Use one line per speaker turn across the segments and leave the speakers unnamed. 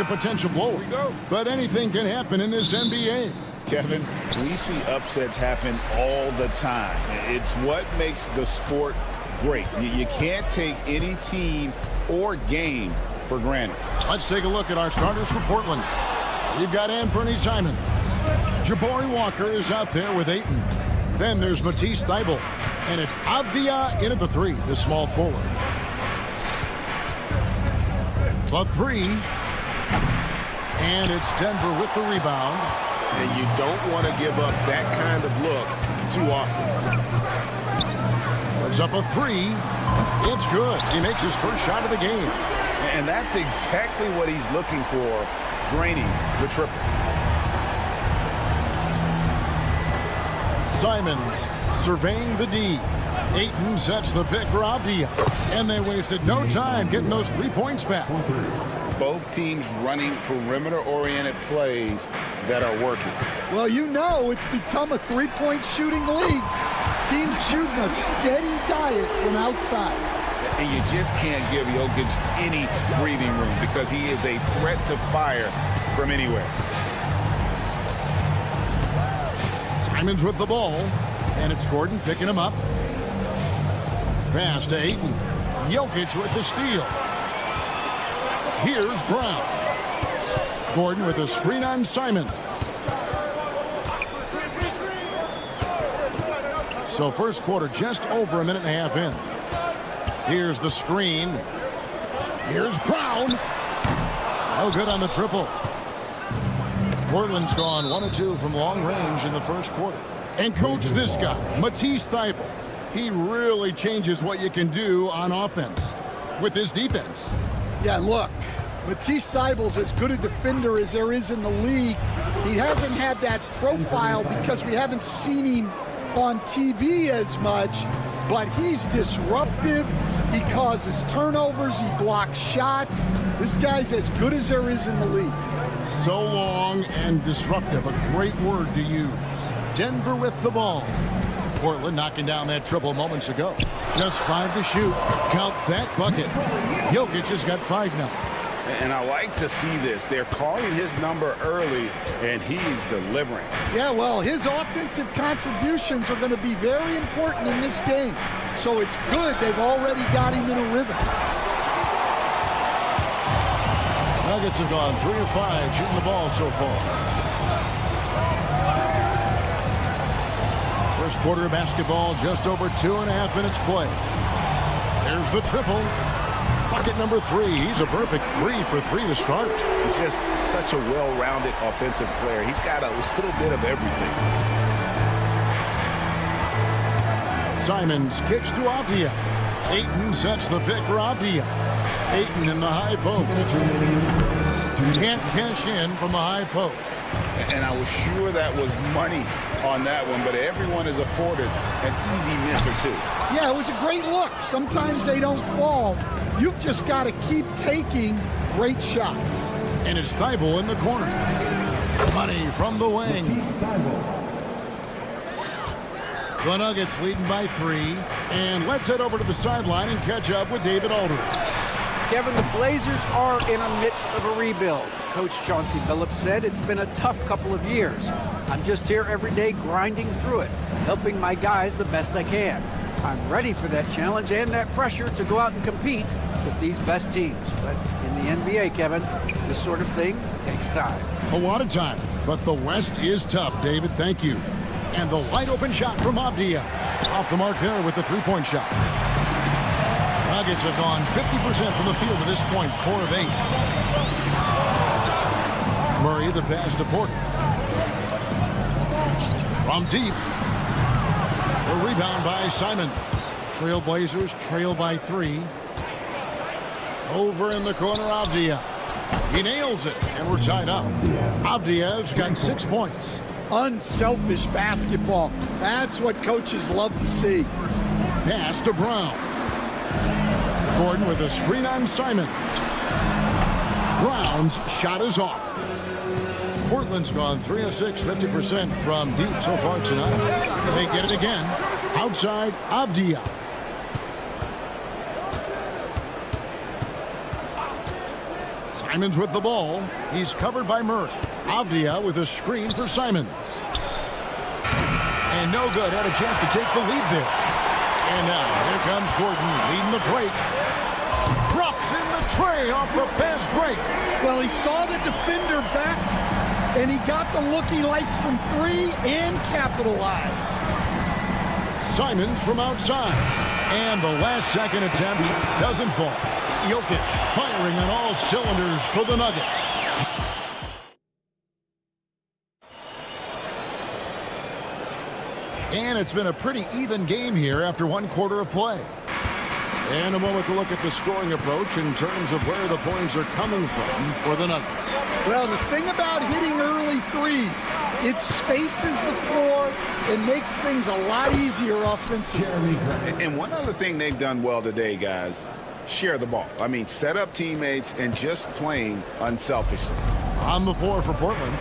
potential blower. But anything can happen in this NBA.
Kevin, we see upsets happen all the time. It's what makes the sport great. You can't take any team or game for granted.
Let's take a look at our starters for Portland. We've got Anthony Simons. Jabari Walker is out there with Ayton. Then there's Matisse Thybulle. And it's Avdia in at the 3, the small forward. The 3. And it's Denver with the rebound.
And you don't want to give up that kind of look too often.
Puts up a 3. It's good. He makes his first shot of the game.
And that's exactly what he's looking for, draining the triple.
Simons surveying the D. Ayton sets the pick for Avdia. And they wasted no time getting those 3 points back.
Both teams running perimeter-oriented plays that are working.
Well, you know it's become a three-point shooting league. Teams shooting a steady diet from outside.
And you just can't give Jokic any breathing room because he is a threat to fire from anywhere.
Simons with the ball. And it's Gordon picking him up. Pass to Ayton. Jokic with the steal. Here's Brown. Gordon with a screen on Simons. So first quarter just over a minute and a half in. Here's the screen. Here's Brown. Oh, good on the triple. Portland's gone 1 of 2 from long range in the first quarter. And coach, this guy, Matisse Thybulle, he really changes what you can do on offense with his defense.
Yeah, look, Matisse Thybulle's as good a defender as there is in the league. He hasn't had that profile because we haven't seen him on TV as much, but he's disruptive. He causes turnovers. He blocks shots. This guy's as good as there is in the league.
So long and disruptive, a great word to use. Denver with the ball. Portland knocking down that triple moments ago. Just 5 to shoot. Count that bucket. Jokic has got 5 now.
And I like to see this. They're calling his number early, and he's delivering.
Yeah, well, his offensive contributions are going to be very important in this game. So it's good they've already got him in a rhythm.
Nuggets have gone 3 of 5 shooting the ball so far. First quarter of basketball, just over 2.5 minutes play. There's the triple. Bucket number 3. He's a perfect 3 for 3 to start.
He's just such a well-rounded offensive player. He's got a little bit of everything.
Simons kicks to Avdia. Ayton sets the pick for Avdia. Ayton in the high post. Can't cash in from the high post.
And I was sure that was money on that one, but everyone is afforded an easy miss or two.
Yeah, it was a great look. Sometimes they don't fall. You've just got to keep taking great shots.
And it's Thybulle in the corner. Money from the wing. The Nuggets leading by 3. And let's head over to the sideline and catch up with David Aldridge.
Kevin, the Blazers are in the midst of a rebuild. Coach Chauncey Billups said it's been a tough couple of years. I'm just here every day grinding through it, helping my guys the best I can. I'm ready for that challenge and that pressure to go out and compete with these best teams. But in the NBA, Kevin, this sort of thing takes time.
A lot of time, but the West is tough, David. Thank you. And the wide open shot from Avdia. Off the mark there with the 3-point shot. Nuggets have gone 50% from the field to this point, 4 of 8. Murray the pass to Porter. From deep. The rebound by Simons. Trailblazers trail by 3. Over in the corner, Avdia. He nails it, and we're tied up. Avdia's got 6 points.
Unselfish basketball. That's what coaches love to see.
Pass to Brown. Gordon with a screen on Simons. Brown's shot is off. Portland's gone 3 of 6, 50% from deep so far tonight. They get it again. Outside, Avdia. Simons with the ball. He's covered by Murray. Avdia with a screen for Simons. And no good. Had a chance to take the lead there. And now here comes Gordon leading the break. Drops in the tray off the fast break.
Well, he saw the defender back, and he got the look he liked from 3 and capitalized.
Simons from outside. And the last second attempt doesn't fall. Jokic firing on all cylinders for the Nuggets. And it's been a pretty even game here after 1 quarter of play. And a moment to look at the scoring approach in terms of where the points are coming from for the Nuggets.
Well, the thing about hitting early threes, it spaces the floor and makes things a lot easier offensively.
And one other thing they've done well today, guys, share the ball. I mean, set up teammates and just playing unselfishly.
On the floor for Portland,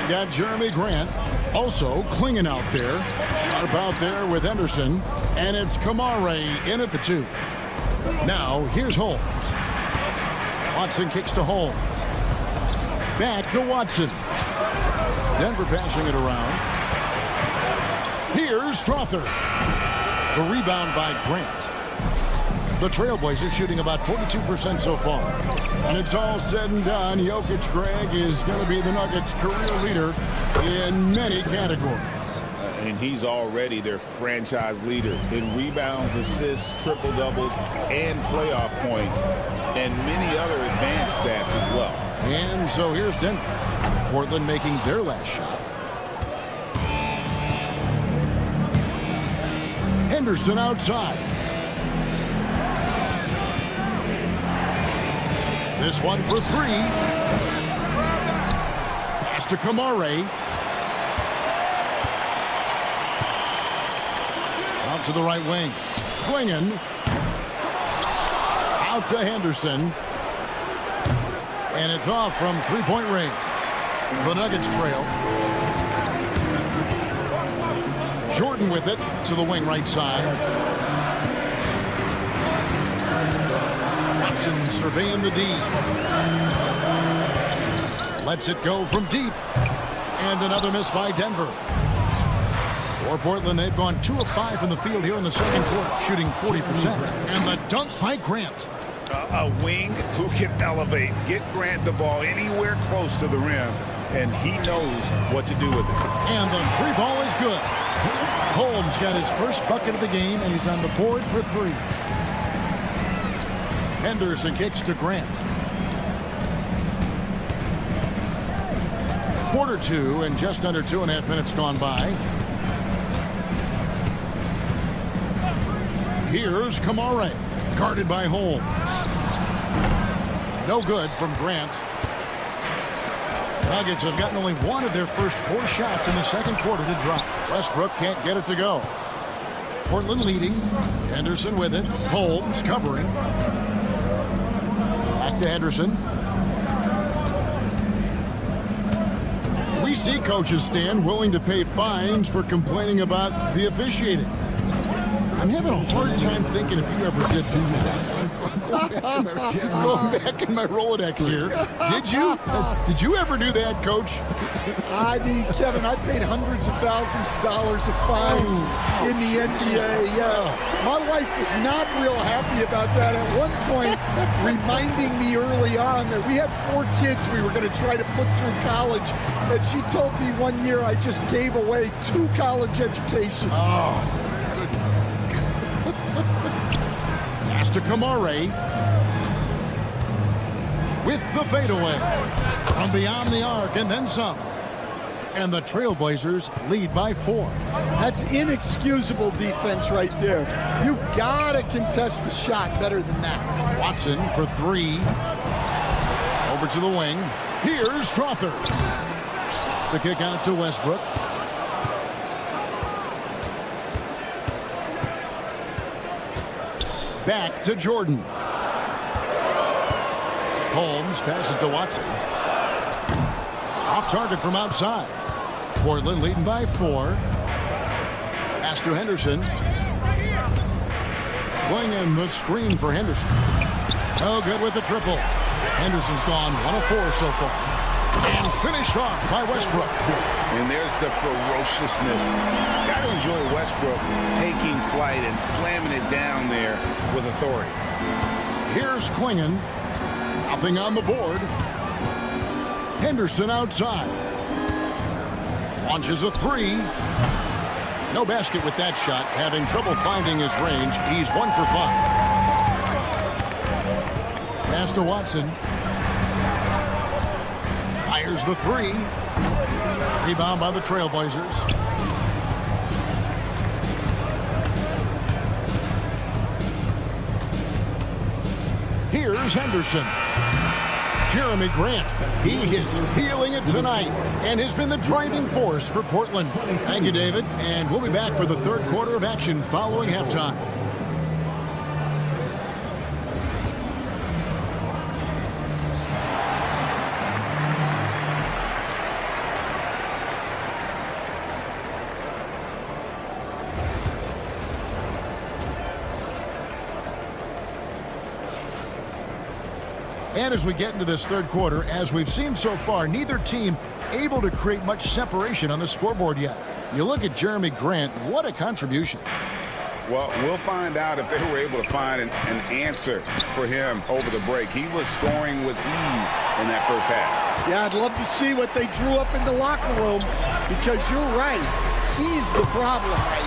you got Jeremy Grant also clinging out there. Sharp out there with Henderson. And it's Kamare in at the 2. Now, here's Holmes. Watson kicks to Holmes. Back to Watson. Denver passing it around. Here's Strother. The rebound by Grant. The Trailblazers shooting about 42% so far. And it's all said and done, Jokic, Greg, is going to be the Nuggets' career leader in many categories.
And he's already their franchise leader in rebounds, assists, triple-doubles, and playoff points, and many other advanced stats as well.
And so here's Denver. Portland making their last shot. Henderson outside. This one for 3. Pass to Kamare. Out to the right wing. Klingen. Out to Henderson. And it's off from 3-point range. The Nuggets trail. Jordan with it to the wing right side. Watson surveying the D. Lets it go from deep. And another miss by Denver. For Portland, they've gone 2 of 5 from the field here in the second quarter, shooting 40%. And the dunk by Grant.
A wing who can elevate, get Grant the ball anywhere close to the rim, and he knows what to do with it.
And the 3 ball is good. Holmes got his first bucket of the game, and he's on the board for 3. Henderson kicks to Grant. Quarter 2 and just under 2.5 minutes gone by. Here's Kamare, guarded by Holmes. No good from Grant. Nuggets have gotten only 1 of their first 4 shots in the second quarter to drop. Westbrook can't get it to go. Portland leading. Henderson with it. Holmes covering. Back to Henderson. We see coaches stand willing to pay fines for complaining about the officiating. I'm having a hard time thinking if you ever did do that. Going back in my Rolodex here. Did you? Did you ever do that, Coach?
I mean, Kevin, I paid hundreds of thousands of dollars of fines in the NBA. Yeah, my wife was not real happy about that. At one point, reminding me early on that we had 4 kids we were going to try to put through college, and she told me one year I just gave away 2 college educations.
Oh, goodness. Pass to Kamare. With the fadeaway. From beyond the arc and then some. And the Trailblazers lead by 4.
That's inexcusable defense right there. You gotta contest the shot better than that.
Watson for 3. Over to the wing. Here's Strother. The kick out to Westbrook. Back to Jordan. Holmes passes to Watson. Off target from outside. Portland leading by 4. Pass to Henderson. Playing in the screen for Henderson. Oh, good with the triple. Henderson's gone 1 of 4 so far. And finished off by Westbrook.
And there's the ferociousness. Got to enjoy Westbrook taking flight and slamming it down there with authority.
Here's Klingon. Nothing on the board. Henderson outside. Launches a 3. No basket with that shot. Having trouble finding his range. He's 1 for 5. Pass to Watson. Fires the 3. Rebound by the Trailblazers. Here's Henderson. Jeremy Grant. He is feeling it tonight and has been the driving force for Portland. Thank you, David. And we'll be back for the third quarter of action following halftime. And as we get into this third quarter, as we've seen so far, neither team able to create much separation on the scoreboard yet. You look at Jeremy Grant, what a contribution.
Well, we'll find out if they were able to find an answer for him over the break. He was scoring with ease in that first half.
Yeah, I'd love to see what they drew up in the locker room, because you're right. He's the problem right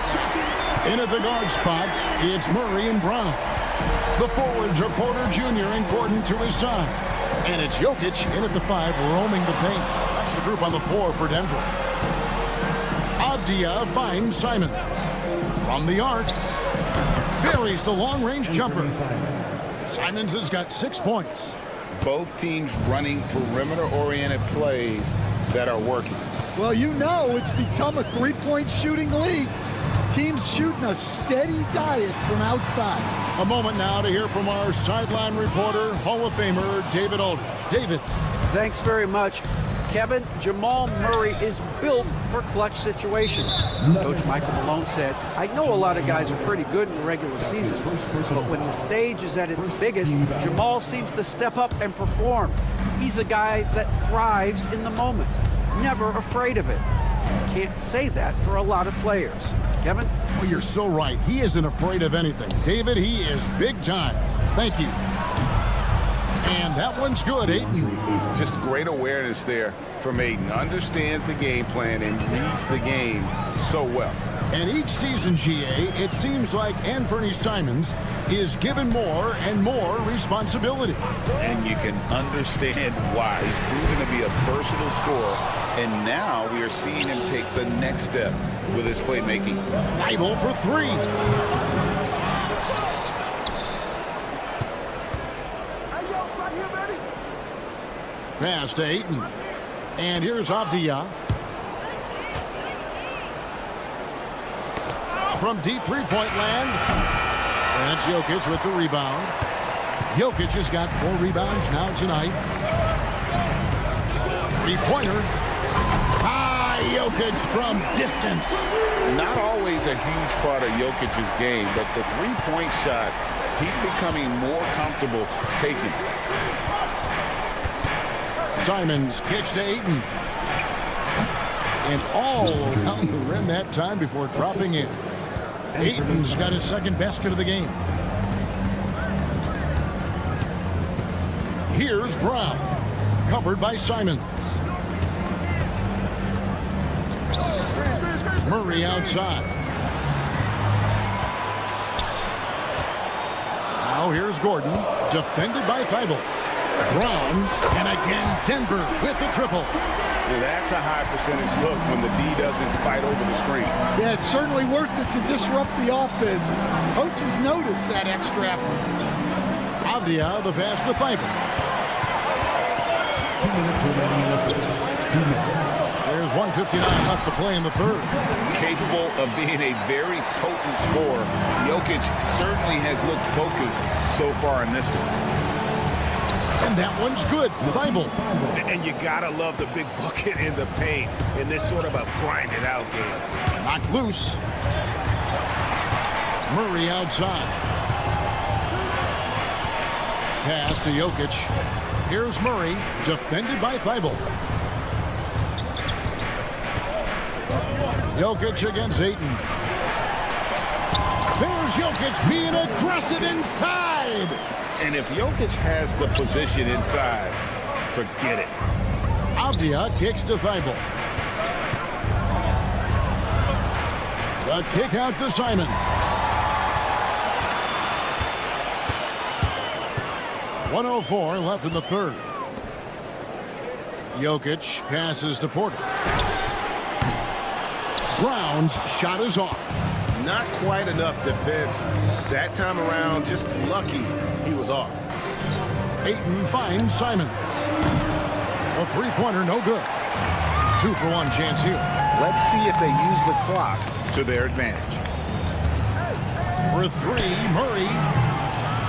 now.
In at the guard spots, it's Murray and Brown. The forwards are Porter Jr. and Gordon to his side. And it's Jokic in at the 5, roaming the paint. That's the group on the floor for Denver. Avdia finds Simons. From the arc, buries the long-range jumper. Simons has got 6 points.
Both teams running perimeter-oriented plays that are working.
Well, you know it's become a three-point shooting league. Teams shooting a steady diet from outside.
A moment now to hear from our sideline reporter, Hall of Famer David Aldridge. David.
Thanks very much. Kevin, Jamal Murray is built for clutch situations. Coach Michael Malone said, I know a lot of guys are pretty good in the regular season, but when the stage is at its biggest, Jamal seems to step up and perform. He's a guy that thrives in the moment, never afraid of it. Can't say that for a lot of players. Kevin?
Oh, you're so right. He isn't afraid of anything. David, he is big time. Thank you. And that one's good, Ayton.
Just great awareness there from Ayton. Understands the game plan and reads the game so well.
And each season, GA, it seems like Anthony Simons is given more and more responsibility.
And you can understand why. He's proven to be a versatile scorer, and now we are seeing him take the next step with his playmaking.
Thibault for 3. Pass to Ayton. And here's Avdia. From deep three-point land. That's Jokic with the rebound. Jokic has got 4 rebounds now tonight. Three-pointer. Jokic from distance.
Not always a huge part of Jokic's game, but the three-point shot, he's becoming more comfortable taking.
Simons kicks to Ayton. And all around the rim that time before dropping in. Ayton's got his second basket of the game. Here's Brown. Covered by Simons. Murray outside. Now here's Gordon. Defended by Thibault. Brown. And again Denver with the triple.
That's a high percentage look when the D doesn't fight over the screen.
Yeah, it's certainly worth it to disrupt the offense. Coaches notice that extra effort.
Avdia, the pass to Thibault.
2 minutes remaining in the third. 2 minutes.
There's 1:59 left to play in the third.
Capable of being a very potent scorer, Jokic certainly has looked focused so far in this one.
And that one's good. Thibault.
And you gotta love the big bucket in the paint in this sort of a grinded out game.
Knocked loose. Murray outside. Pass to Jokic. Here's Murray, defended by Thibault. Jokic against Ayton. There's Jokic being aggressive inside.
And if Jokic has the position inside, forget it.
Avdia kicks to Thibault. The kick out to Simon. .104 left in the third. Jokic passes to Porter. Brown's shot is off.
Not quite enough defense. That time around, just lucky he was off.
Ayton finds Simon. A three-pointer, no good. 2-for-1 chance here.
Let's see if they use the clock to their advantage.
For three, Murray.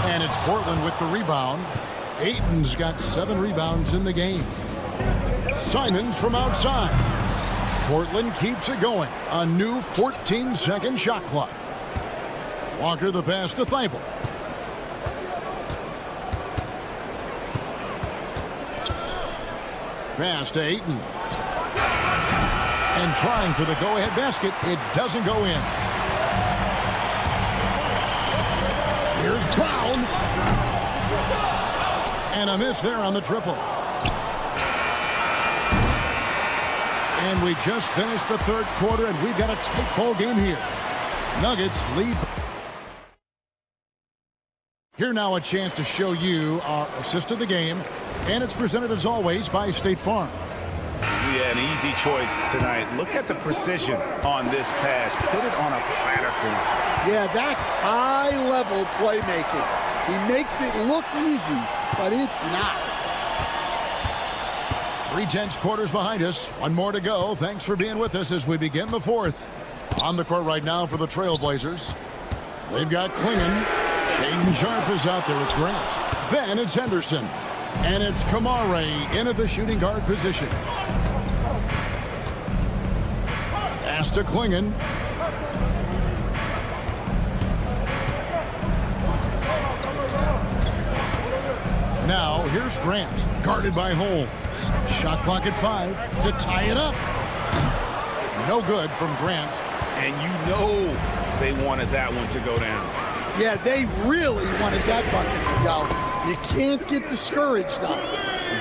And it's Portland with the rebound. Ayton's got 7 rebounds in the game. Simons from outside. Portland keeps it going. A new 14-second shot clock. Walker the pass to Thibault. Pass to Ayton. And trying for the go-ahead basket. It doesn't go in. Here's Brown. And a miss there on the triple. And we just finished the third quarter, and we've got a tight ball game here. Nuggets lead. Here now a chance to show you our assist of the game, and it's presented as always by State Farm.
Yeah, an easy choice tonight. Look at the precision on this pass. Put it on a platter for him.
Yeah, that's high-level playmaking. He makes it look easy, but it's not.
3 quarters behind us. One more to go. Thanks for being with us as we begin the fourth. On the court right now for the Trailblazers. They've got Klingon. Shaedon Sharpe is out there with Grant. Then it's Henderson. And it's Kamare in at the shooting guard position. Pass to Klingon. Now here's Grant, guarded by Holmes. Shot clock at 5 to tie it up. No good from Grant.
And you know they wanted that one to go down.
Yeah, they really wanted that bucket to go. You can't get discouraged, though.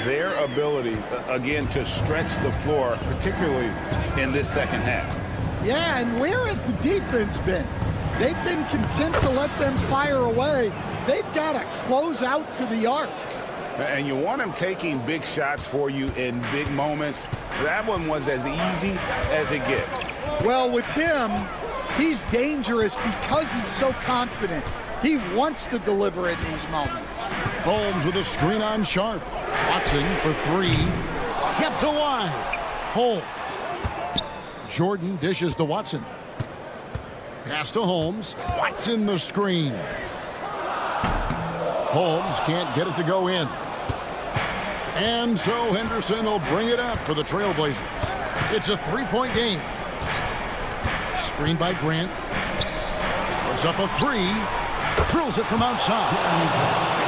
Their ability, again, to stretch the floor, particularly in this second half.
Yeah, and where has the defense been? They've been content to let them fire away. They've got to close out to the arc.
And you want him taking big shots for you in big moments. That one was as easy as it gets.
Well, with him, he's dangerous because he's so confident. He wants to deliver in these moments.
Holmes with a screen on Sharpe. Watson for 3. Kept alive. Holmes. Jordan dishes to Watson. Pass to Holmes. Watson the screen. Holmes can't get it to go in. And so Henderson will bring it up for the Trailblazers. It's a 3-point game. Screen by Grant. Puts up a 3. Drills it from outside.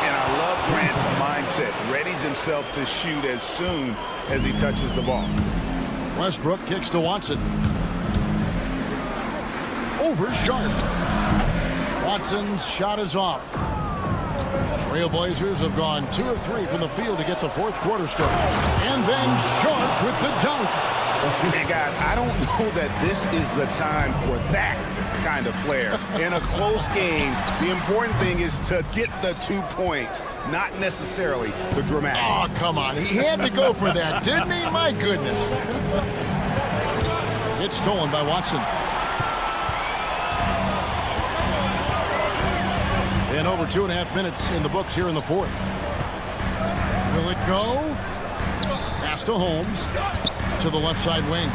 And I love Grant's mindset. Readies himself to shoot as soon as he touches the ball.
Westbrook kicks to Watson. Over Sharpe. Watson's shot is off. Trailblazers have gone 2 of 3 from the field to get the fourth quarter started. And then Sharpe with the dunk.
And guys, I don't know that this is the time for that kind of flair. In a close game, the important thing is to get the 2 points, not necessarily the dramatics.
Oh, come on. He had to go for that, didn't he? My goodness. It's stolen by Watson. And over 2.5 minutes in the books here in the fourth. Will it go? Pass to Holmes. To the left side wing.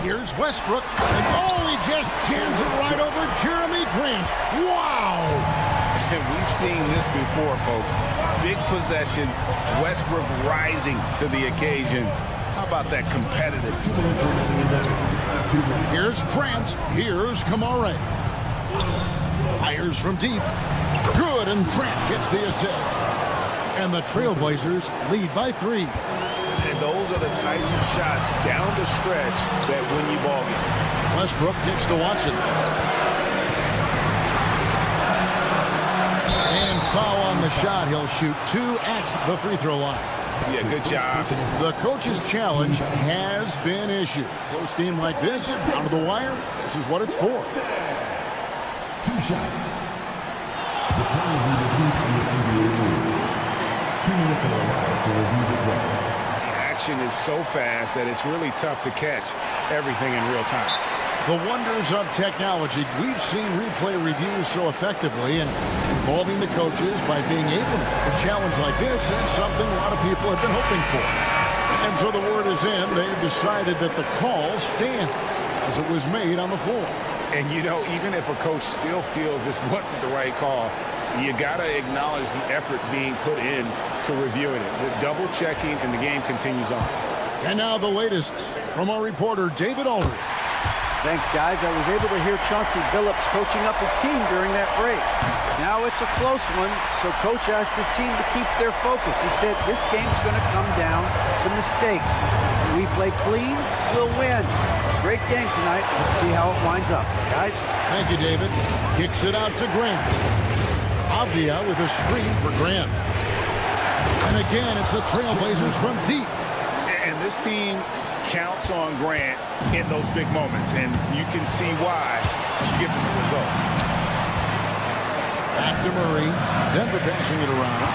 Here's Westbrook. And oh, he just jams it right over Jeremy Grant. Wow!
And we've seen this before, folks. Big possession, Westbrook rising to the occasion. How about that competitiveness?
Here's Grant. Here's Kamare. Fires from deep. Good, and Grant gets the assist. And the Trailblazers lead by 3.
And those are the types of shots down the stretch that win you ball games.
Westbrook kicks to Watson. And foul on the shot. He'll shoot 2 at the free throw line.
Yeah, good job.
The coach's challenge has been issued. Close game like this, down to the wire, this is what it's for.
2 shots. The penalty is used in the NBA rules. 2 minutes are allowed to review the play.
Action is so fast that it's really tough to catch everything in real time.
The wonders of technology. We've seen replay reviews so effectively, and involving the coaches by being able to make a challenge like this is something a lot of people have been hoping for. And so the word is in. They've decided that the call stands as it was made on the floor.
And, you know, even if a coach still feels this wasn't the right call, you got to acknowledge the effort being put in to reviewing it. The double checking, and the game continues on.
And now the latest from our reporter, David Aldridge.
Thanks, guys. I was able to hear Chauncey Billups coaching up his team during that break. Now it's a close one, so Coach asked his team to keep their focus. He said this game's going to come down to mistakes. If we play clean, we'll win. Great game tonight. Let's see how it winds up, guys.
Thank you, David. Kicks it out to Grant. Avdia with a screen for Grant. And again, it's the Trailblazers from deep.
And this team counts on Grant in those big moments, and you can see why he's giving the results.
Back to Murray. Denver passing it around.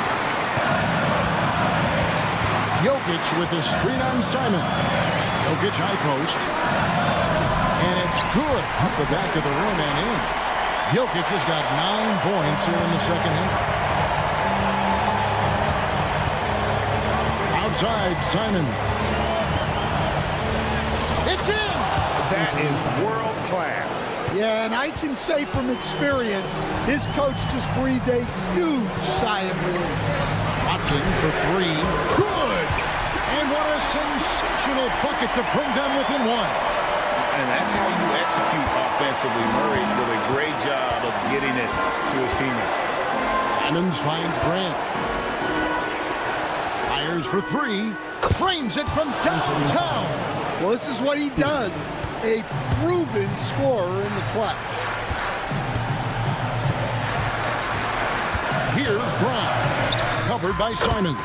Jokic with the screen on Simon. Jokic high post. And it's good off the back of the rim and in. Jokic has got 9 points here in the second half. Outside, Simon. It's in!
That is world class.
Yeah, and I can say from experience, his coach just breathed a huge sigh of relief.
Watson for 3. Good! And what a sensational bucket to bring them within 1.
And that's how you execute offensively. Murray did a great job of getting it to his teammate.
Simons finds Grant. Fires for 3. Frames it from downtown.
Well, this is what he does. A proven scorer in the clutch.
Here's Brown. Covered by Simon.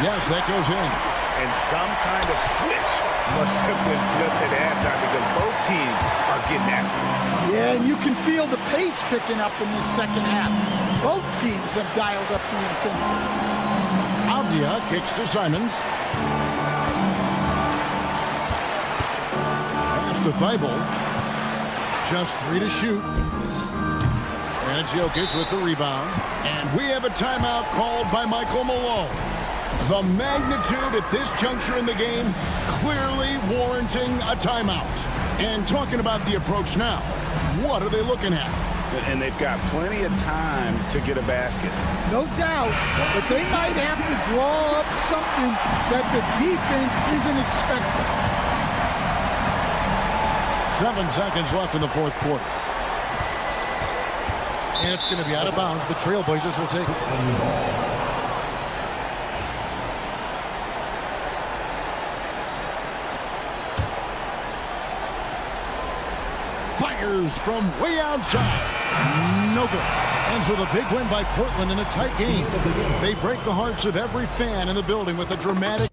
Yes, that goes in.
And some kind of switch must have been flipped at halftime because both teams are getting after it.
Yeah, and you can feel the pace picking up in this second half. Both teams have dialed up the intensity.
Avdia kicks to Simons. Pass to Thibault. Just 3 to shoot. And it's Jokic with the rebound. And we have a timeout called by Michael Malone. The magnitude at this juncture in the game clearly warranting a timeout. And talking about the approach now, what are they looking at?
And they've got plenty of time to get a basket.
No doubt, but they might have to draw up something that the defense isn't expecting.
7 seconds left in the fourth quarter. And it's going to be out of bounds. The Trailblazers will take it. Fires from way outside. No good. And so the big win by Portland in a tight game. They break the hearts of every fan in the building with a dramatic...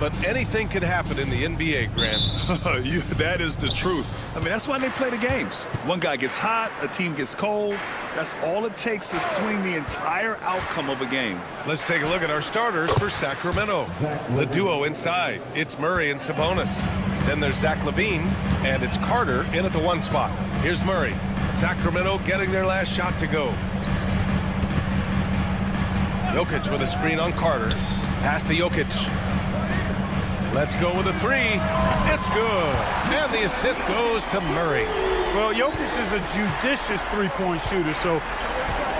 but anything could happen in the NBA, Grant.
That is the truth. I mean, that's why they play the games. One guy gets hot, a team gets cold. That's all it takes to swing the entire outcome of a game.
Let's take a look at our starters for Sacramento. The duo inside, it's Murray and Sabonis. Then there's Zach LaVine, and it's Carter in at the 1 spot. Here's Murray. Sacramento getting their last shot to go. Jokic with a screen on Carter. Pass to Jokic. Let's go with a 3. It's good. And the assist goes to Murray.
Well, Jokic is a judicious three-point shooter, so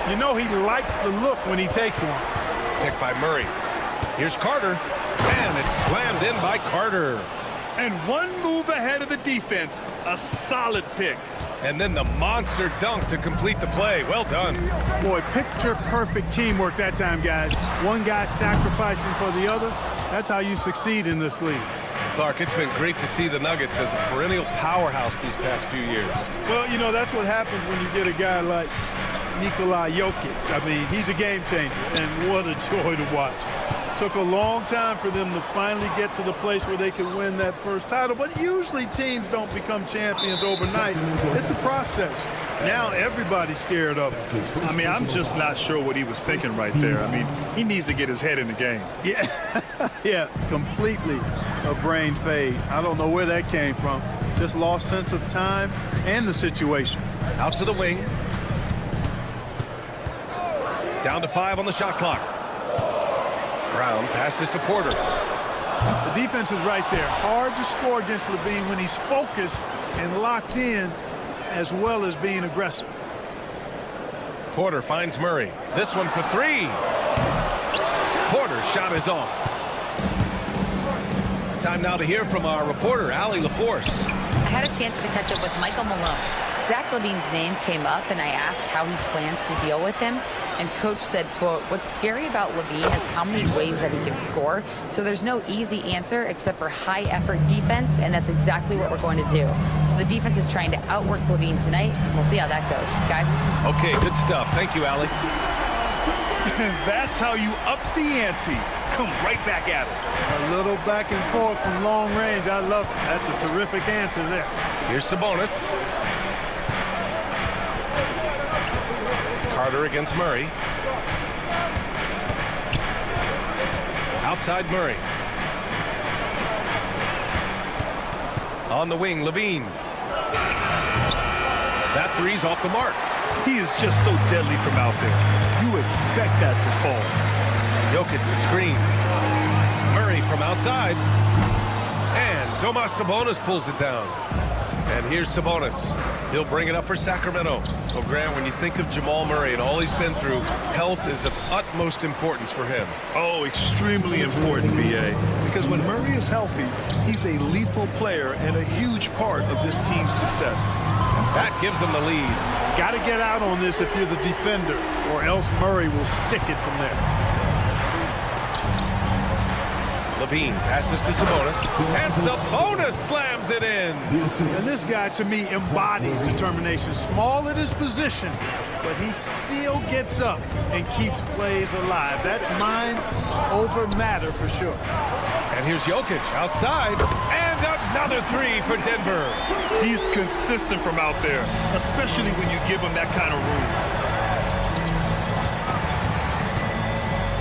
you know he likes the look when he takes one.
Picked by Murray. Here's Carter. And it's slammed in by Carter.
And one move ahead of the defense. A solid pick.
And then the monster dunk to complete the play. Well done.
Boy, picture-perfect teamwork that time, guys. One guy sacrificing for the other. That's how you succeed in this league.
Clark, it's been great to see the Nuggets as a perennial powerhouse these past few years.
Well, you know, that's what happens when you get a guy like Nikola Jokic. I mean, he's a game changer, and what a joy to watch. Took a long time for them to finally get to the place where they could win that first title, but usually teams don't become champions overnight. It's a process. Now everybody's scared of him.
I mean, I'm just not sure what he was thinking right there. I mean, he needs to get his head in the game.
Yeah, yeah, completely a brain fade. I don't know where that came from. Just lost sense of time and the situation.
Out to the wing. Down to 5 on the shot clock. Brown passes to Porter.
The defense is right there. Hard to score against LaVine when he's focused and locked in, as well as being aggressive.
Porter finds Murray. This one for 3. Porter's shot is off. Time now to hear from our reporter, Allie LaForce.
I had a chance to catch up with Michael Malone. Zach LaVine's name came up, and I asked how he plans to deal with him. And Coach said, quote, "What's scary about LaVine is how many ways that he can score. So there's no easy answer except for high-effort defense, and that's exactly what we're going to do." So the defense is trying to outwork LaVine tonight. We'll see how that goes. Guys?
Okay, good stuff. Thank you, Allie.
That's how you up the ante. Come right back at it.
A little back and forth from long range. I love it. That's a terrific answer there.
Here's Sabonis. Carter against Murray. Outside Murray. On the wing, LaVine. That 3's off the mark.
He is just so deadly from out there. You expect that to fall.
Jokic the screen. Murray from outside. And Domas Sabonis pulls it down. And here's Sabonis. He'll bring it up for Sacramento. So, Grant, when you think of Jamal Murray and all he's been through, health is of utmost importance for him.
Oh, extremely important, B.A. Because when Murray is healthy, he's a lethal player and a huge part of this team's success.
That gives him the lead.
Got to get out on this if you're the defender, or else Murray will stick it from there.
LaVine passes to Sabonis, and Sabonis slams it in.
And this guy, to me, embodies determination. Small at his position, but he still gets up and keeps plays alive. That's mind over matter for sure.
And here's Jokic outside, and another 3 for Denver.
He's consistent from out there, especially when you give him that kind of room.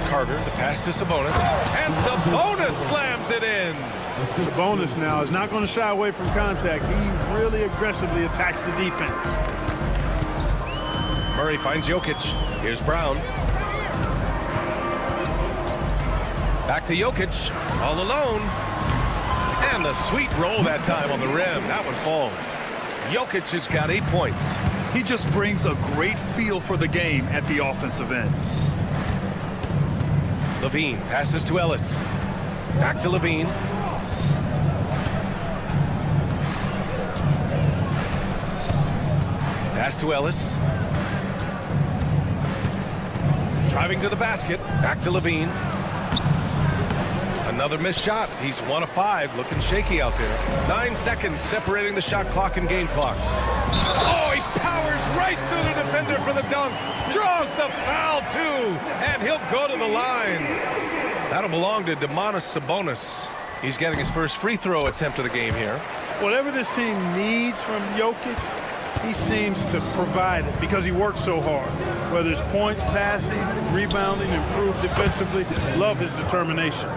Carter, the pass to Sabonis, and Sabonis slams it in.
Sabonis now is not going to shy away from contact. He really aggressively attacks the defense.
Murray finds Jokic. Here's Brown. Back to Jokic, all alone. And the sweet roll that time on the rim. That one falls. Jokic has got 8 points.
He just brings a great feel for the game at the offensive end.
LaVine passes to Ellis. Back to LaVine. Pass to Ellis. Driving to the basket. Back to LaVine. Another missed shot. He's 1 of 5. Looking shaky out there. 9 seconds separating the shot clock and game clock. Oh, he powers right through the defender for the dunk. Draws the foul, too. And he'll go to the line. That'll belong to Domantas Sabonis. He's getting his first free throw attempt of the game here.
Whatever this team needs from Jokic, he seems to provide it because he works so hard. Whether it's points, passing, rebounding, improved defensively, love his determination.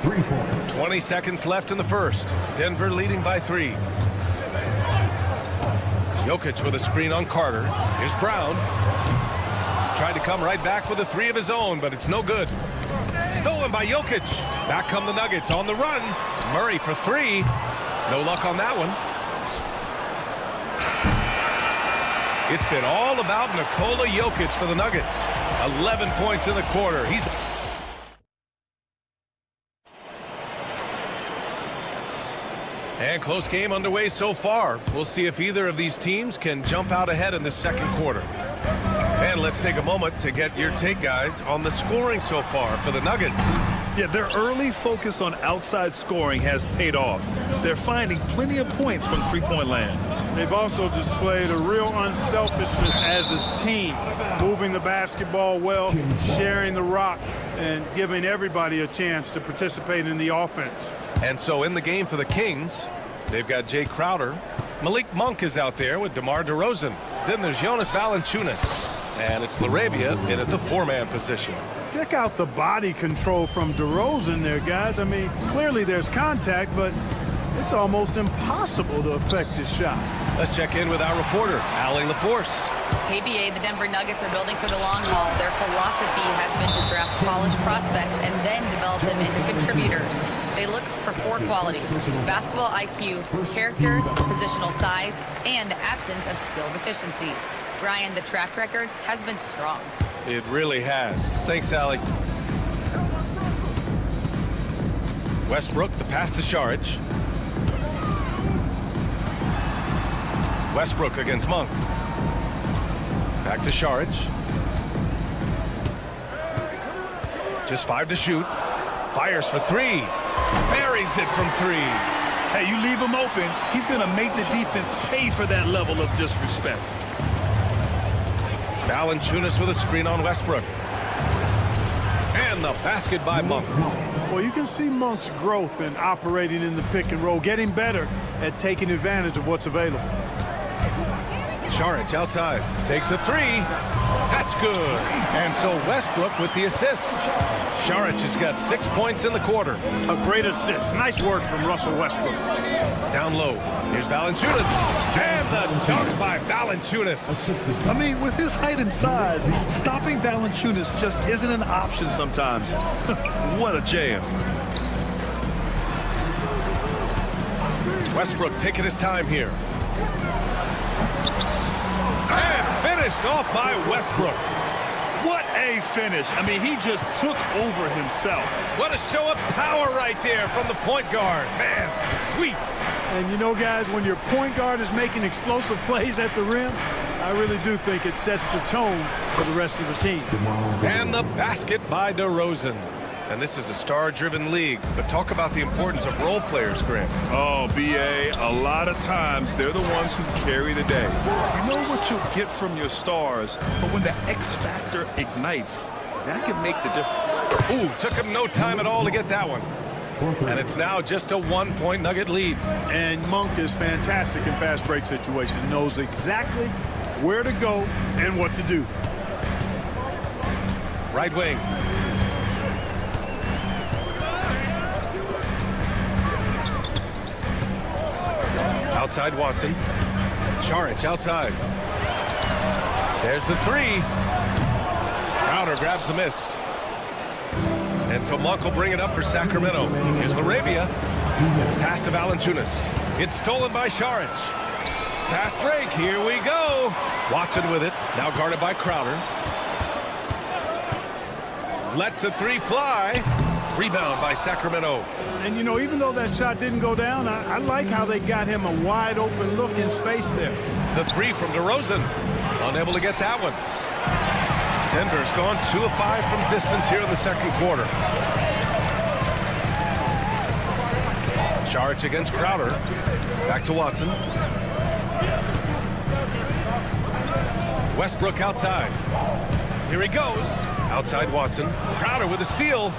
3 points.
20 seconds left in the first. Denver leading by 3. Jokic with a screen on Carter. Here's Brown. Tried to come right back with a 3 of his own, but it's no good. Stolen by Jokic. Back come the Nuggets on the run. Murray for 3. No luck on that one. It's been all about Nikola Jokic for the Nuggets. 11 points in the quarter. He's... And close game underway so far. We'll see if either of these teams can jump out ahead in the second quarter. And let's take a moment to get your take, guys, on the scoring so far for the Nuggets.
Yeah, their early focus on outside scoring has paid off. They're finding plenty of points from three-point land.
They've also displayed a real unselfishness as a team, moving the basketball well, sharing the rock, and giving everybody a chance to participate in the offense.
And so in the game for the Kings, they've got Jay Crowder. Malik Monk is out there with DeMar DeRozan. Then there's Jonas Valanciunas. And it's LaRavia in at the 4-man position.
Check out the body control from DeRozan there, guys. I mean, clearly there's contact, but it's almost impossible to affect his shot.
Let's check in with our reporter, Allie LaForce.
Hey, BA, the Denver Nuggets are building for the long haul. Their philosophy has been to draft polished prospects and then develop them into contributors. They look for 4 qualities: basketball IQ, character, positional size, and absence of skill deficiencies. Brian, the track record has been strong.
It really has. Thanks, Allie. Westbrook, the pass to Šarić. Westbrook against Monk. Back to Šarić. Just 5 to shoot. Fires for 3. Buries it from 3.
Hey, you leave him open, he's going to make the defense pay for that level of disrespect.
Valanciunas with a screen on Westbrook. And the basket by Monk.
Well, you can see Monk's growth in operating in the pick and roll, getting better at taking advantage of what's available.
Šarić outside. Takes a 3. That's good. And so Westbrook with the assist. Šarić has got 6 points in the quarter.
A great assist. Nice work from Russell Westbrook.
Down low. Here's Valanciunas. And the dunk by Valanciunas.
I mean, with his height and size, stopping Valanciunas just isn't an option sometimes. What a jam.
Westbrook taking his time here. And finished off by Westbrook.
What a finish. I mean, he just took over himself.
What a show of power right there from the point guard. Man, sweet.
And you know, guys, when your point guard is making explosive plays at the rim, I really do think it sets the tone for the rest of the team.
And the basket by DeRozan. And this is a star-driven league, but talk about the importance of role players, Grant.
Oh, B.A., a lot of times they're the ones who carry the day. You know what you'll get from your stars, but when the X factor ignites, that can make the difference.
Ooh, took him no time at all to get that one. And it's now just a 1-point Nugget lead.
And Monk is fantastic in fast break situation. Knows exactly where to go and what to do.
Right wing. Outside Watson. Šarić outside. There's the 3. Crowder grabs the miss. And so Monk will bring it up for Sacramento. Here's LaRavia. Pass to Valanciunas. It's stolen by Šarić. Fast break. Here we go. Watson with it. Now guarded by Crowder. Lets the 3 fly. Rebound by Sacramento.
And, you know, even though that shot didn't go down, I like how they got him a wide open look in space there.
The 3 from DeRozan. Unable to get that one. Denver's gone 2 of 5 from distance here in the second quarter. Šarić against Crowder. Back to Watson. Westbrook outside. Here he goes. Outside Watson. Crowder with a steal.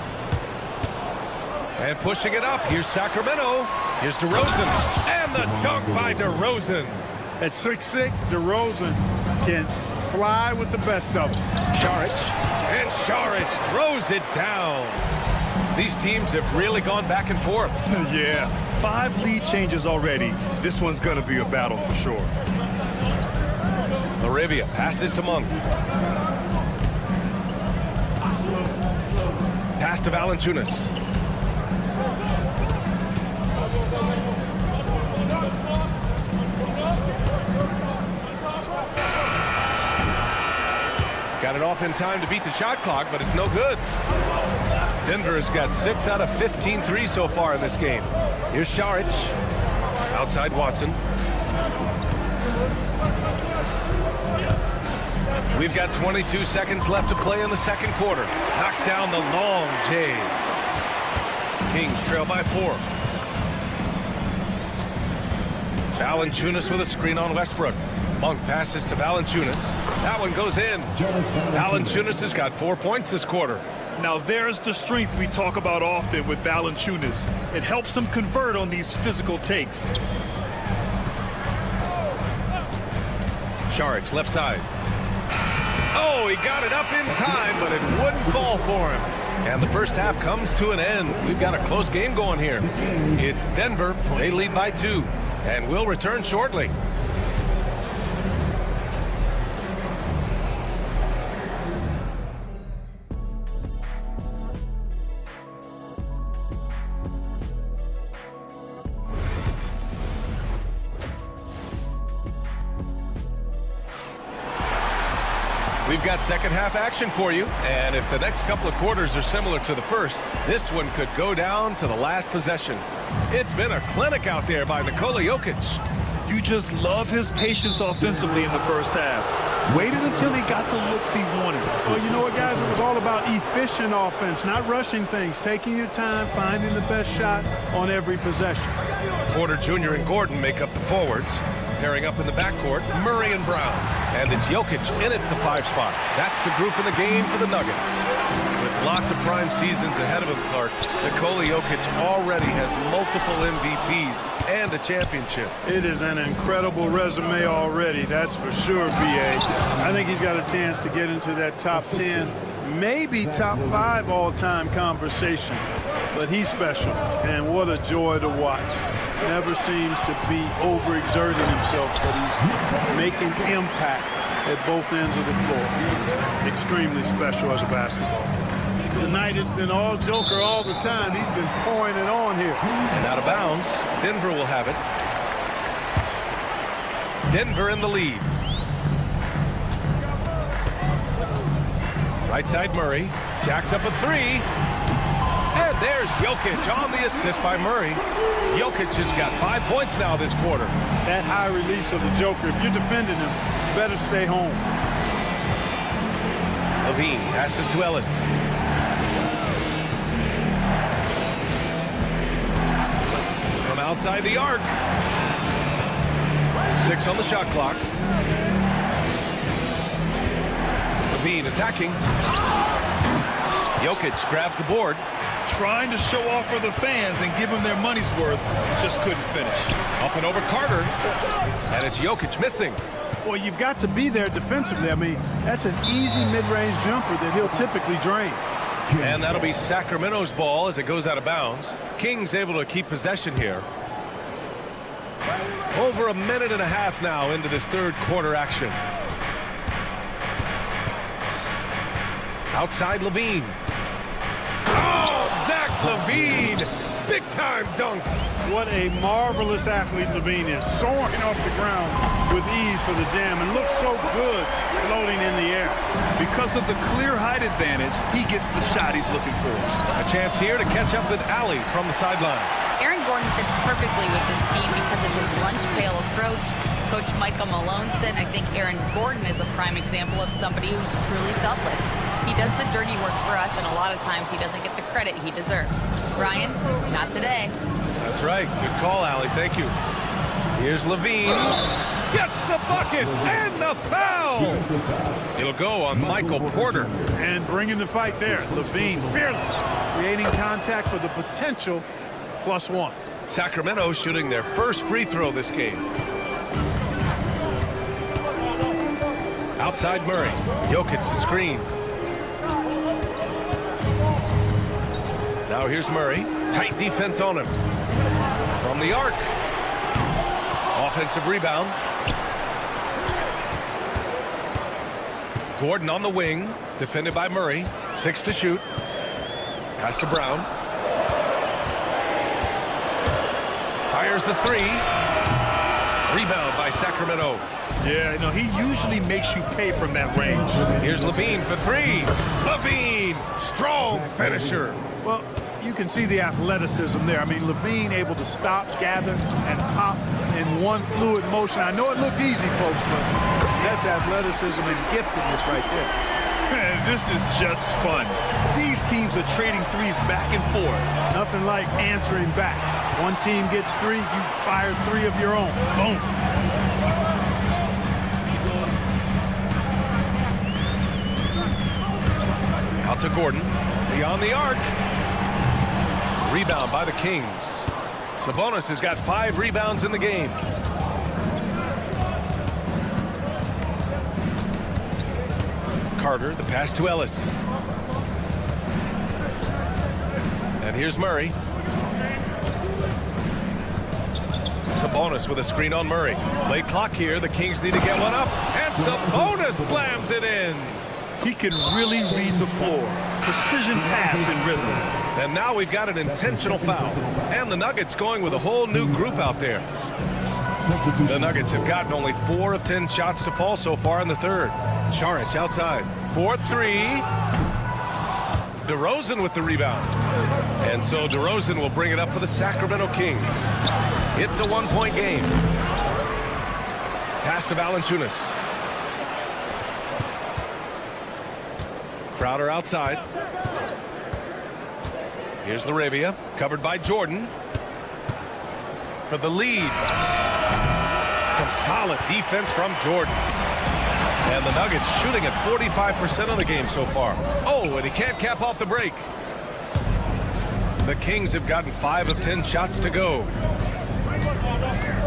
And pushing it up. Here's Sacramento. Here's DeRozan. And the dunk by DeRozan.
At 6'6", DeRozan can fly with the best of them.
Saric. And Saric throws it down. These teams have really gone back and forth.
Yeah, 5 lead changes already. This one's going to be a battle for sure.
Laravia passes to Monk. Pass to Valanciunas. Got it off in time to beat the shot clock, but it's no good. Denver has got 6 out of 15 threes so far in this game. Here's Saric. Outside Watson. We've got 22 seconds left to play in the second quarter. Knocks down the long J. Kings trail by 4. Valanciunas with a screen on Westbrook. Monk passes to Valanciunas. That one goes in. Valanciunas has got 4 points this quarter.
Now there's the strength we talk about often with Valanciunas. It helps him convert on these physical takes.
Saric left side. Oh, he got it up in time, but it wouldn't fall for him. And the first half comes to an end. We've got a close game going here. It's Denver. They lead by 2. And we'll return shortly. We've got second half action for you, and if the next couple of quarters are similar to the first, this one could go down to the last possession. It's been a clinic out there by Nikola Jokic.
You just love his patience offensively in the first half. Waited until he got the looks he wanted.
Well, you know what, guys? It was all about efficient offense, not rushing things, taking your time, finding the best shot on every possession.
Porter Jr. and Gordon make up the forwards. Pairing up in the backcourt, Murray and Brown. And it's Jokic in at the 5 spot. That's the group in the game for the Nuggets. With lots of prime seasons ahead of him, Clark, Nikola Jokic already has multiple MVPs and a championship.
It is an incredible resume already, that's for sure, B.A. I think he's got a chance to get into that top 10, maybe top 5 all-time conversation. But he's special, and what a joy to watch. Never seems to be overexerting himself, but he's making impact at both ends of the floor. He's extremely special as a basketball player. Tonight it's been all Joker all the time. He's been pouring it on here.
And out of bounds, Denver will have it. Denver in the lead. Right side Murray. Jacks up a 3. And there's Jokic on the assist by Murray. Jokic has got 5 points now this quarter.
That high release of the Joker, if you're defending him, you better stay home.
Levine passes to Ellis. From outside the arc. 6 on the shot clock. Levine attacking. Jokic grabs the board.
Trying to show off for the fans and give them their money's worth, just couldn't finish.
Up and over Carter, and it's Jokic missing.
Well, you've got to be there defensively. I mean, that's an easy mid-range jumper that he'll typically drain.
And that'll be Sacramento's ball as it goes out of bounds. Kings able to keep possession here. Over a minute and a half now into this third quarter action. Outside Levine. Levine, big-time dunk.
What a marvelous athlete Levine is, soaring off the ground with ease for the jam and looks so good floating in the air.
Because of the clear height advantage, he gets the shot he's looking for.
A chance here to catch up with Allie from the sideline.
Aaron Gordon fits perfectly with this team because of his lunch pail approach. Coach Michael Malone said, I think Aaron Gordon is a prime example of somebody who's truly selfless. He does the dirty work for us, and a lot of times he doesn't get the credit he deserves. Ryan, not today.
That's right. Good call, Allie. Thank you. Here's Levine. Gets the bucket and the foul. It'll go on Michael Porter.
And bringing the fight there. Levine, fearless, creating contact for the potential +1.
Sacramento shooting their first free throw this game. Outside Murray. Jokic the screen. Now here's Murray. Tight defense on him. From the arc. Offensive rebound. Gordon on the wing. Defended by Murray. 6 to shoot. Pass to Brown. Fires the 3. Rebound by Sacramento.
Yeah, you know, he usually makes you pay from that range.
Here's Levine for 3. Levine, strong finisher.
Well, you can see the athleticism there. I mean, Levine able to stop, gather, and pop in one fluid motion. I know it looked easy, folks, but that's athleticism and giftedness right there.
Man, this is just fun. These teams are trading threes back and forth.
Nothing like answering back. One team gets 3, you fire 3 of your own. Boom.
Out to Gordon. Beyond the arc. Rebound by the Kings. Sabonis has got 5 rebounds in the game. Carter, the pass to Ellis. And here's Murray. Sabonis with a screen on Murray. Late clock here. The Kings need to get one up. And Sabonis slams it in.
He can really read the floor. Precision pass and rhythm.
And now we've got an intentional foul. And the Nuggets going with a whole new group out there. The Nuggets have gotten only 4 of 10 shots to fall so far in the third. Saric outside. 4-3. DeRozan with the rebound. And so DeRozan will bring it up for the Sacramento Kings. It's a 1-point game. Pass to Valanciunas. Crowder outside. Here's Laravia, covered by Jordan. For the lead. Some solid defense from Jordan. And the Nuggets shooting at 45% of the game so far. Oh, and he can't cap off the break. The Kings have gotten 5 of 10 shots to go.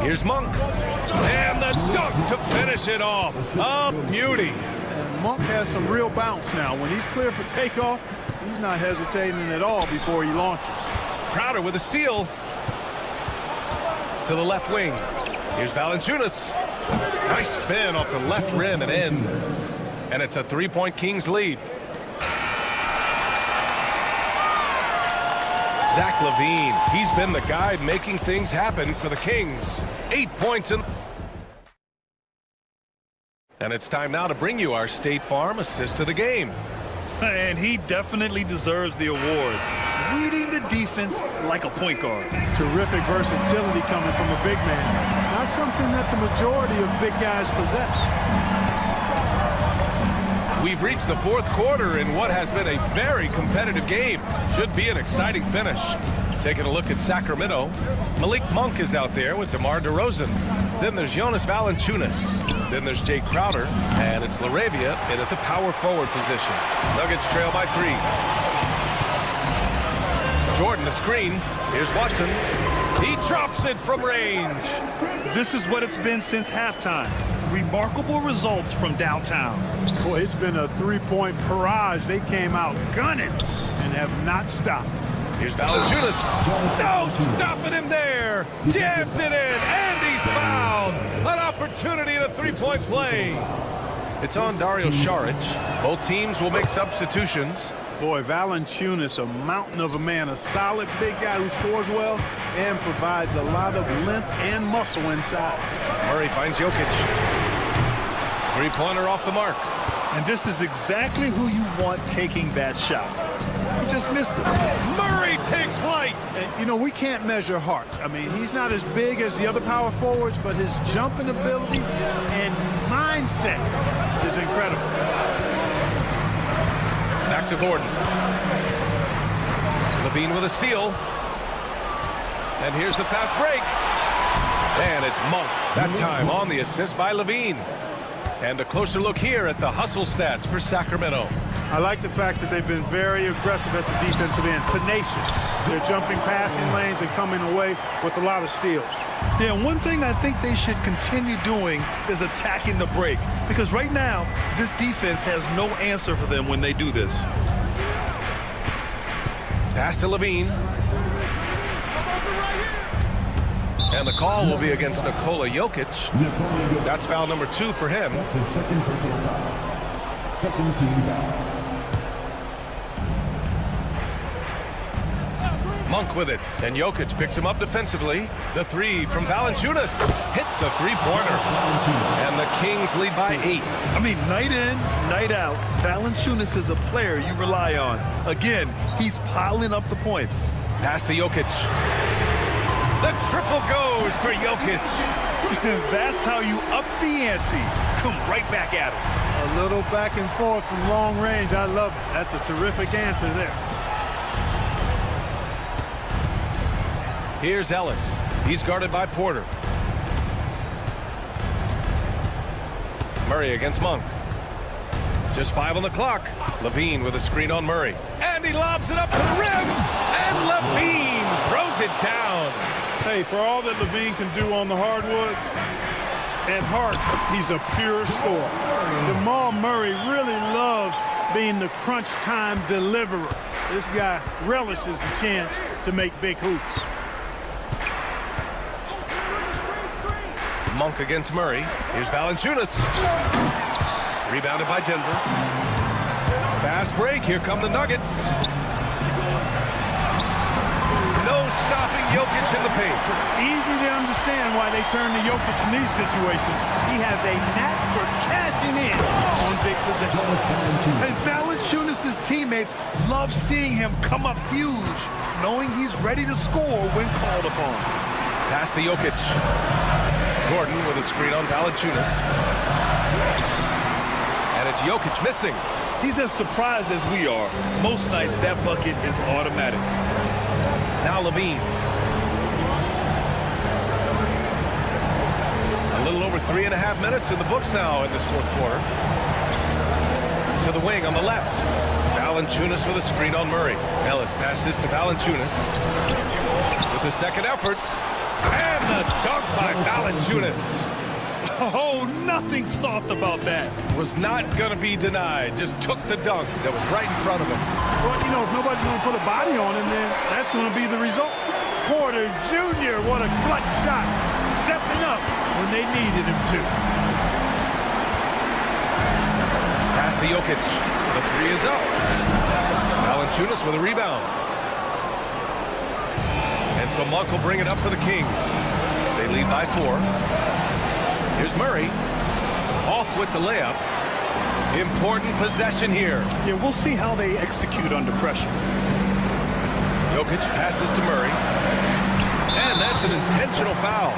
Here's Monk. And the dunk to finish it off. A beauty.
And Monk has some real bounce now. When he's clear for takeoff, he's not hesitating at all before he launches.
Crowder with a steal. To the left wing. Here's Valanciunas. Nice spin off the left rim and in. And it's a 3-point Kings lead. Zach LaVine. He's been the guy making things happen for the Kings. 8 points in. And it's time now to bring you our State Farm assist of the game.
And he definitely deserves the award. Reading the defense like a point guard.
Terrific versatility coming from a big man. Not something that the majority of big guys possess.
We've reached the 4th quarter in what has been a very competitive game. Should be an exciting finish. Taking a look at Sacramento, Malik Monk is out there with DeMar DeRozan. Then there's Jonas Valanciunas. Then there's Jay Crowder. And it's Laravia in at the power forward position. Nuggets trail by 3. Jordan the screen. Here's Watson. He drops it from range.
This is what it's been since halftime. Remarkable results from downtown.
Boy, it's been a 3-point barrage. They came out gunning and have not stopped.
Here's Valanciunas. No stopping him there. Jams it in, and he's fouled. An opportunity in a 3-point play. It's on Dario Saric. Both teams will make substitutions.
Boy, Valanciunas, a mountain of a man, a solid big guy who scores well and provides a lot of length and muscle inside.
Murray finds Jokic. 3-pointer off the mark.
And this is exactly who you want taking that shot. He just missed it.
Murray takes flight.
And, you know, we can't measure heart. I mean, he's not as big as the other power forwards, but his jumping ability and mindset is incredible.
Back to Gordon. LaVine with a steal. And here's the fast break. And it's Monk, that time on the assist by Levine. And a closer look here at the hustle stats for Sacramento.
I like the fact that they've been very aggressive at the defensive end, tenacious. They're jumping passing lanes and coming away with a lot of steals.
Yeah, one thing I think they should continue doing is attacking the break, because right now this defense has no answer for them when they do this.
Pass to Levine. And the call will be against Nikola Jokic. That's foul number 2 for him.
That's his second personal foul. Second team foul.
Monk with it, and Jokic picks him up defensively. The 3 from Valanciunas hits a three-pointer, and the Kings lead by 8.
I mean, night in, night out, Valanciunas is a player you rely on. Again, he's piling up the points.
Pass to Jokic. The triple goes for Jokic.
That's how you up the ante. Come right back at him.
A little back and forth from long range. I love it. That's a terrific answer there.
Here's Ellis. He's guarded by Porter. Murray against Monk. Just 5 on the clock. Levine with a screen on Murray. And he lobs it up to the rim. And Levine throws it down.
Hey, for all that Levine can do on the hardwood, at heart, he's a pure scorer. Jamal Murray really loves being the crunch time deliverer. This guy relishes the chance to make big hoops.
Monk against Murray. Here's Valanciunas. Rebounded by Denver. Fast break. Here come the Nuggets. No stopping Jokic in the paint.
Easy to understand why they turn to Jokic in these situations. He has a knack for cashing in on big possessions.
And Valanciunas' teammates love seeing him come up huge, knowing he's ready to score when called upon.
Pass to Jokic. Gordon with a screen on Valanciunas. And it's Jokic missing.
He's as surprised as we are. Most nights, that bucket is automatic.
Now Levine. A little over 3.5 minutes in the books now in this fourth quarter. To the wing on the left. Valanciunas with a screen on Murray. Ellis passes to Valanciunas. With the second effort. And the dunk by Valanciunas.
Oh, nothing soft about that.
Was not going to be denied. Just took the dunk that was right in front of him.
Well, you know, if nobody's going to put a body on him, then that's going to be the result. Porter Jr., what a clutch shot. Stepping up when they needed him to.
Pass to Jokic. The 3 is up. Valanciunas with a rebound. And so Monk will bring it up for the Kings. They lead by 4. Here's Murray. Off with the layup. Important possession here.
Yeah, we'll see how they execute under pressure.
Jokic passes to Murray. And that's an intentional foul.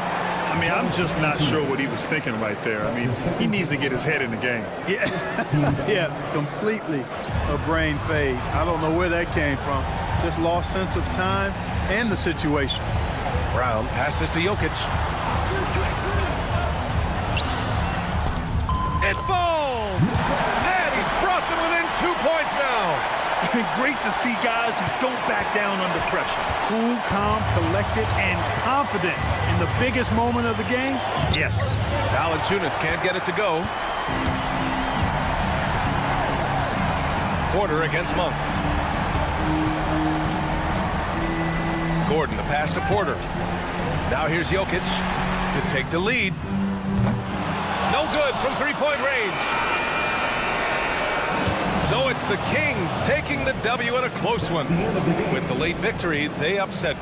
I mean, I'm just not sure what he was thinking right there. I mean, he needs to get his head in the game.
Yeah, completely a brain fade. I don't know where that came from. Just lost sense of time and the situation.
Brown passes to Jokic. It falls! And he's brought them within 2 points now.
Great to see guys who don't back down under pressure.
Cool, calm, collected, and confident in the biggest moment of the game. Yes.
Valanciunas can't get it to go. Porter against Monk. Gordon, the pass to Porter. Now here's Jokic to take the lead. No good from three-point range. So it's the Kings taking the W in a close one. With the late victory, they upset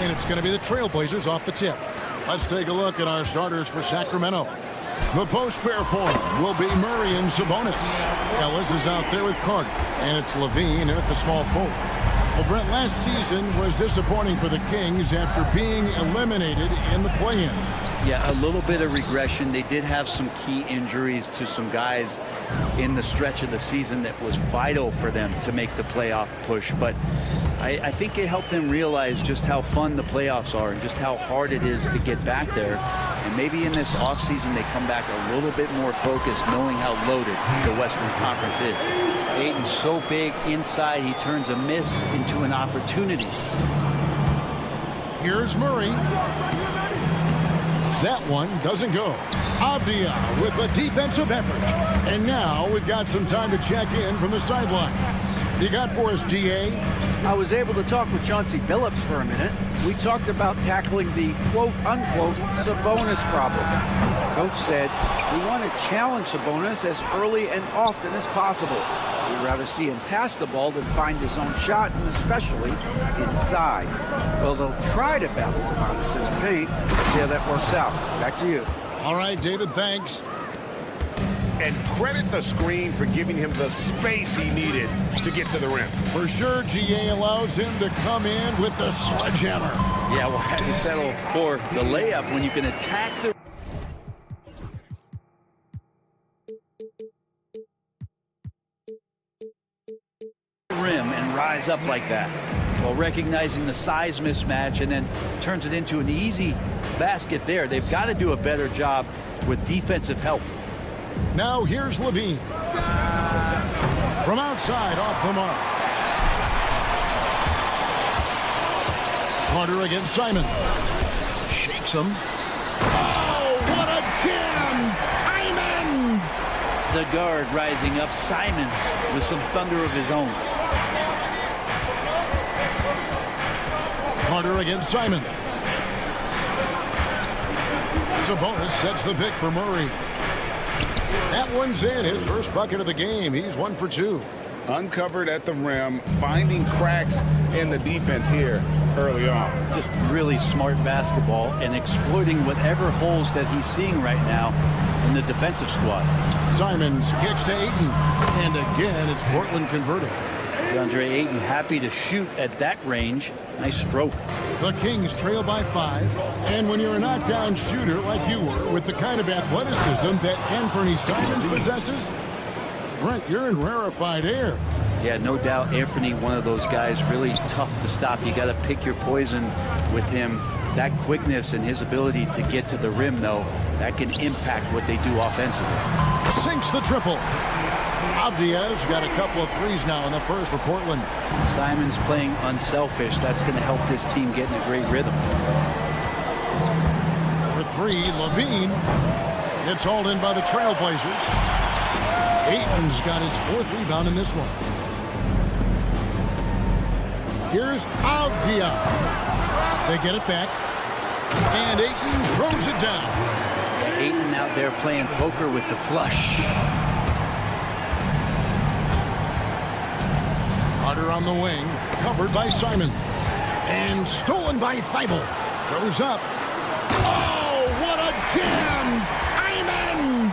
And it's going to be the Trailblazers off the tip. Let's take a look at our starters for Sacramento. The post pair for him will be Murray and Sabonis. Ellis is out there with Carter, and it's Levine in at the small forward. Well, Brent, last season was disappointing for the Kings after being eliminated in the play-in.
Yeah, a little bit of regression. They did have some key injuries to some guys in the stretch of the season that was vital for them to make the playoff push. But I think it helped them realize just how fun the playoffs are and just how hard it is to get back there. And maybe in this offseason they come back a little bit more focused, knowing how loaded the Western Conference is. Ayton's so big inside, he turns a miss into an opportunity.
Here's Murray. That one doesn't go. Avdia with a defensive effort. And now we've got some time to check in from the sideline. You got for us, DA?
I was able to talk with Chauncey Billups for a minute. We talked about tackling the quote-unquote Sabonis problem. Coach said, we want to challenge Sabonis as early and often as possible. We'd rather see him pass the ball than find his own shot, and especially inside. Well, they'll try to battle Sabonis in the paint. See how that works out. Back to you.
All right, David, thanks.
And credit the screen for giving him the space he needed to get to the rim.
For sure, GA allows him to come in with the sledgehammer.
Yeah, well, how do you settle for the layup when you can attack the rim and rise up like that? Well, recognizing the size mismatch and then turns it into an easy basket there. They've got to do a better job with defensive help.
Now here's Levine. From outside, off the mark. Carter against Simon. Shakes him. Oh, what a jam! Simon!
The guard rising up. Simons with some thunder of his own.
Carter against Simon. Sabonis sets the pick for Murray. That one's in. His first bucket of the game. He's 1 for 2.
Uncovered at the rim, finding cracks in the defense here early on.
Just really smart basketball and exploiting whatever holes that he's seeing right now in the defensive squad.
Simons kicks to Ayton. And again, it's Portland converting.
DeAndre Ayton happy to shoot at that range. Nice stroke.
The Kings trail by 5. And when you're a knockdown shooter like you were, with the kind of athleticism that Anthony Simons possesses, Brent, you're in rarefied air.
Yeah, no doubt Anthony, one of those guys, really tough to stop. You got to pick your poison with him. That quickness and his ability to get to the rim, though, that can impact what they do offensively.
Sinks the triple. Avdia's got a couple of threes now in the first for Portland.
Simons playing unselfish. That's going to help this team get in a great rhythm.
For 3, Levine. It's hauled in by the Trailblazers. Ayton's got his 4th rebound in this one. Here's Avdia. They get it back. And Ayton throws it down.
Yeah, Ayton out there playing poker with the flush.
Carter on the wing, covered by Simon. And stolen by Thibault. Goes up. Oh, what a jam! Simon!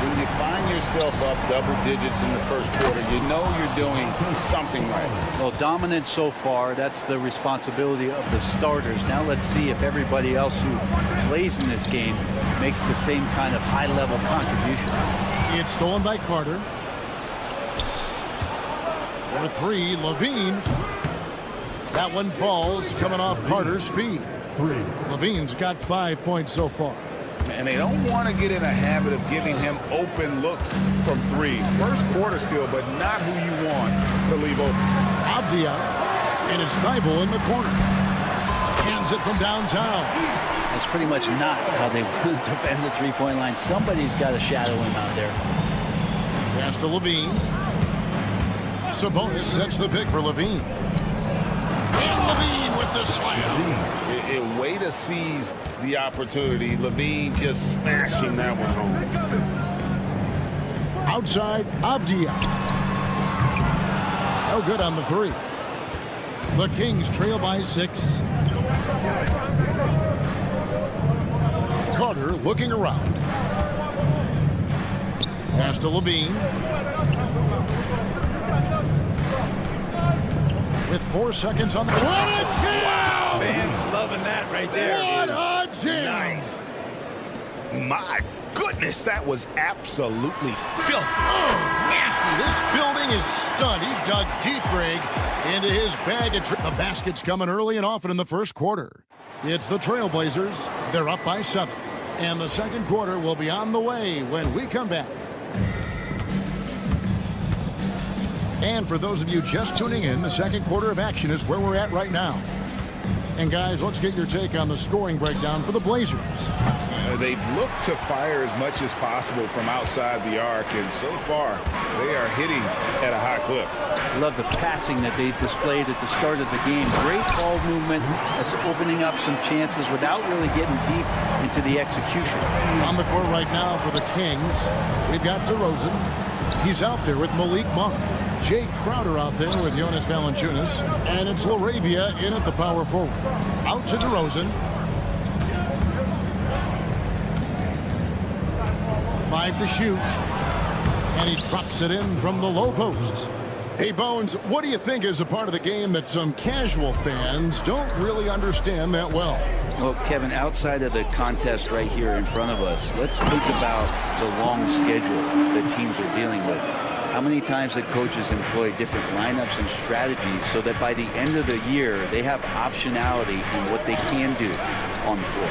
When you find yourself up double digits in the first quarter, you know you're doing something right.
Well, dominant so far. That's the responsibility of the starters. Now let's see if everybody else who plays in this game makes the same kind of high-level contributions.
It's stolen by Carter. For 3, Levine. That one falls, coming off Carter's feet. Levine's got 5 points so far.
And they don't want to get in a habit of giving him open looks from 3. First quarter still, but not who you want to leave open.
Avdia, and it's Thibault in the corner. Hands it from downtown.
That's pretty much not how they want to defend the three-point line. Somebody's got to shadow him out there.
Pass to Levine. Sabonis sets the pick for Levine. And Levine with the slam.
A way to seize the opportunity. Levine just smashing that one home.
Outside, Avdia. No good on the three. The Kings trail by 6. Carter looking around. Pass to Levine. With 4 seconds on the clock. What a jam!
Fans loving that right there.
What a jam!
Nice. My goodness, that was absolutely filthy.
Oh, nasty. This building is stunned. He dug deep, Greg, into his bag. The basket's coming early and often in the first quarter. It's the Trailblazers. They're up by 7. And the second quarter will be on the way when we come back. And for those of you just tuning in, the second quarter of action is where we're at right now. And guys, let's get your take on the scoring breakdown for the Blazers.
They've looked to fire as much as possible from outside the arc, and so far they are hitting at a high clip.
I love the passing that they displayed at the start of the game. Great ball movement that's opening up some chances without really getting deep into the execution.
On the court right now for the Kings, we've got DeRozan. He's out there with Malik Monk. Jay Crowder out there with Jonas Valanciunas. And it's LaRavia in at the power forward. Out to DeRozan. 5 to shoot. And he drops it in from the low post. Hey, Bones, what do you think is a part of the game that some casual fans don't really understand that well?
Well, Kevin, outside of the contest right here in front of us, let's think about the long schedule that teams are dealing with. How many times that coaches employ different lineups and strategies so that by the end of the year, they have optionality in what they can do on the floor.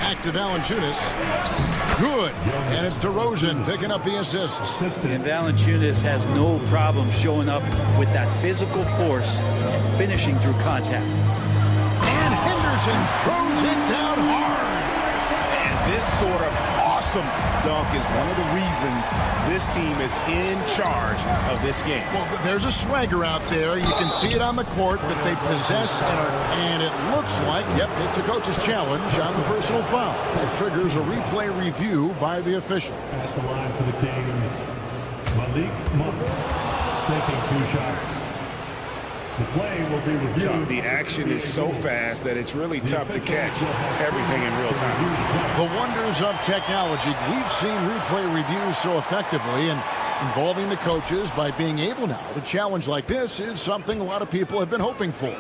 Back to Valanciunas. Good. And it's DeRozan picking up the assist.
And Valanciunas has no problem showing up with that physical force and finishing through contact.
And Henderson throws it down hard.
And this sort of awesome dunk is one of the reasons this team is in charge of this game.
Well, there's a swagger out there. You can see it on the court that they possess, and it looks like, yep, it's a coach's challenge on the personal foul. That triggers a replay review by the official.
At the line for the Kings, Malik Monk taking 2 shots. The play will be reviewed.
The action is so fast that it's really tough to catch everything in real time.
The wonders of technology. We've seen replay reviews so effectively, and involving the coaches by being able now to challenge like this is something a lot of people have been hoping for.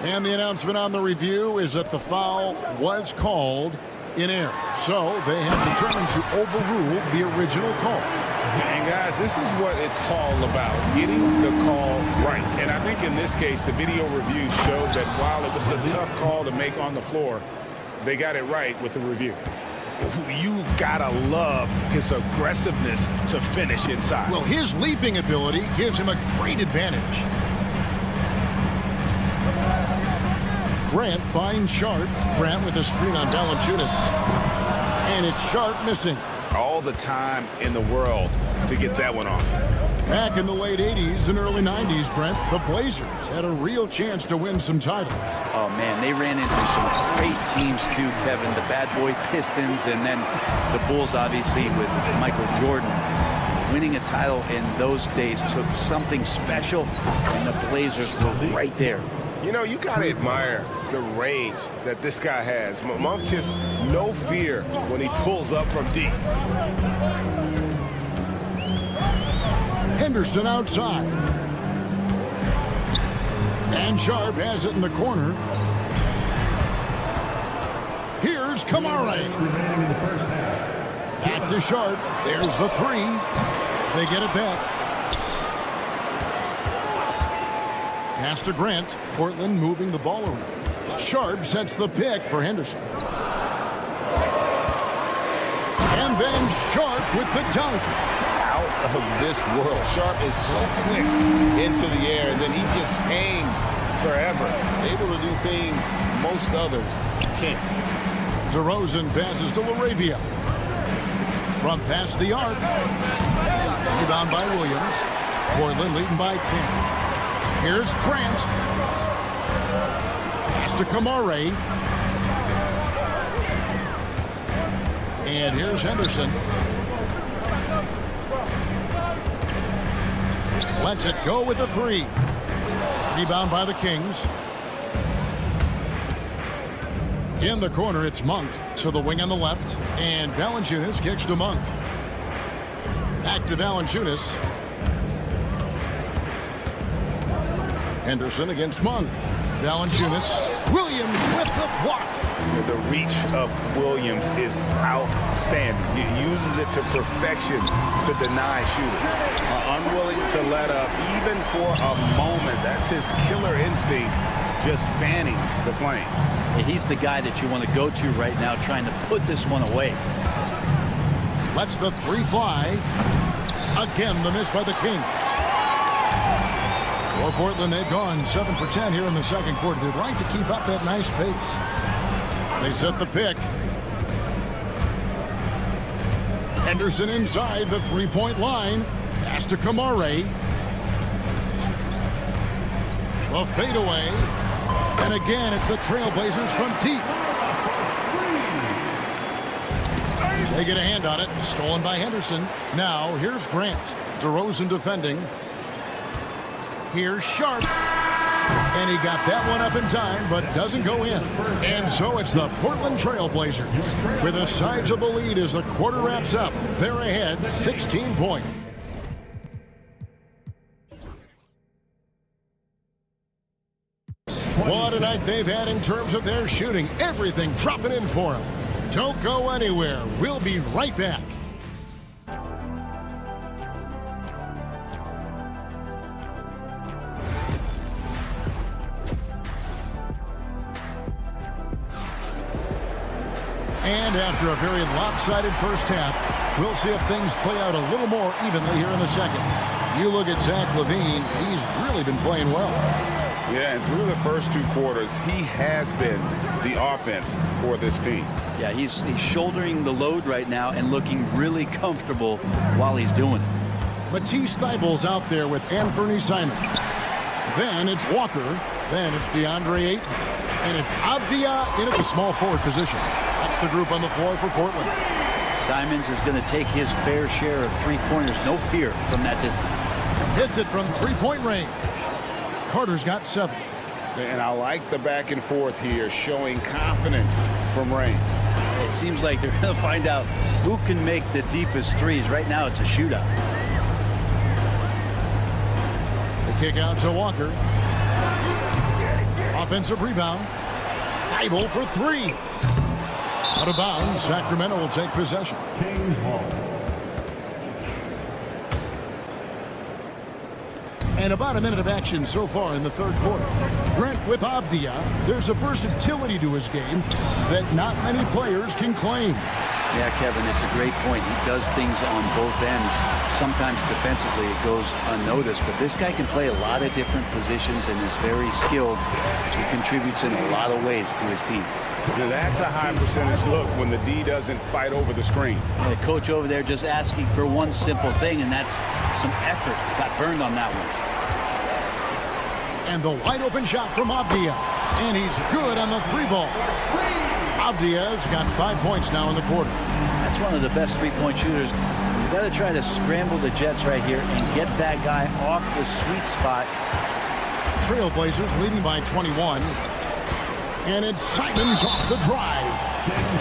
And the announcement on the review is that the foul was called in error. So they have determined to overrule the original call.
And guys, this is what it's all about, getting the call right. And I think in this case, the video review showed that while it was a tough call to make on the floor, they got it right with the review. You gotta love his aggressiveness to finish inside.
Well, his leaping ability gives him a great advantage. Grant finds Sharp. Grant with a screen on Valanciunas. And it's Sharp missing.
All the time in the world to get that one off.
Back in the late 80s and early 90s, Brent, the Blazers had a real chance to win some titles.
Oh, man, they ran into some great teams, too, Kevin. The bad boy Pistons and then the Bulls, obviously, with Michael Jordan. Winning a title in those days took something special, and the Blazers were right there.
You know, you got to admire the range that this guy has. Monk just no fear when he pulls up from deep.
Henderson outside. And Sharp has it in the corner. Here's Kamara.
Remaining in the first half.
Back to Sharp. There's the 3. They get it back. Pass to Grant. Portland moving the ball around. Sharp sets the pick for Henderson. And then Sharp with the dunk.
Out of this world. Sharp is so quick into the air, and then he just hangs forever. Able to do things most others can't.
DeRozan passes to LaRavia. From past the arc. Rebound by Williams. Portland leading by 10. Here's Grant. to Kamare. And here's Henderson. Lets it go with the three. Rebound by the Kings. In the corner, it's Monk to the wing on the left. And Valanciunas kicks to Monk. Back to Valanciunas. Henderson against Monk. Valanciunas. Williams with the block.
The reach of Williams is outstanding. He uses it to perfection to deny shooting. Unwilling to let up even for a moment. That's his killer instinct, just fanning the flame.
He's the guy that you want to go to right now, trying to put this one away.
Lets the three fly. Again, the miss by the Kings. For Portland, they've gone 7 for 10 here in the second quarter. They'd like to keep up that nice pace. They set the pick. Henderson inside the three-point line. Pass to Kamare. The fadeaway. And again, it's the Trailblazers from deep. They get a hand on it. Stolen by Henderson. Now, here's Grant. DeRozan defending. Here's Sharp. And he got that one up in time, but doesn't go in. And so it's the Portland Trailblazers with a sizable lead as the quarter wraps up. They're ahead 16 points. What a night they've had in terms of their shooting. Everything dropping in for them. Don't go anywhere. We'll be right back. And after a very lopsided first half, we'll see if things play out a little more evenly here in the second. You look at Zach LaVine, he's really been playing well.
Yeah, and through the first two quarters, he has been the offense for this team.
Yeah, he's shouldering the load right now and looking really comfortable while he's doing it.
Matisse Thybulle's out there with Anthony Simons. Then it's Walker. Then it's DeAndre Ayton. And it's Avdia in at the small forward position. That's the group on the floor for Portland.
Simons is going to take his fair share of three-pointers. No fear from that distance.
Hits it from three-point range. Carter's got 7.
And I like the back and forth here, showing confidence from range.
It seems like they're going to find out who can make the deepest threes. Right now, it's a shootout.
The kick out to Walker. Offensive rebound. Thibault for 3. Out of bounds. Sacramento will take possession. And about a minute of action so far in the third quarter. Brent with Avdia. There's a versatility to his game that not many players can claim.
Yeah, Kevin, it's a great point. He does things on both ends. Sometimes defensively it goes unnoticed, but this guy can play a lot of different positions and is very skilled. He contributes in a lot of ways to his team.
Now that's a high percentage look when the D doesn't fight over the screen.
The coach over there just asking for one simple thing, and that's some effort. Got burned on that one.
And the wide open shot from Avdia. And he's good on the 3-ball. Avdia's got 5 points now in the quarter.
That's one of the best three-point shooters. You've got to try to scramble the Jets right here and get that guy off the sweet spot.
Trailblazers leading by 21. And it's Simons off the drive.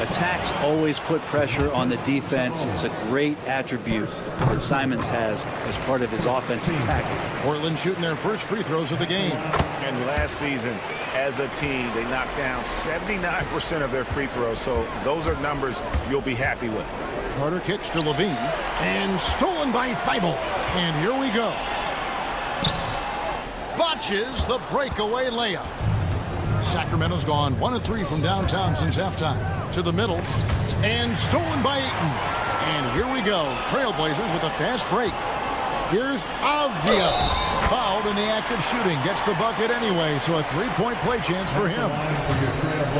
Attacks always put pressure on the defense. It's a great attribute that Simons has as part of his offensive package.
Portland shooting their first free throws of the game.
And last season, as a team, they knocked down 79% of their free throws, so those are numbers you'll be happy with.
Carter kicks to LaVine. And stolen by Thibault. And here we go. Botches the breakaway layup. Sacramento's gone 1 of 3 from downtown since halftime. To the middle. And stolen by Ayton. And here we go. Trailblazers with a fast break. Here's Avdia. Fouled in the act of shooting. Gets the bucket anyway, so a 3-point play chance for him.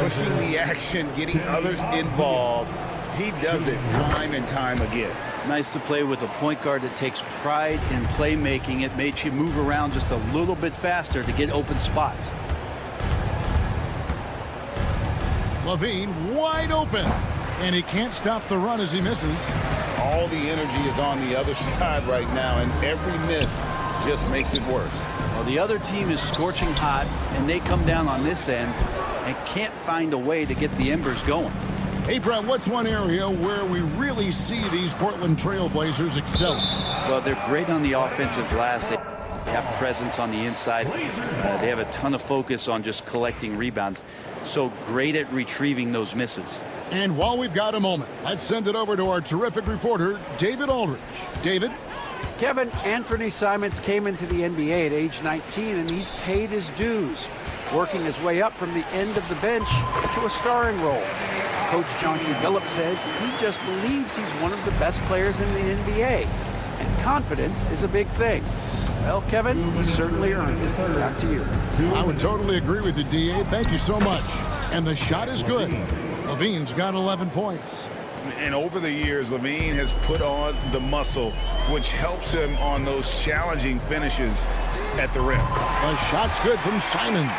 Pushing the action, getting others involved. He does it time and time again.
Nice to play with a point guard that takes pride in playmaking. It makes you move around just a little bit faster to get open spots.
Levine wide open. And he can't stop the run as he misses.
All the energy is on the other side right now, and every miss just makes it worse.
Well, the other team is scorching hot, and they come down on this end and can't find a way to get the embers going.
Hey, Brett, what's one area where we really see these Portland Trail Blazers excel?
Well, they're great on the offensive glass. They have presence on the inside. They have a ton of focus on just collecting rebounds. So great at retrieving those misses.
And while we've got a moment, let's send it over to our terrific reporter, David Aldridge. David?
Kevin, Anthony Simons came into the NBA at age 19, and he's paid his dues, working his way up from the end of the bench to a starring role. Coach Chauncey Billups says he just believes he's one of the best players in the NBA, and confidence is a big thing. Well, Kevin, he certainly earned it. Back to you.
I would totally agree with you, D.A. Thank you so much. And the shot is good. Levine's got 11 points.
And over the years, Levine has put on the muscle, which helps him on those challenging finishes at the rim.
The shot's good from Simons.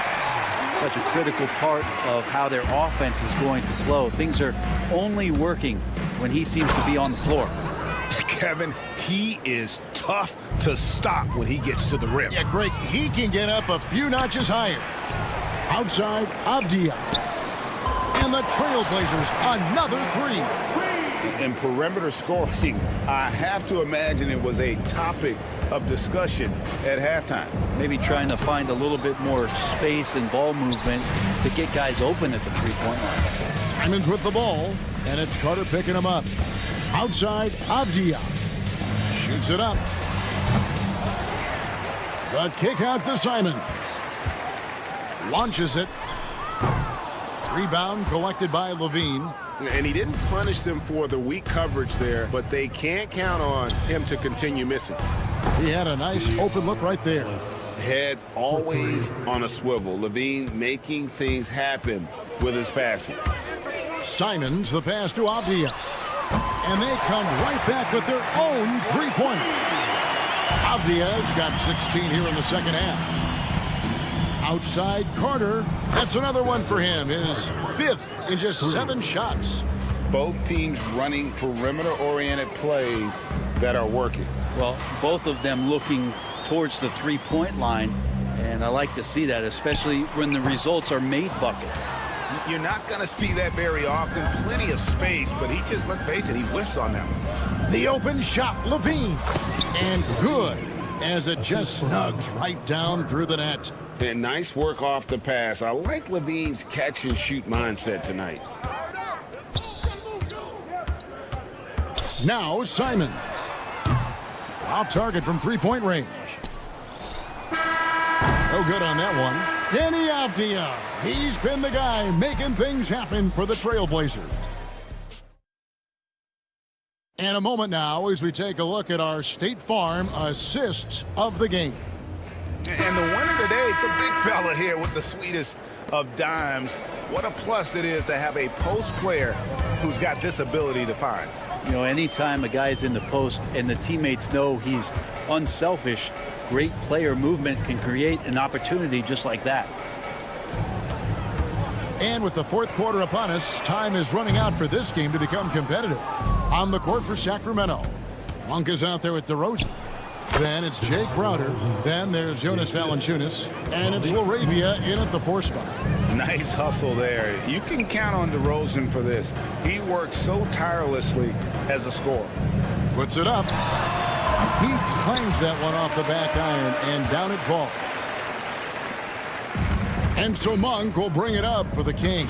Such a critical part of how their offense is going to flow. Things are only working when he seems to be on the floor.
Kevin, he is tough to stop when he gets to the rim.
Yeah, Greg, he can get up a few notches higher. Outside, Avdia. And the Trailblazers, another three.
In perimeter scoring, I have to imagine it was a topic of discussion at halftime.
Maybe trying to find a little bit more space and ball movement to get guys open at the three-point line.
Simons with the ball, and it's Carter picking him up. Outside, Avdia. Shoots it up. The kick out to Simons. Launches it. Rebound collected by Levine.
And he didn't punish them for the weak coverage there, but they can't count on him to continue missing.
He had a nice open look right there.
Head always on a swivel. Levine making things happen with his passing.
Simons, the pass to Avdia. And they come right back with their own three-pointer. Avdia's got 16 here in the second half. Outside Carter. That's another one for him. His fifth in just 7 shots.
Both teams running perimeter-oriented plays that are working.
Well, both of them looking towards the three-point line, and I like to see that, especially when the results are made buckets.
You're not going to see that very often. Plenty of space, but he just, let's face it, he whiffs on that one.
The open shot, Levine. And good, as it just snugs right down through the net.
And nice work off the pass. I like Levine's catch-and-shoot mindset tonight.
Now Simons. Off target from three-point range. No good on that one. Danny Avdia. He's been the guy making things happen for the Trailblazers. And a moment now as we take a look at our State Farm assists of the game.
And the winner today, the big fella here with the sweetest of dimes. What a plus it is to have a post player who's got this ability to find.
You know, anytime a guy's in the post and the teammates know he's unselfish, great player movement can create an opportunity just like that.
And with the fourth quarter upon us, time is running out for this game to become competitive. On the court for Sacramento. Monk is out there with DeRozan. Then it's Jay Crowder. Then there's Jonas Valanciunas. And it's LaRavia in at the 4 spot.
Nice hustle there. You can count on DeRozan for this. He works so tirelessly as a scorer.
Puts it up. He claims that one off the back iron, and down it falls. And so Monk will bring it up for the Kings.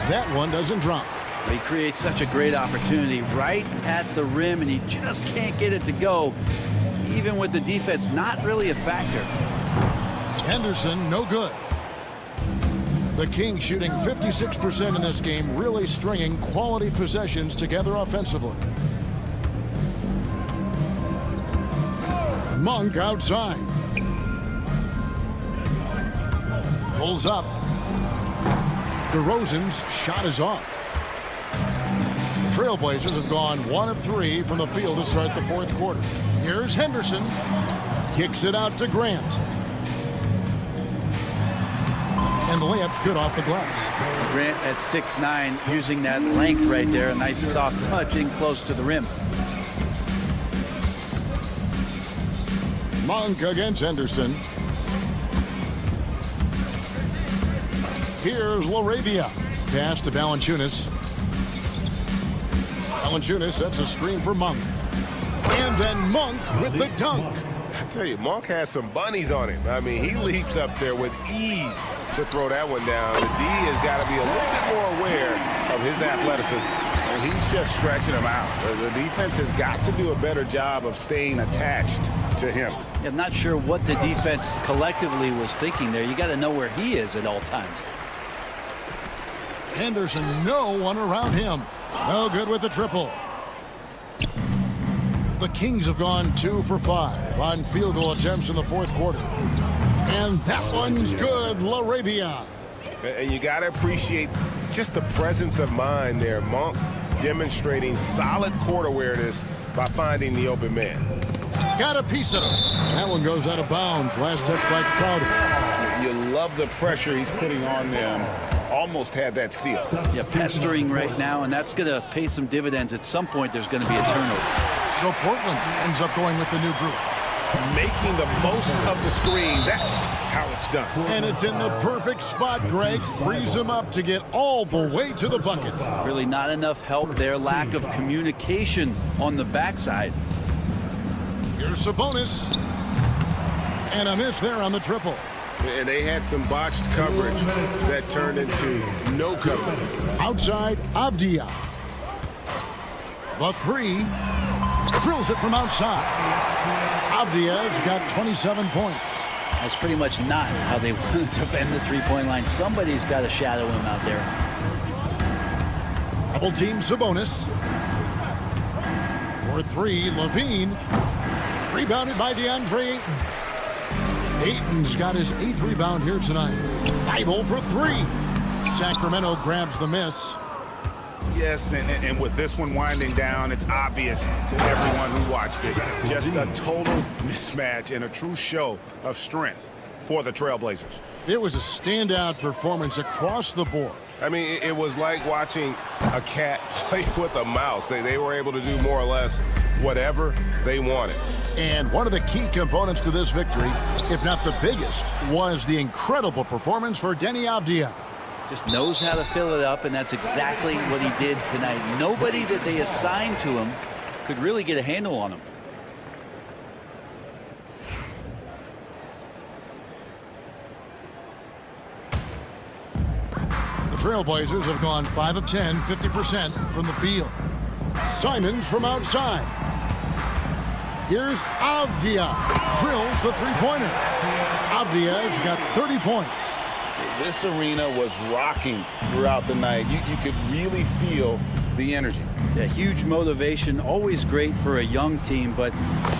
That one doesn't drop.
He creates such a great opportunity right at the rim, and he just can't get it to go, even with the defense not really a factor.
Henderson, no good. The Kings shooting 56% in this game, really stringing quality possessions together offensively. Monk outside. Pulls up. DeRozan's shot is off. Trailblazers have gone 1 of 3 from the field to start the fourth quarter. Here's Henderson. Kicks it out to Grant. And the layup's good off the glass.
Grant at 6'9", using that length right there. A nice soft touch in close to the rim.
Monk against Henderson. Here's LaRavia. Pass to Valanciunas. Valanciunas sets a screen for Monk. And then Monk with the dunk.
I tell you, Monk has some bunnies on him. I mean, he leaps up there with ease to throw that one down. The D has got to be a little bit more aware of his athleticism. And he's just stretching him out. The defense has got to do a better job of staying attached to him.
Yeah, I'm not sure what the defense collectively was thinking there. You got to know where he is at all times.
Henderson, no one around him. No good with the triple. The Kings have gone 2 for 5 on field goal attempts in the fourth quarter. And that one's good, LaRavia.
And you got to appreciate just the presence of mind there. Monk demonstrating solid court awareness by finding the open man.
Got a piece of it. That one goes out of bounds. Last touch by Crowder.
You love the pressure he's putting on them. Almost had that steal.
Yeah, pestering right now, and that's going to pay some dividends. At some point, there's going to be a turnover.
So Portland ends up going with the new group.
Making the most of the screen. That's how it's done.
And it's in the perfect spot, Greg. Frees him up to get all the way to the bucket.
Really not enough help there. Lack of communication on the backside.
Here's Sabonis. And a miss there on the triple.
And they had some botched coverage that turned into no coverage.
Outside, Avdia. The three. Drills it from outside. Avdia's got 27 points.
That's pretty much not how they wanted to end the three-point line. Somebody's got to shadow him out there.
Double team Sabonis. For three, Levine. Rebounded by DeAndre Ayton. Ayton's got his 8th rebound here tonight. Thibault for three. Sacramento grabs the miss.
Yes, and with this one winding down, it's obvious to everyone who watched it. Just a total mismatch and a true show of strength for the Trailblazers.
It was a standout performance across the board.
I mean, it was like watching a cat play with a mouse. They were able to do more or less whatever they wanted.
And one of the key components to this victory, if not the biggest, was the incredible performance for Denny Avdia.
Just knows how to fill it up, and that's exactly what he did tonight. Nobody that they assigned to him could really get a handle on him.
The Trailblazers have gone 5 of 10, 50% from the field. Simons from outside. Here's Avdia. Drills the three-pointer. Avdia's got 30 points.
This arena was rocking throughout the night. You could really feel the energy.
Yeah, huge motivation, always great for a young team, but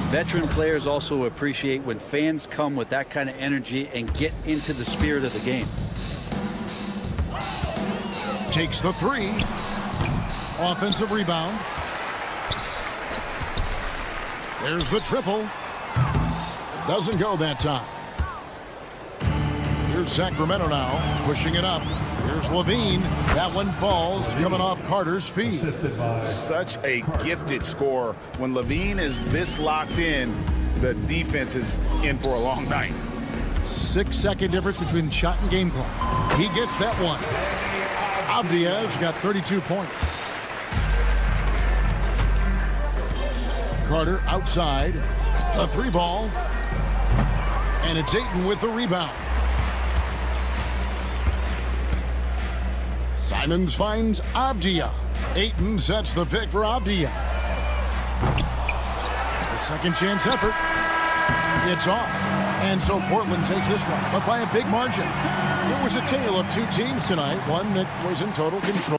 veteran players also appreciate when fans come with that kind of energy and get into the spirit of the game.
Takes the three. Offensive rebound. There's the triple. Doesn't go that time. Here's Sacramento now, pushing it up. Here's Levine. That one falls, coming off Carter's feet.
Such a gifted scorer. When Levine is this locked in, the defense is in for a long night.
6-second difference between shot and game clock. He gets that one. Avdia's got 32 points. Carter outside. A three ball. And it's Ayton with the rebound. Simons finds Avdia. Ayton sets the pick for Avdia. The second chance effort. It's off. And so Portland takes this one, but by a big margin. It was a tale of two teams tonight, one that was in total control.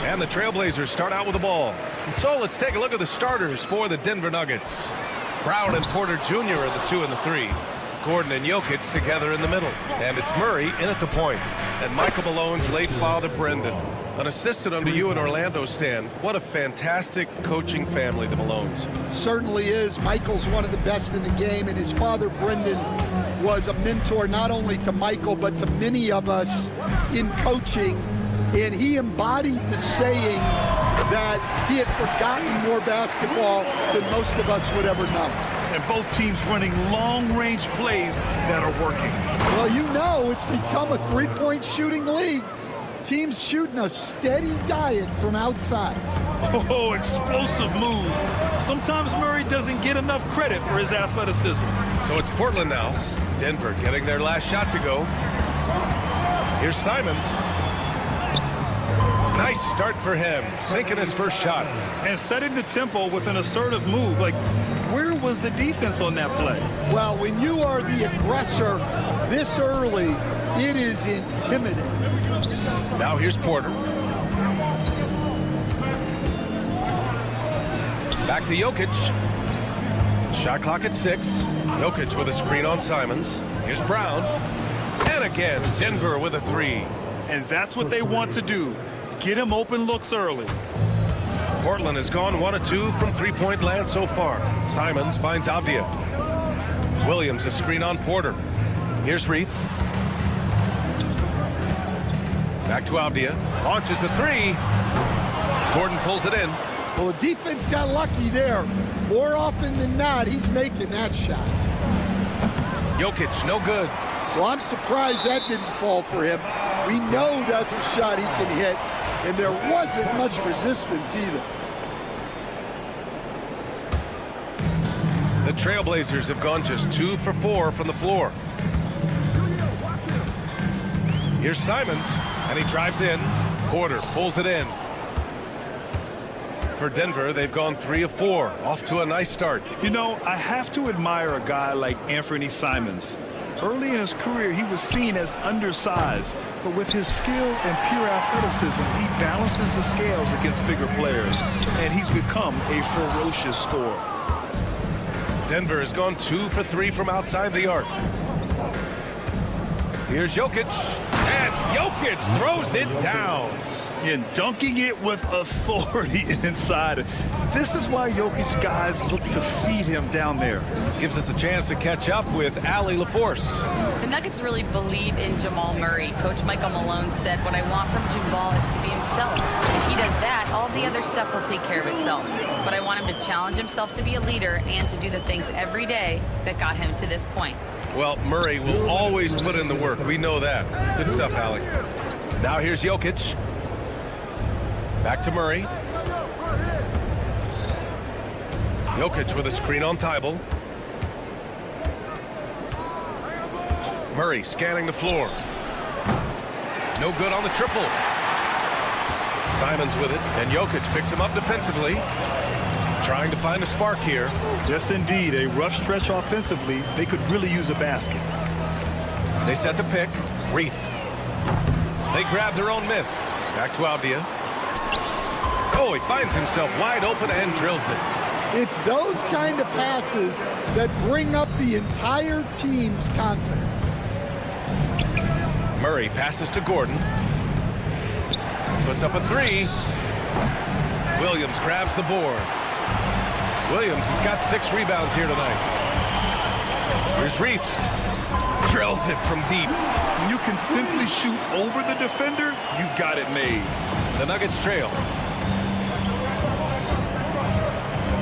And the Trailblazers start out with the ball. And so let's take a look at the starters for the Denver Nuggets. Brown and Porter Jr. are the 2 and the 3. Gordon and Jokic together in the middle. And it's Murray in at the point. And Michael Malone's late father, Brendan. An assistant under you in Orlando, Stan. What a fantastic coaching family, the Malones.
Certainly is. Michael's one of the best in the game, and his father, Brendan, was a mentor not only to Michael, but to many of us in coaching. And he embodied the saying that he had forgotten more basketball than most of us would ever know.
And both teams running long-range plays that are working.
Well, you know, it's become a three-point shooting league. Teams shooting a steady diet from outside.
Oh, explosive move. Sometimes Murray doesn't get enough credit for his athleticism.
So it's Portland now. Denver getting their last shot to go. Here's Simons. Nice start for him, sinking his first shot.
And setting the tempo with an assertive move. Like, where was the defense on that play?
Well, when you are the aggressor this early, it is intimidating.
Now here's Porter. Back to Jokic. Shot clock at 6. Jokic with a screen on Simons. Here's Brown. And again, Denver with a 3.
And that's what they want to do. Get him open looks early.
Portland has gone 1 of 2 from three-point land so far. Simons finds Avdia. Williams a screen on Porter. Here's Reith. Back to Avdia. Launches a 3. Gordon pulls it in.
Well, the defense got lucky there. More often than not, he's making that shot.
Jokic, no good.
Well, I'm surprised that didn't fall for him. We know that's a shot he can hit, and there wasn't much resistance either.
The Trailblazers have gone just 2 for 4 from the floor. Here's Simons, and he drives in. Porter pulls it in. For Denver, they've gone 3 of 4, off to a nice start.
You know, I have to admire a guy like Anthony Simons. Early in his career, he was seen as undersized, but with his skill and pure athleticism, he balances the scales against bigger players, and he's become a ferocious scorer.
Denver has gone 2 for 3 from outside the arc. Here's Jokic, and Jokic throws it down.
And dunking it with authority inside. This is why Jokic guys look to feed him down there.
Gives us a chance to catch up with Allie LaForce.
The Nuggets really believe in Jamal Murray. Coach Michael Malone said, what I want from Jamal is to be himself. If he does that, all the other stuff will take care of itself. But I want him to challenge himself to be a leader and to do the things every day that got him to this point.
Well, Murray will always put in the work. We know that. Good stuff, Allie. Now here's Jokic. Back to Murray. Jokic with a screen on Thibault. Murray scanning the floor. No good on the triple. Simons with it, and Jokic picks him up defensively. Trying to find a spark here.
Yes, indeed. A rough stretch offensively. They could really use a basket.
They set the pick. Reith. They grab their own miss. Back to Avdia. Oh, he finds himself wide open and drills it.
It's those kind of passes that bring up the entire team's confidence.
Murray passes to Gordon. Puts up a 3. Williams grabs the board. Williams has got 6 rebounds here tonight. Here's Reith. Drills it from deep.
When you can simply shoot over the defender, you've got it made.
The Nuggets trail.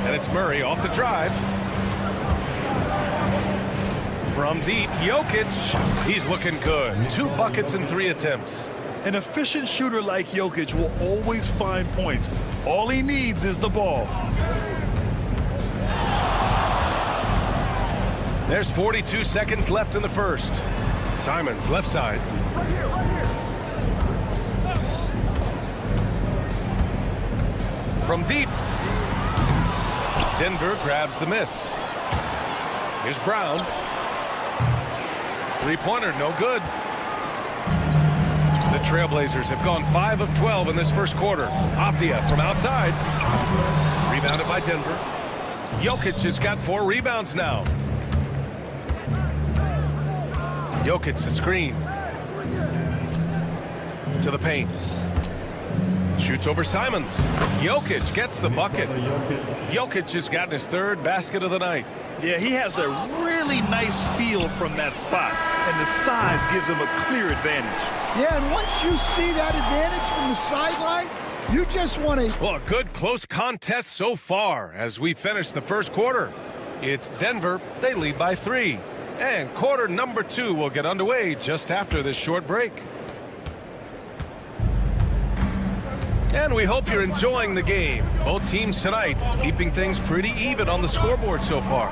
And it's Murray off the drive. From deep, Jokic. He's looking good. 2 buckets in 3 attempts.
An efficient shooter like Jokic will always find points. All he needs is the ball.
There's 42 seconds left in the first. Simons left side. from deep. Denver grabs the miss. Here's Brown. Three-pointer, no good. The Trailblazers have gone 5 of 12 in this first quarter. Avdia from outside. Rebounded by Denver. Jokic has got 4 rebounds now. Jokic, the screen. To the paint. Shoots over Simons. Jokic gets the bucket. Jokic has gotten his 3rd basket of the night.
Yeah, he has a really nice feel from that spot, and the size gives him a clear advantage.
Yeah, and once you see that advantage from the sideline, you just want to...
Well, a good close contest so far as we finish the first quarter. It's Denver. They lead by 3. And quarter number 2 will get underway just after this short break. And we hope you're enjoying the game. Both teams tonight keeping things pretty even on the scoreboard so far.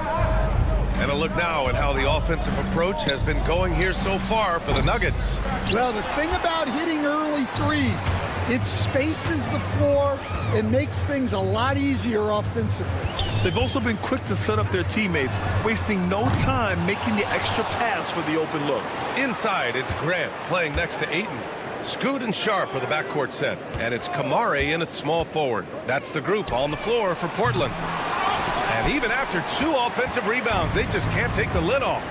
And a look now at how the offensive approach has been going here so far for the Nuggets.
Well, the thing about hitting early threes, it spaces the floor and makes things a lot easier offensively.
They've also been quick to set up their teammates, wasting no time making the extra pass for the open look.
Inside, it's Grant playing next to Ayton. Scoot and Sharp are the backcourt set, and it's Kamare in at small forward. That's the group on the floor for Portland. And even after 2 offensive rebounds, they just can't take the lid off.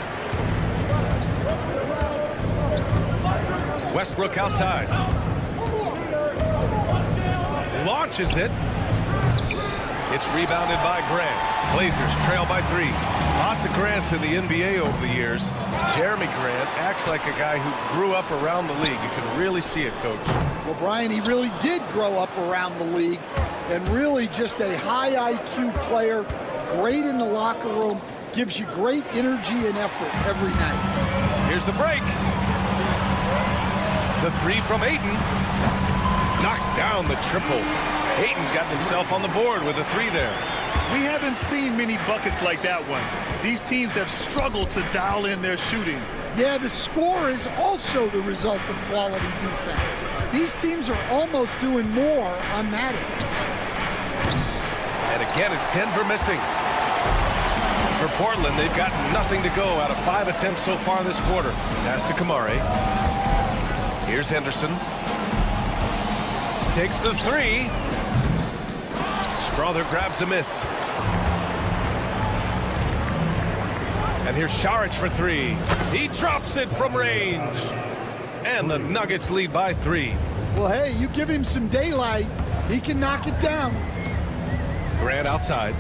Westbrook outside. Launches it. It's rebounded by Grant. Blazers trail by 3. Lots of Grants in the NBA over the years. Jeremy Grant acts like a guy who grew up around the league. You can really see it, Coach.
Well, Brian, he really did grow up around the league and really just a high IQ player, great in the locker room, gives you great energy and effort every night.
Here's the break. The 3 from Ayton. Knocks down the triple. Ayton's gotten himself on the board with a 3 there.
We haven't seen many buckets like that one. These teams have struggled to dial in their shooting.
Yeah, the score is also the result of quality defense. These teams are almost doing more on that end.
And again, it's Denver missing. For Portland, they've got nothing to go out of 5 attempts so far this quarter. Pass to Kamare. Here's Henderson. Takes the 3. Strother grabs a miss. And here's Saric for 3. He drops it from range. And the Nuggets lead by 3.
Well, hey, you give him some daylight, he can knock it down.
Grant outside.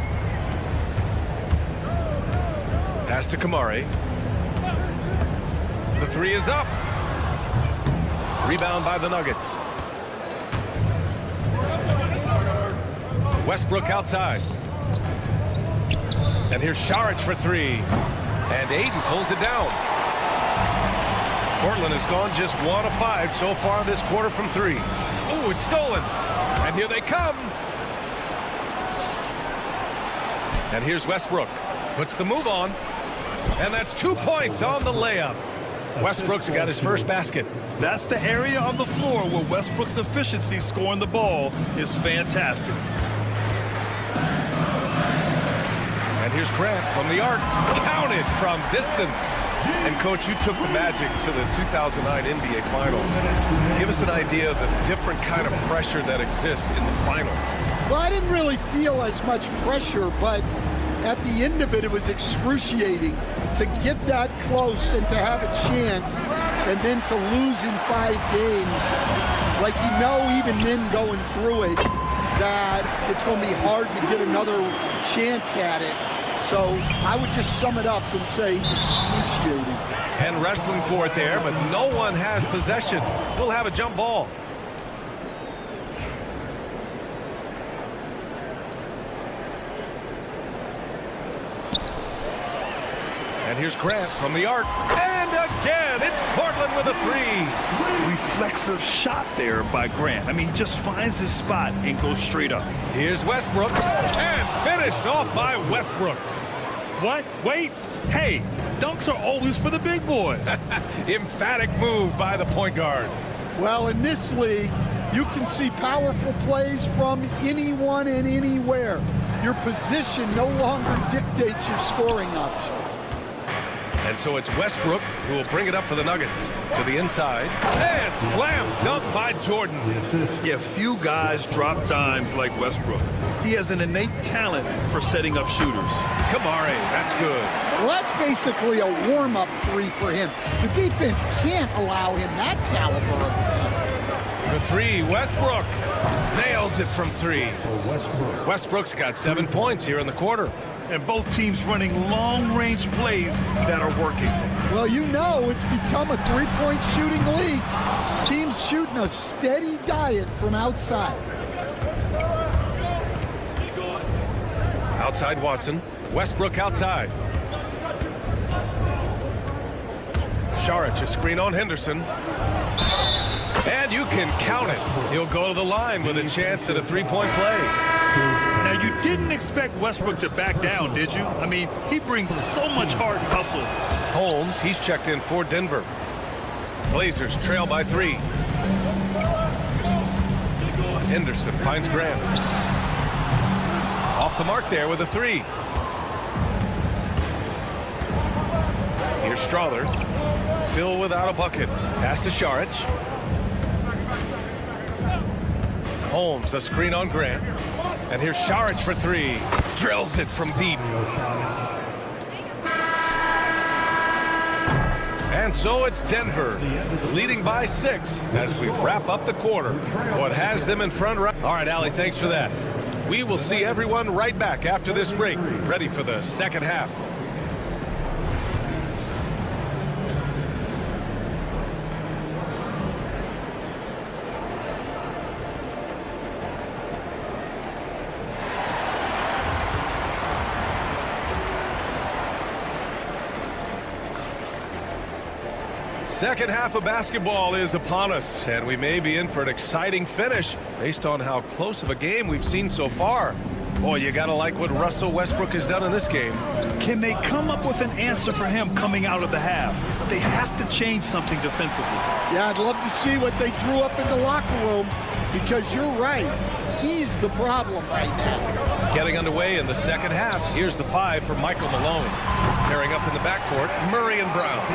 Pass to Kamare. The 3 is up. Rebound by the Nuggets. Westbrook outside. And here's Saric for 3. And Ayton pulls it down. Portland has gone just 1 of 5 so far this quarter from 3. Oh, it's stolen. And here they come. And here's Westbrook. Puts the move on. And that's 2 points on the layup. Westbrook's got his first basket.
That's the area of the floor where Westbrook's efficiency scoring the ball is fantastic.
And here's Grant from the arc. Counted from distance. And, Coach, you took the Magic to the 2009 NBA Finals. Give us an idea of the different kind of pressure that exists in the finals.
Well, I didn't really feel as much pressure, but at the end of it, it was excruciating to get that close and to have a chance and then to lose in 5 games. Like, you know, even then going through it, that it's going to be hard to get another chance at it. So I would just sum it up and say excruciating.
And wrestling for it there, but no one has possession. We'll have a jump ball. And here's Grant from the arc. And again, it's Portland with a 3.
Reflexive shot there by Grant. I mean, he just finds his spot and goes straight up.
Here's Westbrook. And finished off by Westbrook.
What? Wait. Hey, dunks are always for the big boys.
Emphatic move by the point guard.
Well, in this league, You can see powerful plays from anyone and anywhere. Your position no longer dictates your scoring options.
And so it's Westbrook who will bring it up for the Nuggets. To the inside. And slam dunk by Jordan.
Yeah, few guys drop dimes like Westbrook. He has an innate talent for setting up shooters.
Kamari, that's good.
Well, that's basically a warm-up three for him. The defense can't allow him that caliber of attempt.
For three, Westbrook nails it from three. Westbrook's got 7 points here in the quarter.
And both teams running long-range plays that are working.
Well, you know it's become a three-point shooting league. Teams shooting a steady diet from outside.
Outside Watson. Westbrook outside. Saric, a screen on Henderson. And you can count it. He'll go to the line with a chance at a three-point play.
Now, you didn't expect Westbrook to back down, did you? I mean, he brings so much heart and hustle.
Holmes, he's checked in for Denver. Blazers trail by 3. Henderson finds Grant. Off the mark there with a 3. Here's Strother. Still without a bucket. Pass to Saric. Holmes, a screen on Grant. And here's Saric for 3. Drills it from deep. And so it's Denver leading by 6 as we wrap up the quarter. What has them in front right? All right, Allie, thanks for that. We will see everyone right back after this break, ready for the second half. Second half of basketball is upon us, and we may be in for an exciting finish based on how close of a game we've seen so far. Boy, you gotta like what Russell Westbrook has done in this game.
Can they come up with an answer for him coming out of the half? They have to change something defensively.
Yeah, I'd love to see what they drew up in the locker room, because you're right. He's the problem right now.
Getting underway in the second half. Here's the 5 for Michael Malone. Pairing up in the backcourt, Murray and Brown.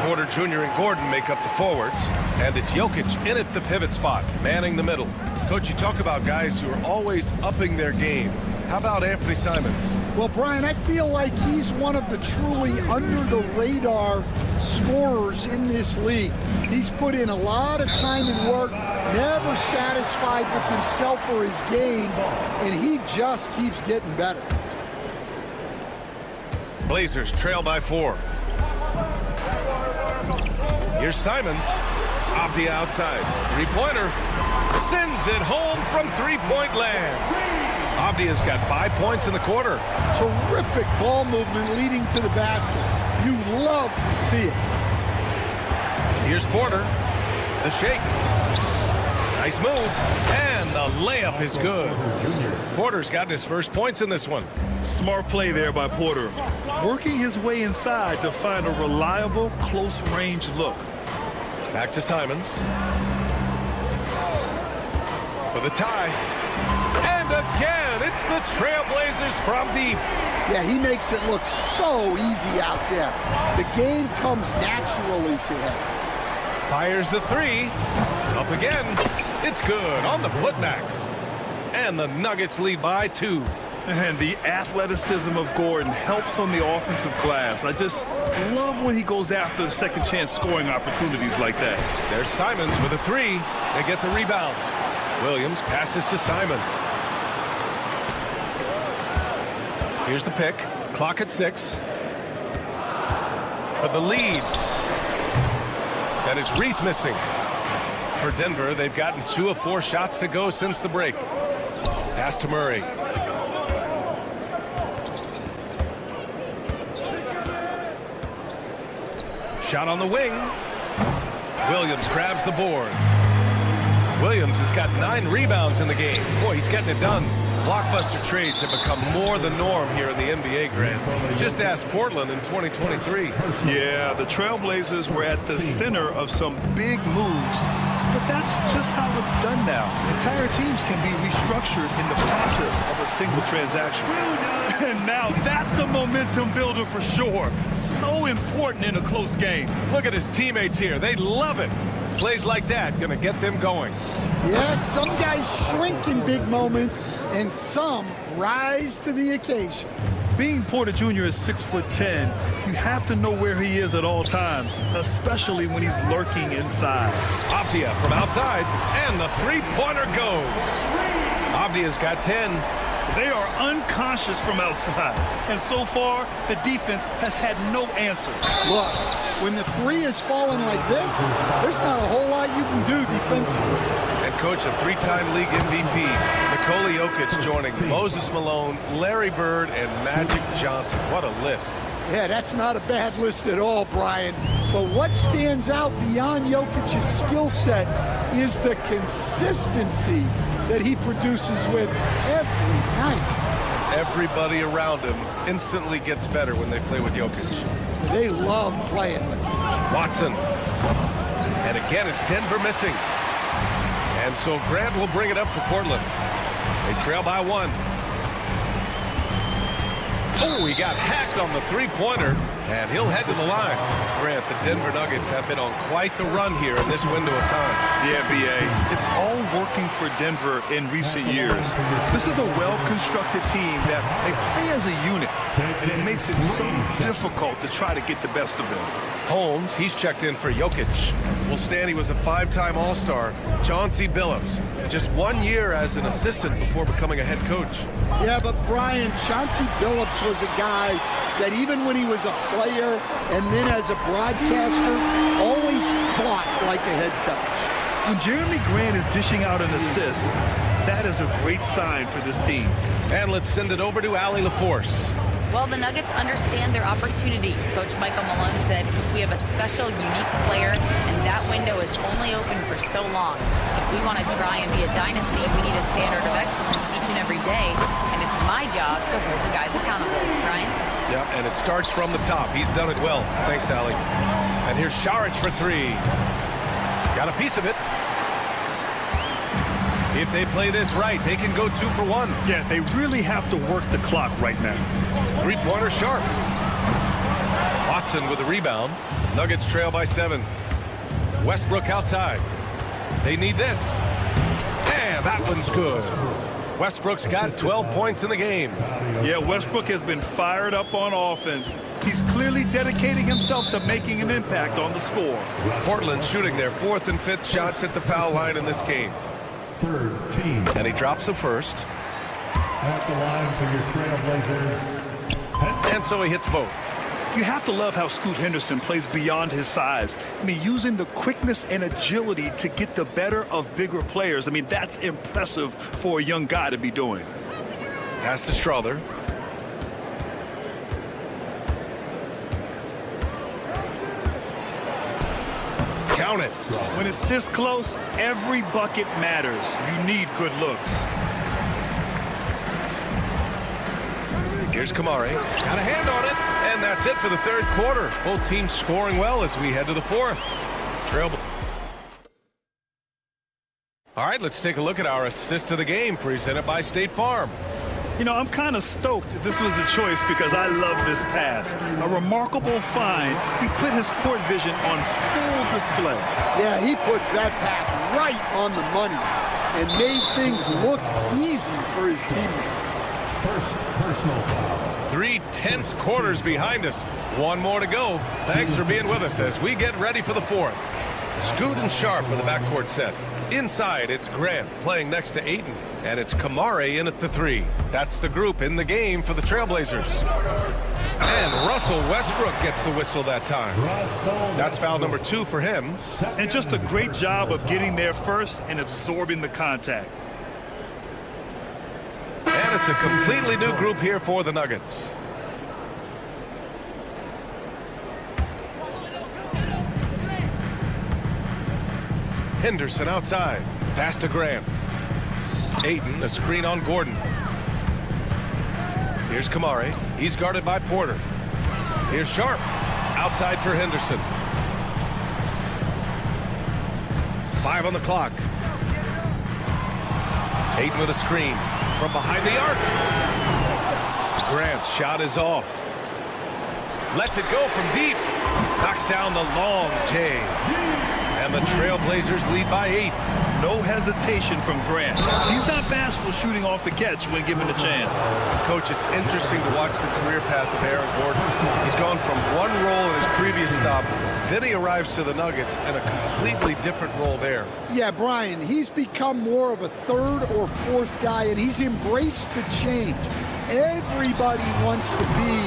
Porter Jr. and Gordon make up the forwards. And it's Jokic in at the pivot spot, manning the middle. Coach, you talk about guys who are always upping their game. How about Anthony Simons?
Well, Brian, I feel like he's one of the truly under-the-radar scorers in this league. He's put in a lot of time and work, never satisfied with himself or his game, and he just keeps getting better.
Blazers trail by 4. Here's Simons. Off the outside. Three-pointer. Sends it home from three-point land. Avdia's got 5 points in the quarter.
Terrific ball movement leading to the basket. You love to see it.
Here's Porter. The shake. Nice move. And the layup is good. Porter's gotten his first points in this one.
Smart play there by Porter. Working his way inside to find a reliable, close-range look.
Back to Simons. For the tie. And again, it's the Trailblazers from deep.
Yeah, he makes it look so easy out there. The game comes naturally to him.
Fires the 3. Up again. It's good on the putback. And the Nuggets lead by 2.
And the athleticism of Gordon helps on the offensive glass. I just love when he goes after second chance scoring opportunities like that.
There's Simons with a 3. They get the rebound. Williams passes to Simons. Here's the pick. Clock at 6. For the lead. And it's Reith missing. For Denver, they've gotten 2 of 4 shots to go since the break. Pass to Murray. Shot on the wing. Williams grabs the board. Williams has got 9 rebounds in the game. Boy, he's getting it done. Blockbuster trades have become more the norm here in the NBA, Grant. Just ask Portland in 2023.
Yeah, the Trailblazers were at the center of some big moves, but that's just how it's done now. Entire teams can be restructured in the process of a single transaction. And now that's a momentum builder for sure. So important in a close game.
Look at his teammates here. They love it. Plays like that gonna get them going.
Yes, some guys shrink in big moments, and some rise to the occasion.
Being Porter Jr. is 6'10", you have to know where he is at all times, especially when he's lurking inside.
Avdia from outside, and the three-pointer goes. Avdia's got 10.
They are unconscious from outside, and so far, the defense has had no answer.
Look, when the three is falling like this, there's not a whole lot you can do defensively.
And coach, a three-time league MVP, Nikola Jokic joining Moses Malone, Larry Bird, and Magic Johnson. What a list.
Yeah, that's not a bad list at all, Brian. But what stands out beyond Jokic's skill set is the consistency that he produces with every night.
Everybody around him instantly gets better when they play with Jokic.
They love playing with him.
Watson. And again, it's Denver missing. And so Grant will bring it up for Portland. They trail by 1. Oh, he got hacked on the three-pointer, and he'll head to the line. Grant, the Denver Nuggets have been on quite the run here in this window of time.
Yeah, B.A., it's all working for Denver in recent years. This is a well-constructed team that they play as a unit, and it makes it so difficult to try to get the best of them.
Holmes, he's checked in for Jokic. Well, Stan, he was a 5-time All-Star. Chauncey Billups, just 1 year as an assistant before becoming a head coach.
Yeah, but Brian, Chauncey Billups was a guy that even when he was a player and then as a broadcaster, always fought like a head coach.
When Jeremy Grant is dishing out an assist, that is a great sign for this team.
And let's send it over to Allie LaForce.
Well, the Nuggets understand their opportunity. Coach Michael Malone said, we have a special, unique player, and that window is only open for so long. If we want to try and be a dynasty, we need a standard of excellence each and every day, and it's my job to hold the guys accountable. Ryan?
Yeah, and it starts from the top. He's done it well. Thanks, Allie. And here's Saric for 3. Got a piece of it. If they play this right, they can go 2 for 1.
Yeah, they really have to work the clock right now.
Three-pointer sharp. Watson with a rebound. Nuggets trail by 7. Westbrook outside. They need this. And that one's good. Westbrook's got 12 points in the game.
Yeah, Westbrook has been fired up on offense. He's clearly dedicating himself to making an impact on the score.
Portland shooting their 4th and 5th shots at the foul line in this game.
Third team.
And he drops the first.
At the line for your Trailblazers.
And so he hits both.
You have to love how Scoot Henderson plays beyond his size. I mean, using the quickness and agility to get the better of bigger players. I mean, that's impressive for a young guy to be doing.
Pass to Strother. Count it.
When it's this close, every bucket matters. You need good looks.
Here's Kamari. Got a hand on it. And that's it for the 3rd quarter. Both teams scoring well as we head to the 4th. All right, let's take a look at our assist of the game presented by State Farm.
You know, I'm kind of stoked this was a choice because I love this pass. A remarkable find. He put his court vision on full display.
Yeah, he puts that pass right on the money and made things look easy for his teammate.
First personal foul.
3 tense quarters behind us. 1 more to go. Thanks for being with us as we get ready for the 4th. Scoot and Sharp with the backcourt set. Inside, it's Grant playing next to Ayton. And it's Kamari in at the 3. That's the group in the game for the Trailblazers. And Russell Westbrook gets the whistle that time. That's foul number 2 for him.
And just a great job of getting there first and absorbing the contact.
And it's a completely new group here for the Nuggets. Henderson outside. Pass to Grant. Ayton, a screen on Gordon. Here's Kamari. He's guarded by Porter. Here's Sharp. Outside for Henderson. 5 on the clock. Hayden with a screen from behind the arc. Grant's shot is off. Lets it go from deep. Knocks down the long J. And the Trailblazers lead by 8.
No hesitation from Grant. He's not bashful shooting off the catch when given the chance.
Coach, it's interesting to watch the career path of Aaron Gordon. He's gone from one role in his previous stop, then he arrives to the Nuggets in a completely different role there.
Yeah, Brian, he's become more of a third or fourth guy, and he's embraced the change. Everybody wants to be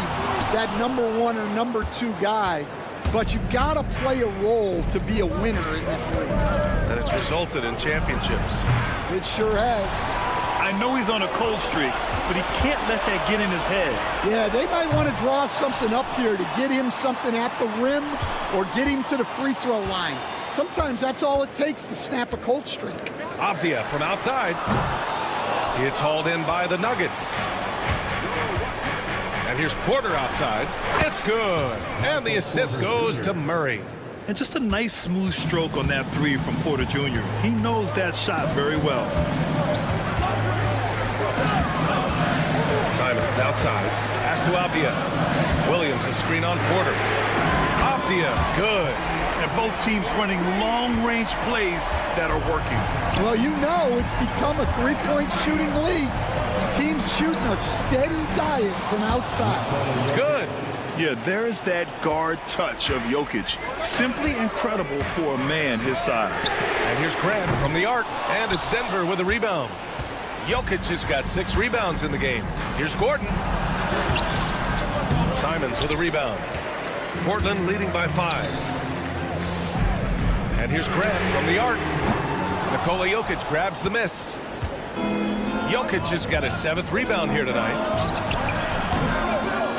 that #1 or #2 guy, but you've got to play a role to be a winner in this league.
And it's resulted in championships.
It sure has.
I know he's on a cold streak, but he can't let that get in his head.
Yeah, they might want to draw something up here to get him something at the rim or get him to the free throw line. Sometimes that's all it takes to snap a cold streak.
Avdia from outside. It's hauled in by the Nuggets. And here's Porter outside. It's good. And the assist goes to Murray.
And just a nice smooth stroke on that three from Porter Jr. He knows that shot very well.
Simons outside. Pass to Avdia. Williams a screen on Porter. Avdia, good.
And both teams running long-range plays that are working.
Well, you know it's become a three-point shooting league. Teams shooting a steady diet from outside.
It's good.
Yeah, there's that guard touch of Jokic. Simply incredible for a man his size.
And here's Grant from the arc. And it's Denver with a rebound. Jokic has got 6 rebounds in the game. Here's Gordon. Simons with a rebound. Portland leading by 5. And here's Grant from the arc. Nikola Jokic grabs the miss. Jokic has got his 7th rebound here tonight.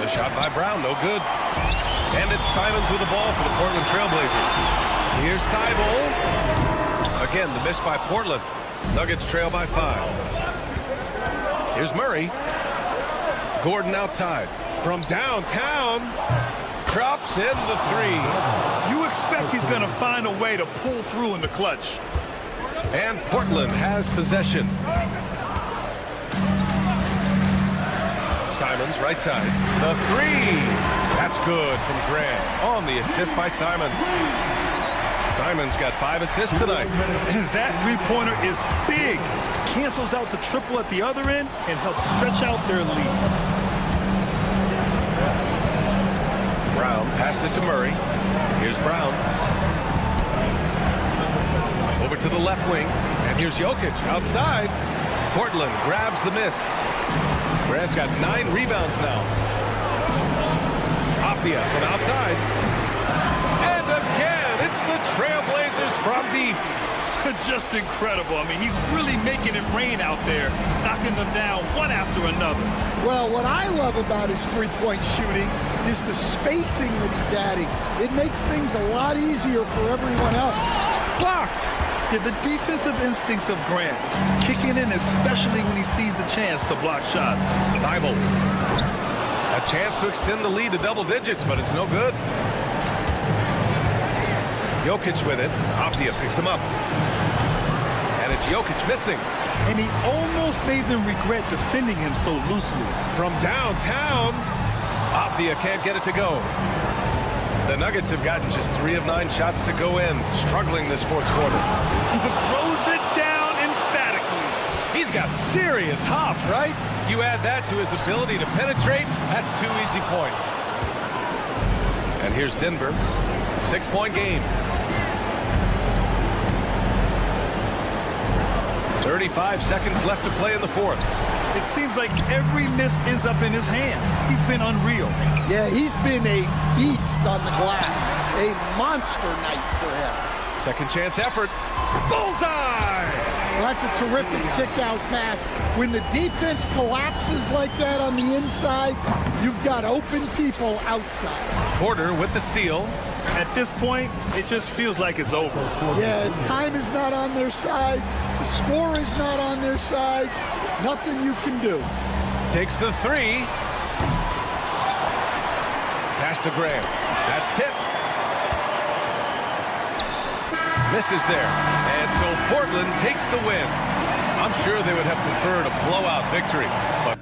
The shot by Brown, no good. And it's Simons with the ball for the Portland Trailblazers. Here's Thibault. Again, the miss by Portland. Nuggets trail by 5. Here's Murray. Gordon outside. From downtown. Drops in the 3.
You expect he's going to find a way to pull through in the clutch.
And Portland has possession. Simons, right side. The 3. That's good from Grant on the assist by Simons. Simons got 5 assists tonight.
That three-pointer is big. Cancels out the triple at the other end and helps stretch out their lead.
Brown passes to Murray. Here's Brown. Over to the left wing. And here's Jokic outside. Portland grabs the miss. Grant's got 9 rebounds now. Avdia from outside. And again, it's the Trailblazers from deep.
Just incredible. I mean, he's really making it rain out there, knocking them down one after another.
Well, what I love about his three-point shooting is the spacing that he's adding. It makes things a lot easier for everyone else.
Blocked. Yeah, the defensive instincts of Grant kicking in, especially when he sees the chance to block shots.
Thibault. A chance to extend the lead to double digits, but it's no good. Jokic with it. Avdia picks him up. And it's Jokic missing.
And he almost made them regret defending him so loosely.
From downtown, Avdia can't get it to go. The Nuggets have gotten just 3 of 9 shots to go in, struggling this 4th quarter.
Throws it down emphatically.
He's got serious hops, right? You add that to his ability to penetrate, that's 2 easy points. And here's Denver. 6-point game. 35 seconds left to play in the 4th.
It seems like every miss ends up in his hands. He's been unreal.
Yeah, he's been a beast on the glass. A monster night for him.
Second chance effort. Bullseye!
Well, that's a terrific kick-out pass. When the defense collapses like that on the inside, you've got open people outside.
Porter with the steal.
At this point, it just feels like it's over.
Yeah, time is not on their side. The score is not on their side. Nothing you can do.
Takes the 3. Pass to Graham. That's tipped. Misses there. And And so Portland takes the win. I'm sure they would have preferred a blowout victory, but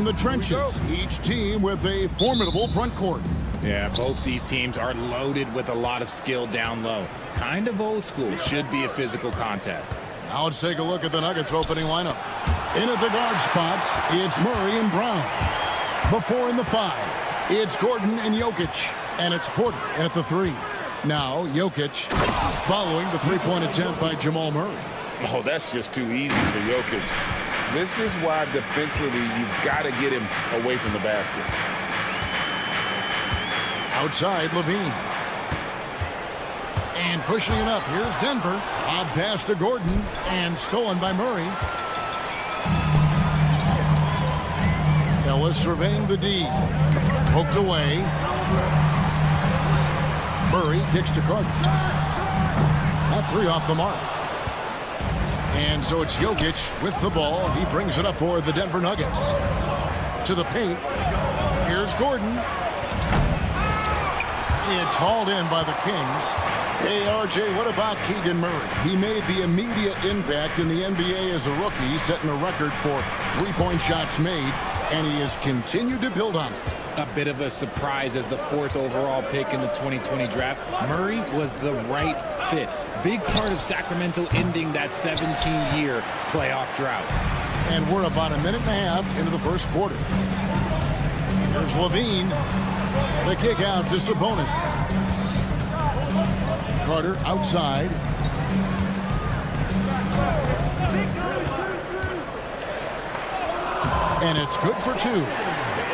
the trenches, each team with a formidable front court.
Yeah, both these teams are loaded with a lot of skill down low. Kind of old school. Should be a physical contest.
Now let's take a look at the Nuggets opening lineup. In at the guard spots, it's Murray and Brown. Before in the 5, it's Gordon and Jokic. And it's Porter at the 3. Now Jokic following the three-point attempt by Jamal Murray.
Oh, that's just too easy for Jokic. This is why defensively you've got to get him away from the basket.
Outside, Levine. And pushing it up, here's Denver. Odd pass to Gordon, and stolen by Murray. Ellis surveying the D. Poked away. Murray kicks to Carter. That 3 off the mark. And so it's Jokic with the ball. He brings it up for the Denver Nuggets. To the paint. Here's Gordon. It's hauled in by the Kings. Hey, RJ, what about Keegan Murray? He made the immediate impact in the NBA as a rookie, setting a record for three-point shots made, and he has continued to build on it.
A bit of a surprise as the 4th overall pick in the 2020 draft. Murray was the right fit. Big part of Sacramento ending that 17-year playoff drought.
And we're about a minute and a half into the first quarter. Here's Levine. The kick out to Sabonis. Carter outside. And it's good for 2.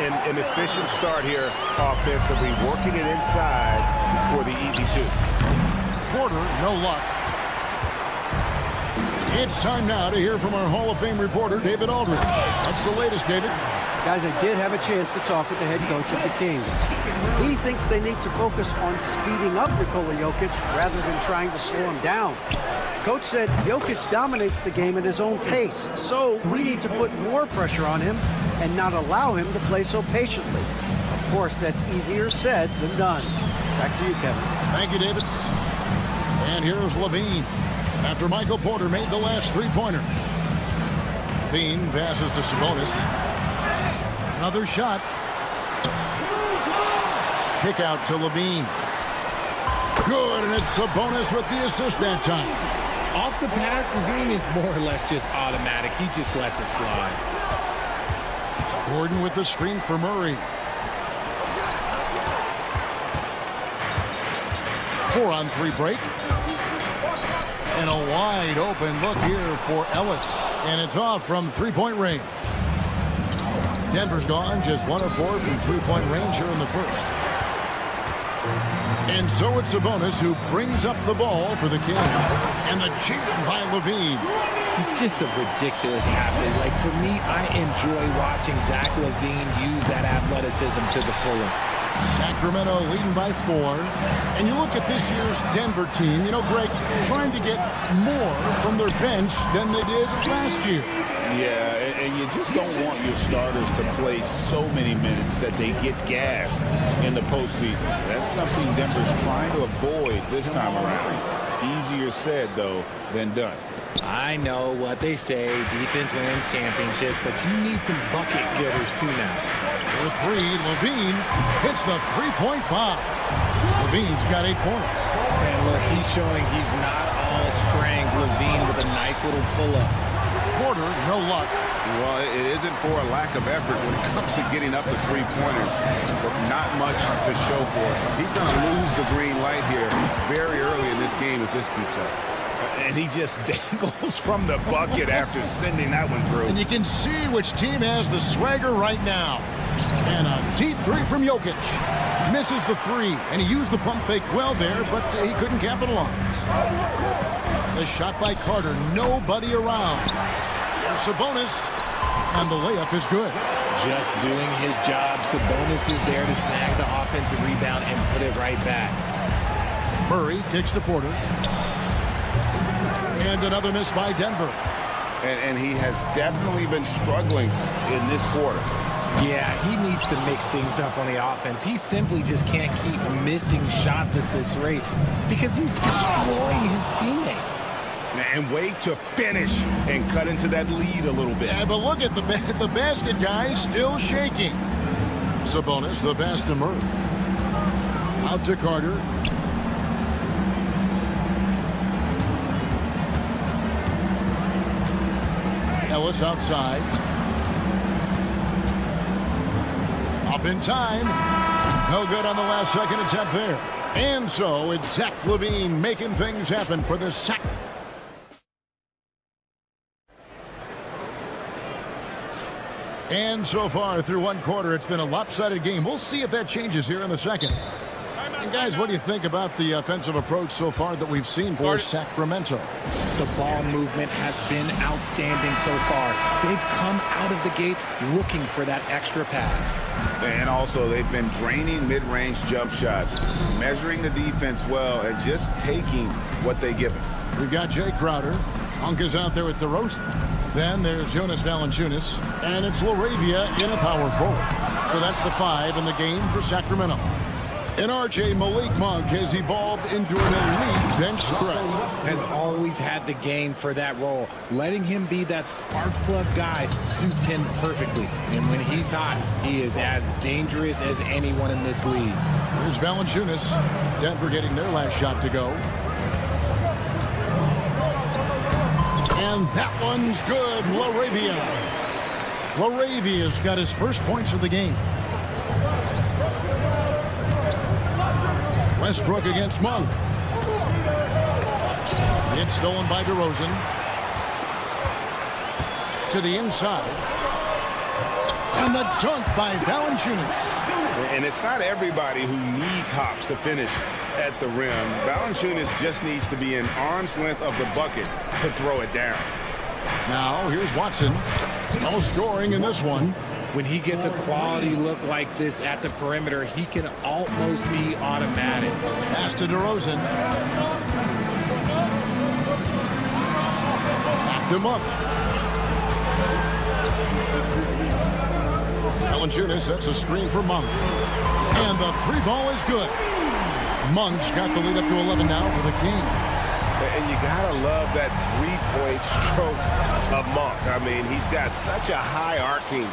An efficient start here offensively, working it inside for the easy 2.
Porter, no luck. It's time now to hear from our Hall of Fame reporter, David Aldridge. What's the latest, David?
Guys, I did have a chance to talk with the head coach of the Kings. He thinks they need to focus on speeding up Nikola Jokic rather than trying to slow him down. Coach said Jokic dominates the game at his own pace, so we need to put more pressure on him and not allow him to play so patiently. Of course, that's easier said than done. Back to you, Kevin.
Thank you, David. And here's Levine. After Michael Porter made the last three-pointer. Levine passes to Sabonis. Another shot. Kick out to Levine. Good, and it's Sabonis with the assist that time.
Off the pass, Levine is more or less just automatic. He just lets it fly.
Gordon with the screen for Murray. 4-on-3 break. And a wide open look here for Ellis. And it's off from three-point range. Denver's gone just 1 of 4 from three-point range here in the first. And so it's Sabonis who brings up the ball for the Kings. And the jam by Levine.
He's just a ridiculous athlete. Like, for me, I enjoy watching Zach LaVine use that athleticism to the fullest.
Sacramento leading by 4. And you look at this year's Denver team, you know, Greg, trying to get more from their bench than they did last year.
Yeah, and you just don't want your starters to play so many minutes that they get gassed in the postseason. That's something Denver's trying to avoid this time around. Easier said, though, than done.
I know what they say, defense wins championships, but you need some bucket getters too now.
For 3, Levine hits the three-point bomb. Levine's got 8 points.
And look, he's showing he's not all strength. Levine with a nice little pull-up.
Porter, no luck.
Well, it isn't for a lack of effort when it comes to getting up the three-pointers, but not much to show for it. He's going to lose the green light here very early in this game if this keeps up. And he just dangles from the bucket after sending that one through.
And you can see which team has the swagger right now. And a deep 3 from Jokic. Misses the 3, and he used the pump fake well there, but he couldn't capitalize. The shot by Carter, nobody around. There's Sabonis, and the layup is good.
Just doing his job. Sabonis is there to snag the offensive rebound and put it right back.
Murray kicks to Porter. And another miss by Denver.
And he has definitely been struggling in this quarter.
Yeah, he needs to mix things up on the offense. He simply just can't keep missing shots at this rate because he's destroying his teammates.
and wait to finish and cut into that lead a little bit.
Yeah, but look at the basket, guys, still shaking. Sabonis, the pass to Murray. Out to Carter. Ellis outside. Up in time. No good on the last second attempt there. And so it's Zach LaVine making things happen for the Sac. And so far through one quarter, it's been a lopsided game. We'll see if that changes here in the second. And guys, what do you think about the offensive approach so far that we've seen for Sacramento?
The ball movement has been outstanding so far. They've come out of the gate looking for that extra pass.
And also, they've been draining mid-range jump shots, measuring the defense well, and just taking what they give them.
We've got Jay Crowder. Monk is out there with DeRozan. Then there's Jonas Valanciunas, and it's LaRavia in a power forward. So that's the 5 in the game for Sacramento. And RJ Malik Monk has evolved into an elite bench threat.
Has always had the game for that role. Letting him be that spark plug guy suits him perfectly. And when he's hot, he is as dangerous as anyone in this league.
Here's Valanciunas. Denver getting their last shot to go. And that one's good. LaRavia. LaRavia's got his first points of the game. Westbrook against Monk. It's stolen by DeRozan. To the inside. And the dunk by Valanciunas.
And it's not everybody who needs hops to finish at the rim. Valanciunas just needs to be an arm's length of the bucket to throw it down.
Now, here's Watson. No scoring in this one.
When he gets a quality look like this at the perimeter, he can almost be automatic.
Pass to DeRozan. Backed him up. Valanciunas sets a screen for Monk. And the 3-ball is good. Monk's got the lead up to 11 now for the Kings.
And you gotta love that three-point stroke of Monk. I mean, he's got such a high arcing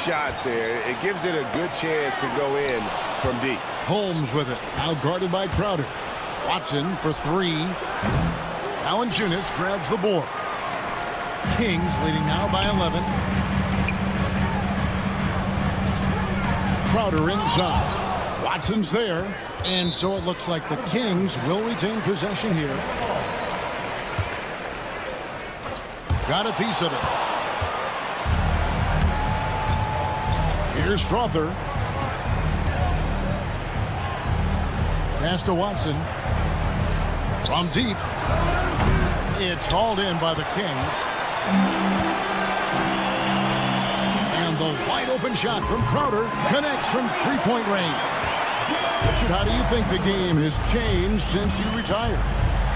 shot there. It gives it a good chance to go in from deep.
Holmes with it, now guarded by Crowder. Watson for 3. Valanciunas grabs the board. Kings leading now by 11. Crowder inside. Watson's there. And so it looks like the Kings will retain possession here. Got a piece of it. Here's Strother. Pass to Watson. From deep. It's hauled in by the Kings. And the wide open shot from Crowder connects from 3-point range. Richard, how do you think the game has changed since you retired?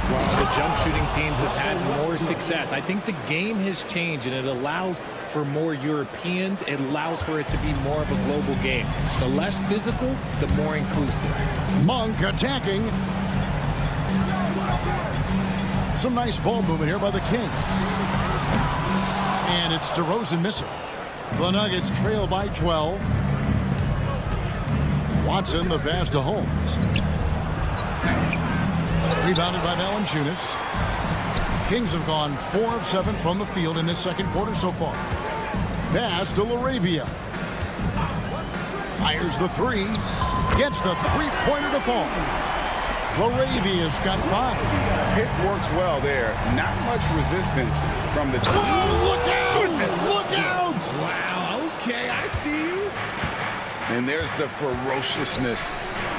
Well, the jump shooting teams have had more success. I think the game has changed, and it allows for more Europeans. It allows for it to be more of a global game. The less physical, the more inclusive.
Monk attacking. Some nice ball movement here by the Kings. And it's DeRozan missing. The Nuggets trail by 12. Watson, the pass to Holmes. Rebounded by Valanciunas. Kings have gone 4 of 7 from the field in this second quarter so far. Pass to LaRavia. Fires the 3. Gets the 3-pointer to fall. LaRavia's got 5.
Pick works well there. Not much resistance from the team.
Oh, look out!
Goodness.
Look out!
Wow, okay, I see you.
And there's the ferociousness.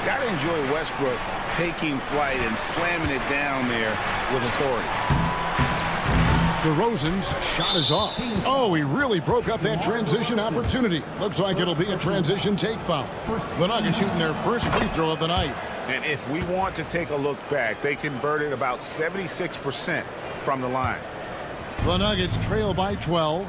Got to enjoy Westbrook taking flight and slamming it down there with authority.
DeRozan's shot is off. Oh, he really broke up that transition opportunity. Looks like it'll be a transition take foul. The Nuggets shooting their first free throw of the night.
And if we want to take a look back, they converted about 76% from the line.
The Nuggets trail by 12.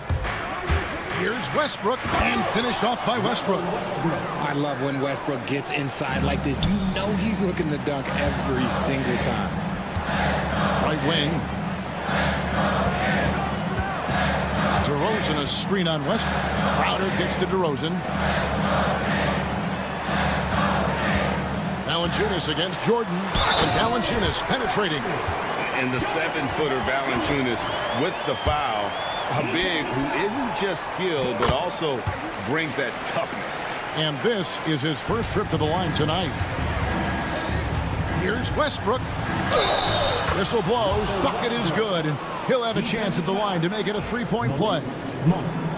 Here's Westbrook, and finished off by Westbrook.
I love when Westbrook gets inside like this. You know he's looking to dunk every single time.
Right wing. DeRozan a screen on Westbrook. Crowder gets to DeRozan. Valanciunas against Jordan. And Valanciunas penetrating.
And the 7-footer Valanciunas with the foul. A big who isn't just skilled, but also brings that toughness.
And this is his first trip to the line tonight. Here's Westbrook. Whistle blows. Bucket is good. And he'll have a chance at the line to make it a three-point play.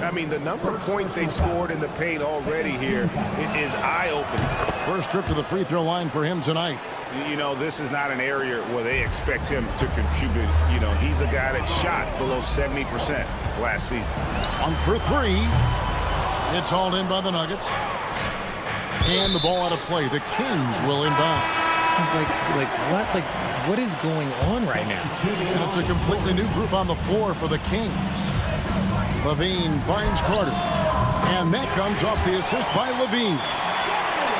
I mean, the number of points they've scored in the paint already here is eye-opening.
First trip to the free throw line for him tonight.
You know, this is not an area where they expect him to contribute. You know, he's a guy that shot below 70% last season.
1 for 3. It's hauled in by the Nuggets. And the ball out of play. The Kings will inbound.
What is going on right now?
And it's a completely new group on the floor for the Kings. Levine finds Carter. And that comes off the assist by Levine.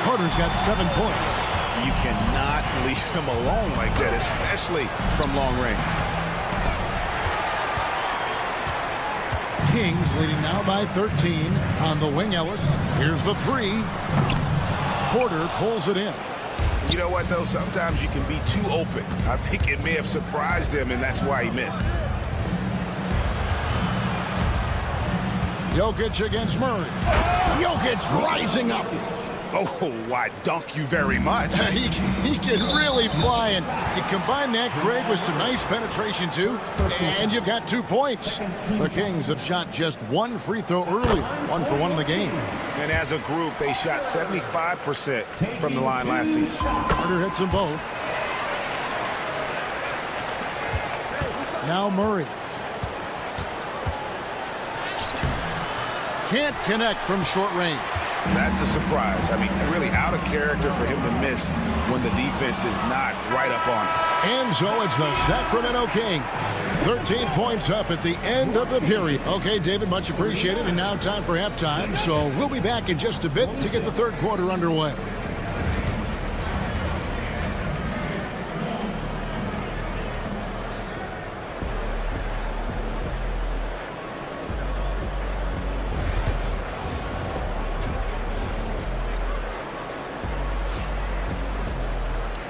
Carter's got 7 points.
You cannot leave him alone like that, especially from long range.
Kings leading now by 13 on the wing. Ellis. Here's the 3. Porter pulls it in.
You know what, though? Sometimes you can be too open. I think it may have surprised him, and that's why he missed.
Jokic against Murray. Jokic rising up.
Oh, why, dunk you very much.
He can really fly, and you combine that, Greg, with some nice penetration, too, and you've got 2 points. The Kings have shot just 1 free throw earlier, 1 for 1 in the game.
And as a group, they shot 75% from the line last season.
Carter hits them both. Now Murray. Can't connect from short range.
That's a surprise. I mean, really out of character for him to miss when the defense is not right up on him.
And so it's the Sacramento Kings. 13 points up at the end of the period. Okay, David, much appreciated. And now time for halftime. So we'll be back in just a bit to get the third quarter underway.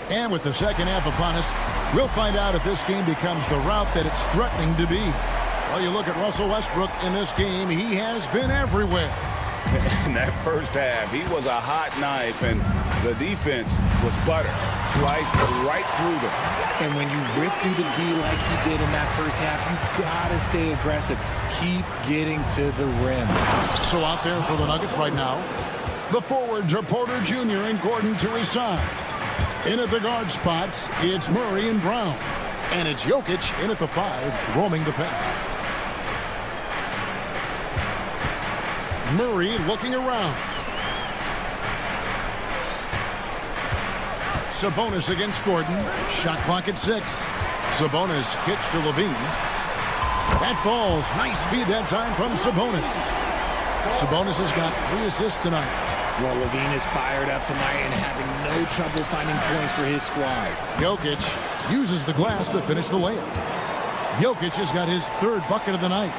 And with the second half upon us, we'll find out if this game becomes the route that it's threatening to be. Well, you look at Russell Westbrook in this game, he has been everywhere.
In that first half, he was a hot knife, and the defense was butter. Sliced right through them.
And when you rip through the D like he did in that first half, you gotta stay aggressive. Keep getting to the rim.
So out there for the Nuggets right now, the forwards are Porter Jr. and Gordon to his side. In at the guard spots, it's Murray and Brown. And it's Jokic in at the 5, roaming the paint. Murray looking around. Sabonis against Gordon. Shot clock at 6. Sabonis kicks to Levine. That falls. Nice feed that time from Sabonis. Sabonis has got 3 assists tonight.
Well, Levine is fired up tonight and having no trouble finding points for his squad.
Jokic uses the glass to finish the layup. Jokic has got his 3rd bucket of the night.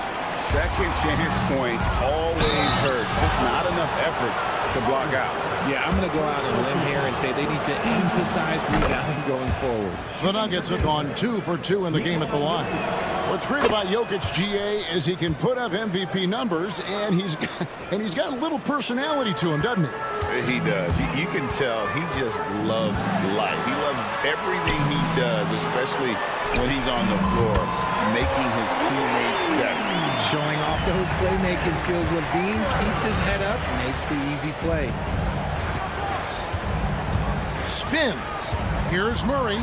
Second chance points always hurt. Just not enough effort to block out.
Yeah, I'm going to go out on a limb here and say they need to emphasize rebounding going forward.
The Nuggets have gone 2 for 2 in the game at the line. What's great about Jokic, GA, is he can put up MVP numbers, and he's got a little personality to him, doesn't he?
He does. You can tell he just loves life. He loves everything he does, especially when he's on the floor, making his teammates better.
Showing off those playmaking skills, Levine keeps his head up, makes the easy play.
Spins. Here's Murray.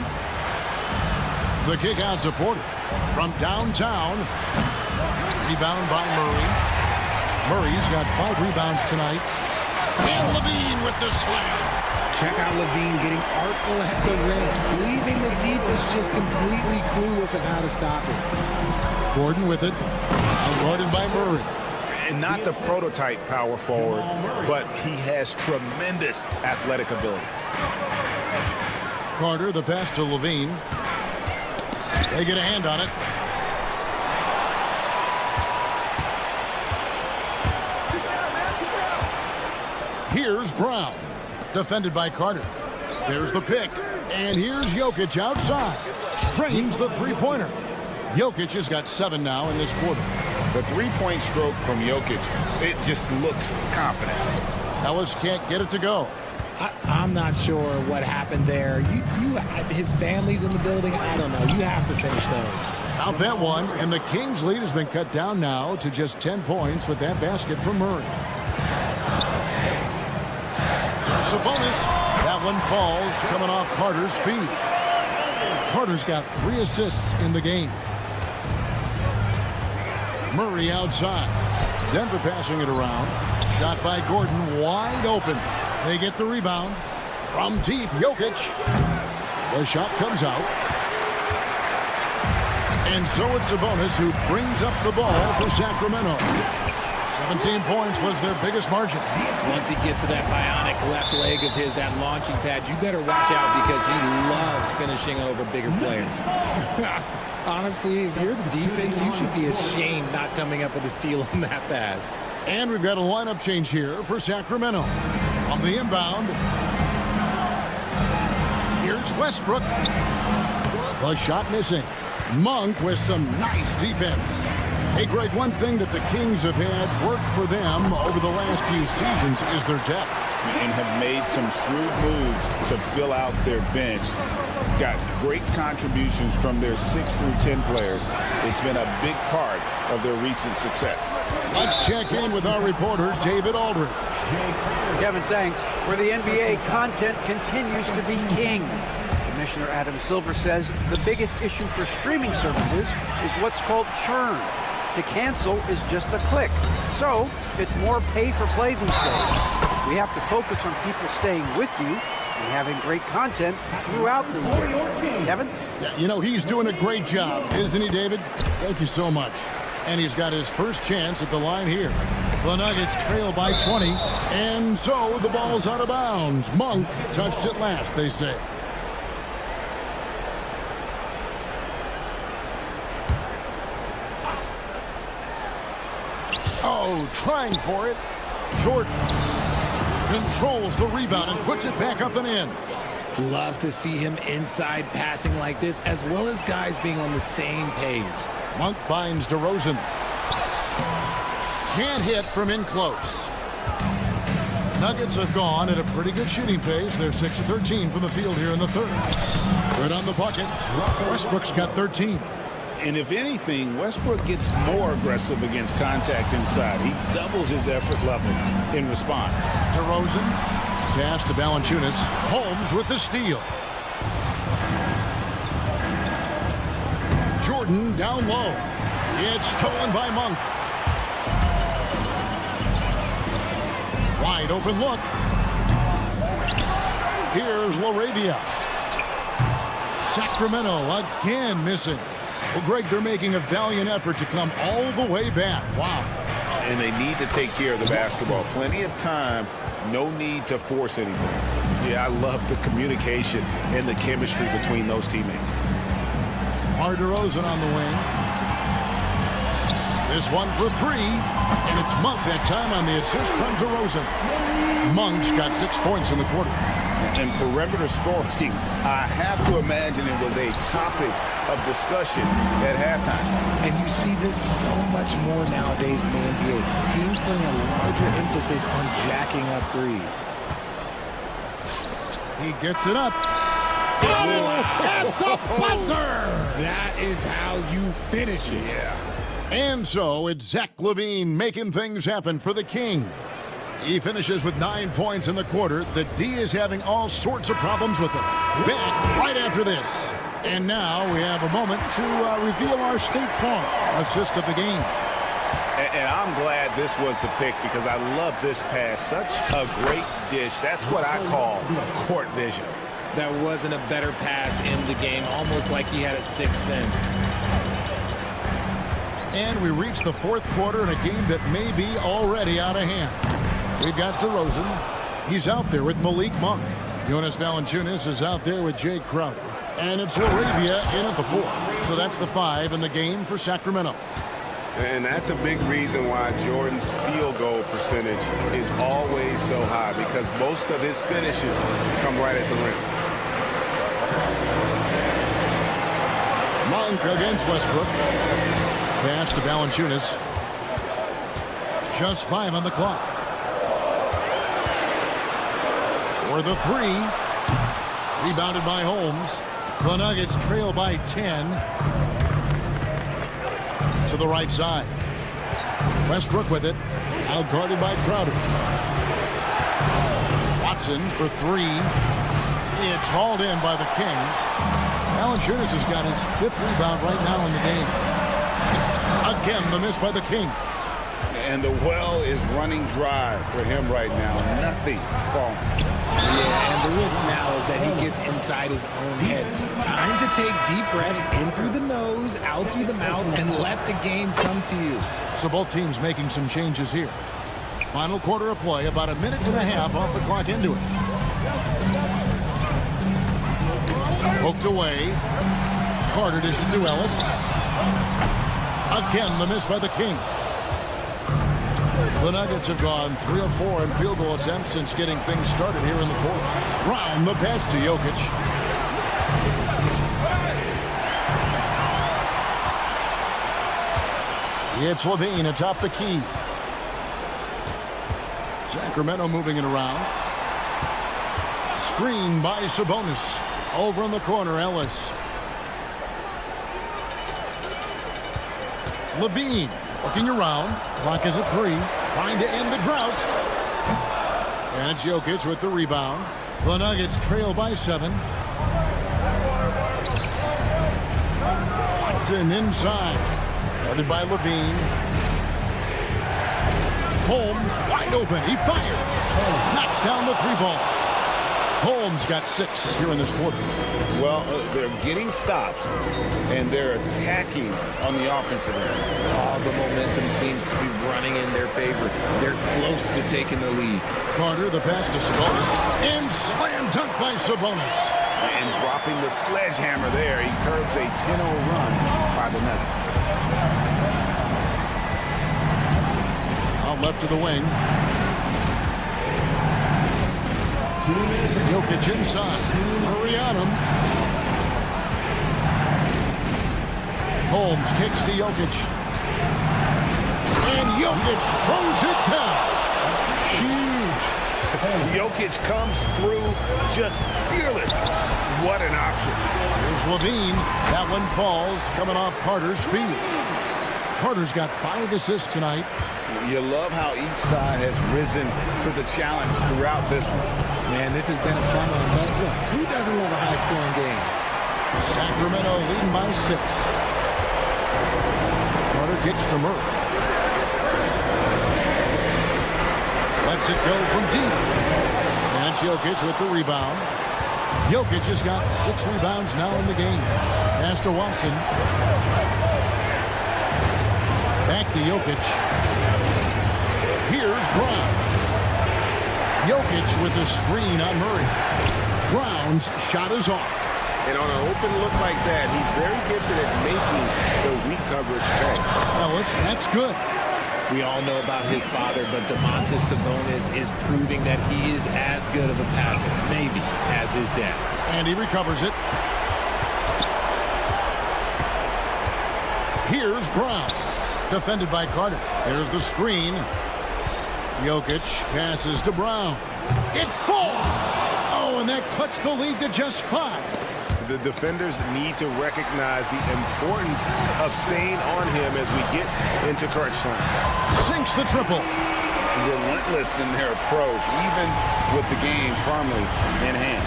The kick out to Porter. From downtown. Rebound by Murray. Murray's got 5 rebounds tonight. And Levine with the slam.
Check out Levine getting artful at the rim, leaving the defense just completely clueless of how to stop it.
Gordon with it. Guarded by Murray.
And not the prototype power forward, but he has tremendous athletic ability.
Carter, the pass to Levine. They get a hand on it. Here's Brown. Defended by Carter. There's the pick. And here's Jokic outside. Drains the three-pointer. Jokic has got 7 now in this quarter.
The three-point stroke from Jokic, it just looks confident.
Ellis can't get it to go.
I'm not sure what happened there. His family's in the building. I don't know. You have to finish those.
Out that one, and the Kings' lead has been cut down now to just 10 points with that basket from Murray. Sabonis. That one falls, coming off Carter's feet. Carter's got 3 assists in the game. Murray outside. Denver passing it around. Shot by Gordon, wide open. They get the rebound. From deep, Jokic. The shot comes out. And so it's Sabonis who brings up the ball for Sacramento. 17 points was their biggest margin.
Once he gets to that bionic left leg of his, that launching pad, you better watch out because he loves finishing over bigger players. Honestly, if you're the defense, you should be ashamed not coming up with a steal on that pass.
And we've got a lineup change here for Sacramento. On the inbound, here's Westbrook. The shot missing. Monk with some nice defense. Hey, Greg, one thing that the Kings have had work for them over the last few seasons is their depth.
And have made some shrewd moves to fill out their bench. Got great contributions from their 6 through 10 players. It's been a big part of their recent success.
Let's check in with our reporter, David Aldridge.
Kevin, thanks. For the NBA, content continues to be king. Commissioner Adam Silver says the biggest issue for streaming services is what's called churn. To cancel is just a click. So it's more pay-for-play these days. We have to focus on people staying with you and having great content throughout the year. Kevin?
Yeah, you know, he's doing a great job, isn't he, David? Thank you so much. And he's got his first chance at the line here. The Nuggets trail by 20, and so the ball's out of bounds. Monk touched it last, they say. Oh, trying for it. Jordan controls the rebound and puts it back up and in.
Love to see him inside passing like this, as well as guys being on the same page.
Monk finds DeRozan. Can't hit from in close. Nuggets have gone at a pretty good shooting pace. They're 6 of 13 from the field here in the third. Good on the bucket. Westbrook's got 13.
And if anything, Westbrook gets more aggressive against contact inside. He doubles his effort level in response.
DeRozan, pass to Valanciunas. Holmes with the steal. Jordan down low. It's stolen by Monk. Wide open look. Here's LaRavia. Sacramento again missing. Well, Greg, they're making a valiant effort to come all the way back. Wow.
And they need to take care of the basketball. Plenty of time. No need to force anything. Yeah, I love the communication and the chemistry between those teammates.
DeRozan on the wing. This one for 3. And it's Monk that time on the assist from DeRozan. Monk's got 6 points in the quarter.
And perimeter scoring, I have to imagine it was a topic of discussion at halftime.
And you see this so much more nowadays in the NBA. Teams putting a larger emphasis on jacking up threes.
He gets it up. At the buzzer!
That is how you finish it.
Yeah.
And so it's Zach LaVine making things happen for the Kings. He finishes with 9 points in the quarter. The D is having all sorts of problems with him. Back right after this. And now we have a moment to reveal our State Farm assist of the game.
And I'm glad this was the pick because I love this pass. Such a great dish. That's what I call court vision.
There wasn't a better pass in the game, almost like he had a sixth sense.
And we reach the fourth quarter in a game that may be already out of hand. We've got DeRozan. He's out there with Malik Monk. Jonas Valanciunas is out there with Jay Crowder. And it's LaRavia in at the 4. So that's the 5 in the game for Sacramento.
And that's a big reason why Jordan's field goal percentage is always so high, because most of his finishes come right at the rim.
Monk against Westbrook. Pass to Valanciunas. Just 5 on the clock. For the 3. Rebounded by Holmes. The Nuggets trail by 10. To the right side. Westbrook with it. Outguarded by Crowder. Watson for 3. It's hauled in by the Kings. Valanciunas has got his 5th rebound right now in the game. Again, the miss by the Kings.
And the well is running dry for him right now. Nothing falling.
Yeah, and the risk now is that he gets inside his own head. Time to take deep breaths in through the nose, out through the mouth, and let the game come to you.
So both teams making some changes here. Final quarter of play, about a minute and a half off the clock into it. Poked away. Carter dishes to Ellis. Again, the miss by the King. The Nuggets have gone 3 of 4 in field goal attempts since getting things started here in the 4th. Brown, the pass to Jokic. It's Levine atop the key. Sacramento moving it around. Screen by Sabonis. Over in the corner, Ellis. Levine looking around. Clock is at 3. Trying to end the drought. And it's Jokic with the rebound. The Nuggets trail by 7. Watson inside. Guarded by Levine. Holmes wide open. He fired. Knocks down the 3-ball. Holmes got 6 here in this quarter.
Well, they're getting stops, and they're attacking on the offensive end.
All the momentum seems to be running in their favor. They're close to taking the lead.
Carter, the pass to Sabonis. And slam dunk by Sabonis.
And dropping the sledgehammer there, he curbs a 10-0 run by the Nuggets.
Out left of the wing. Jokic inside. Murray on him. Holmes kicks to Jokic. And Jokic throws it down. Huge.
Jokic comes through just fearless. What an option.
Here's Levine. That one falls coming off Carter's feet. Carter's got 5 assists tonight.
You love how each side has risen to the challenge throughout this one.
Man, this has been a fun one. But look, who doesn't love a high-scoring game?
Sacramento leading by 6. Carter kicks to Murray. Lets it go from deep. And Jokic with the rebound. Jokic has got 6 rebounds now in the game. Pass to Watson. Back to Jokic. Here's Brown. Jokic with the screen on Murray. Brown's shot is off.
And on an open look like that, he's very gifted at making the weak coverage pay.
Well, that's good.
We all know about his father, but Domantas Sabonis is proving that he is as good of a passer, maybe, as his dad.
And he recovers it. Here's Brown. Defended by Carter. Here's the screen. Jokic passes to Brown. It falls! Oh, and that cuts the lead to just 5.
The defenders need to recognize the importance of staying on him as we get into crunch time.
Sinks the triple.
Relentless in their approach, even with the game firmly in hand.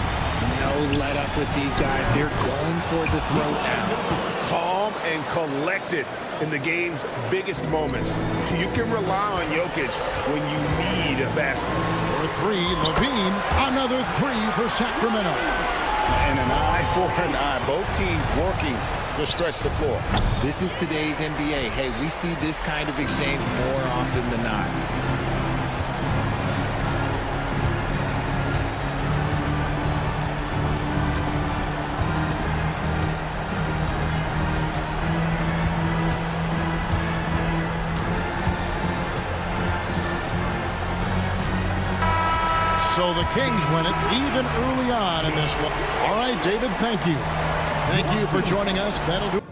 No let up with these guys. They're going for the throat now.
Calm and collected in the game's biggest moments. You can rely on Jokic when you need a basket.
For 3, Levine. Another 3 for Sacramento.
And an eye for an eye. Both teams working to stretch the floor.
This is today's NBA. Hey, we see this kind of exchange more often than not.
So the Kings win it even early on in this one. All right, David, thank you. Thank you for joining us. That'll do.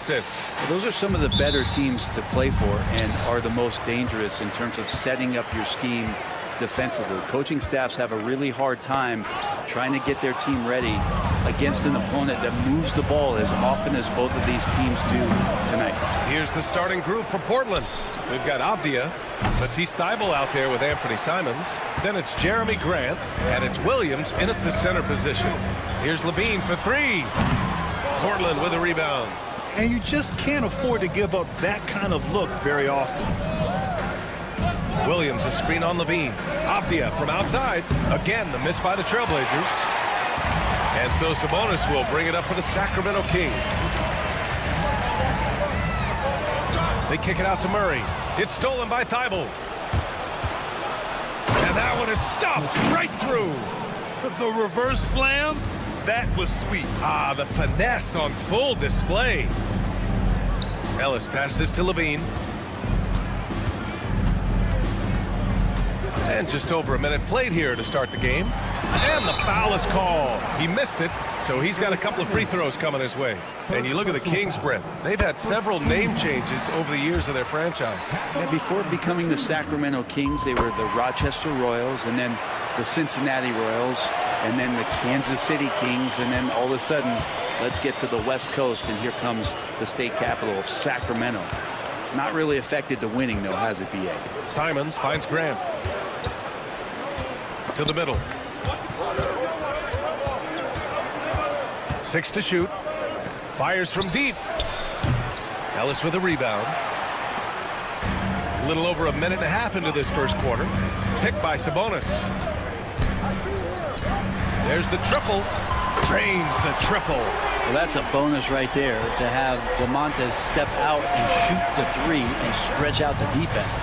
assist.
Those are some of the better teams to play for and are the most dangerous in terms of setting up your scheme defensively. Coaching staffs have a really hard time trying to get their team ready against an opponent that moves the ball as often as both of these teams do tonight.
Here's the starting group for Portland. We've got Avdia, Matisse Thybulle out there with Anthony Simons. Then it's Jeremy Grant, and it's Williams in at the center position. Here's Levine for three. Portland with a rebound.
And you just can't afford to give up that kind of look very often.
Williams, a screen on Levine. Avdia from outside. Again, the miss by the Trailblazers. And so Sabonis will bring it up for the Sacramento Kings. They kick it out to Murray. It's stolen by Thybulle. And that one is stuffed right through.
The reverse slam, that was sweet.
Ah, the finesse on full display. Ellis passes to Levine. And just over a minute played here to start the game. And the foul is called. He missed it, so he's got a couple of free throws coming his way. And you look at the Kings, Brent. They've had several name changes over the years of their franchise.
Yeah, before becoming the Sacramento Kings, they were the Rochester Royals, and then the Cincinnati Royals, and then the Kansas City Kings, and then all of a sudden, let's get to the West Coast, and here comes the state capital of Sacramento. It's not really affected the winning, though, has it, B.A.?
Simons finds Grant. To the middle. 6 to shoot. Fires from deep. Ellis with a rebound. A little over a minute and a half into this first quarter. Picked by Sabonis. There's the triple. Drains the triple.
Well, that's a bonus right there to have DeMontes step out and shoot the three and stretch out the defense.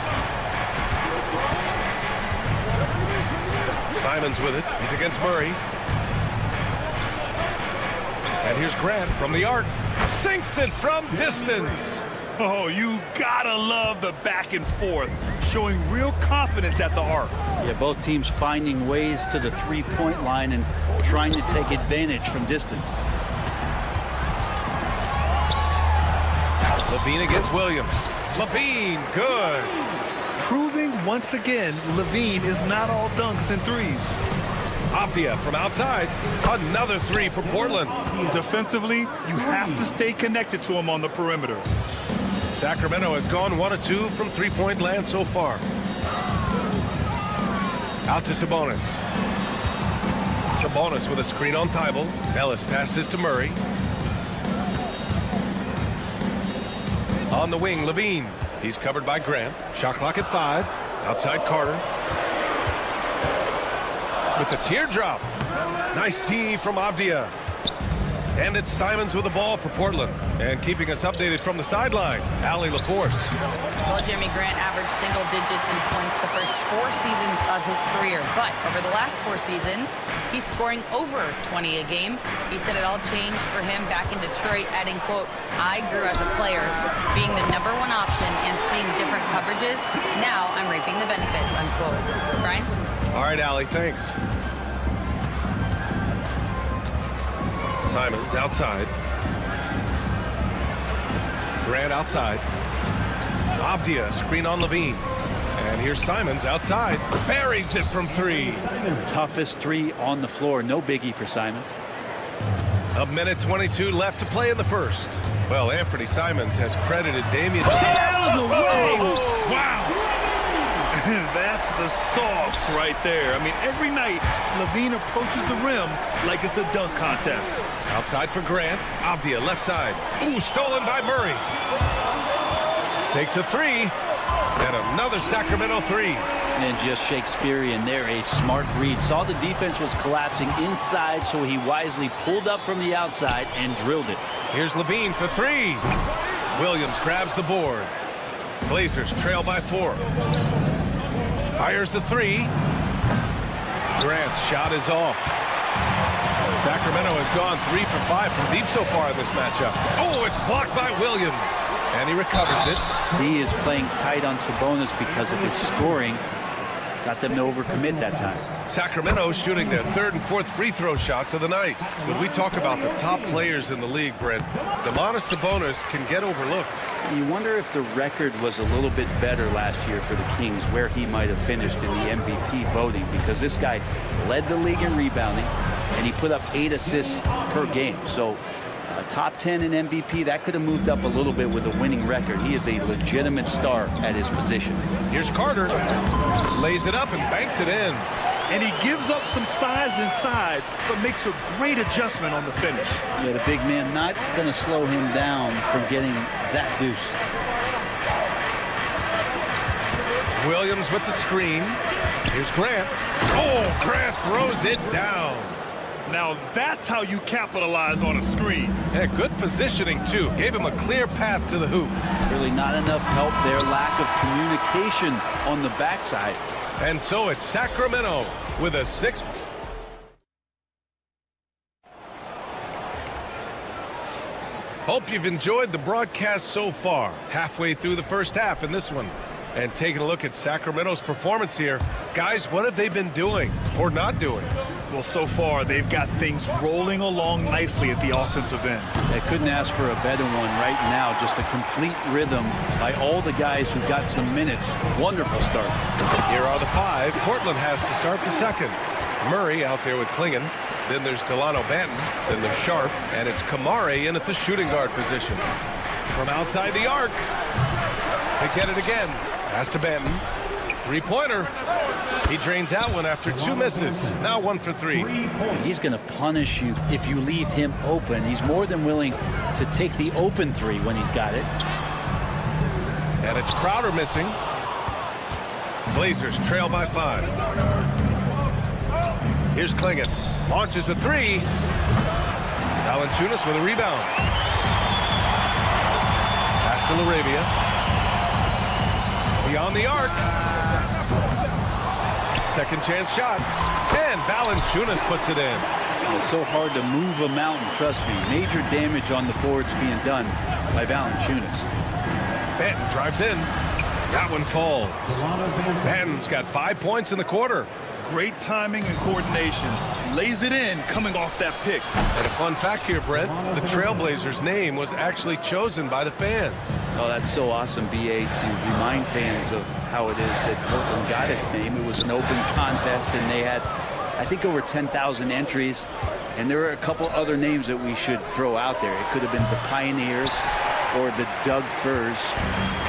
Simons with it. He's against Murray. And here's Grant from the arc. Sinks it from distance.
Oh, you gotta love the back and forth, showing real confidence at the arc.
Yeah, both teams finding ways to the three-point line and trying to take advantage from distance.
Levine against Williams. Levine, good.
Proving once again, Levine is not all dunks and threes.
Avdia from outside. Another three for Portland.
Defensively, you have to stay connected to him on the perimeter.
Sacramento has gone 1 of 2 from three-point land so far. Out to Sabonis. Sabonis with a screen on Thybulle. Ellis passes to Murray. On the wing, Levine. He's covered by Grant. Shot clock at 5. Outside Carter. With the teardrop. Nice D from Avdia. And it's Simons with the ball for Portland. And keeping us updated from the sideline, Allie LaForce.
Well, Jeremy Grant averaged single digits in points the first 4 seasons of his career. But over the last 4 seasons, he's scoring over 20 a game. He said it all changed for him back in Detroit, adding, quote, "I grew as a player, being the #1 option and seeing different coverages. Now I'm reaping the benefits," unquote. Brian?
All right, Allie, thanks. Simons outside. Grant outside. Avdia, screen on Levine. And here's Simons outside. Buries it from 3.
Toughest 3 on the floor. No biggie for Simons.
A minute 22 left to play in the first. Well, Anthony Simons has credited Damian. Out of the way! Wow!
That's the sauce right there. I mean, every night, Levine approaches the rim like it's a dunk contest.
Outside for Grant. Avdia, left side. Ooh, stolen by Murray. Takes a 3. And another Sacramento 3.
And just Shakespearean there, a smart read. Saw the defense was collapsing inside, so he wisely pulled up from the outside and drilled it.
Here's Levine for 3. Williams grabs the board. Blazers trail by 4. Fires the 3. Grant's shot is off. Sacramento has gone 3 for 5 from deep so far in this matchup. Oh, it's blocked by Williams. And he recovers it.
D is playing tight on Sabonis because of his scoring. Got them to overcommit that time.
Sacramento shooting their third and fourth free throw shots of the night. When we talk about the top players in the league, Brent, Domantas Sabonis can get overlooked.
You wonder if the record was a little bit better last year for the Kings, where he might have finished in the MVP voting, because this guy led the league in rebounding, and he put up 8 assists per game. So top 10 in MVP, that could have moved up a little bit with a winning record. He is a legitimate star at his position.
Here's Carter. Lays it up and banks it in.
And he gives up some size inside, but makes a great adjustment on the finish.
Yeah, the big man not going to slow him down from getting that deuce.
Williams with the screen. Here's Grant. Oh, Grant throws it down.
Now that's how you capitalize on a screen.
Yeah, good positioning, too. Gave him a clear path to the hoop.
Really not enough help there. Lack of communication on the backside.
And so it's Sacramento with a 6. Hope you've enjoyed the broadcast so far. Halfway through the first half in this one. And taking a look at Sacramento's performance here. Guys, what have they been doing or not doing?
Well, so far, they've got things rolling along nicely at the offensive end.
They couldn't ask for a better one right now. Just a complete rhythm by all the guys who got some minutes. Wonderful start.
Here are the 5. Portland has to start the second. Murray out there with Klingon. Then there's Delano Banton. Then there's Sharp. And it's Kamare in at the shooting guard position. From outside the arc. They get it again. Pass to Banton. Three-pointer. He drains out one after 2 misses. Now 1 for 3.
He's going to punish you if you leave him open. He's more than willing to take the open 3 when he's got it.
And it's Crowder missing. Blazers trail by 5. Here's Klingon. Launches a 3. Valanciunas with a rebound. Pass to LaRavia. Beyond the arc. Second chance shot. And Valanciunas puts it in.
It's so hard to move a mountain, trust me. Major damage on the boards being done by Valanciunas.
Banton drives in. That one falls. Banton's got 5 points in the quarter.
Great timing and coordination. Lays it in coming off that pick.
And a fun fact here, Brent. The Trailblazers' name was actually chosen by the fans.
Oh, that's so awesome, BA, to remind fans of how it is that Portland got its name. It was an open contest, and they had, I think, over 10,000 entries. And there were a couple other names that we should throw out there. It could have been the Pioneers or the Doug Furs.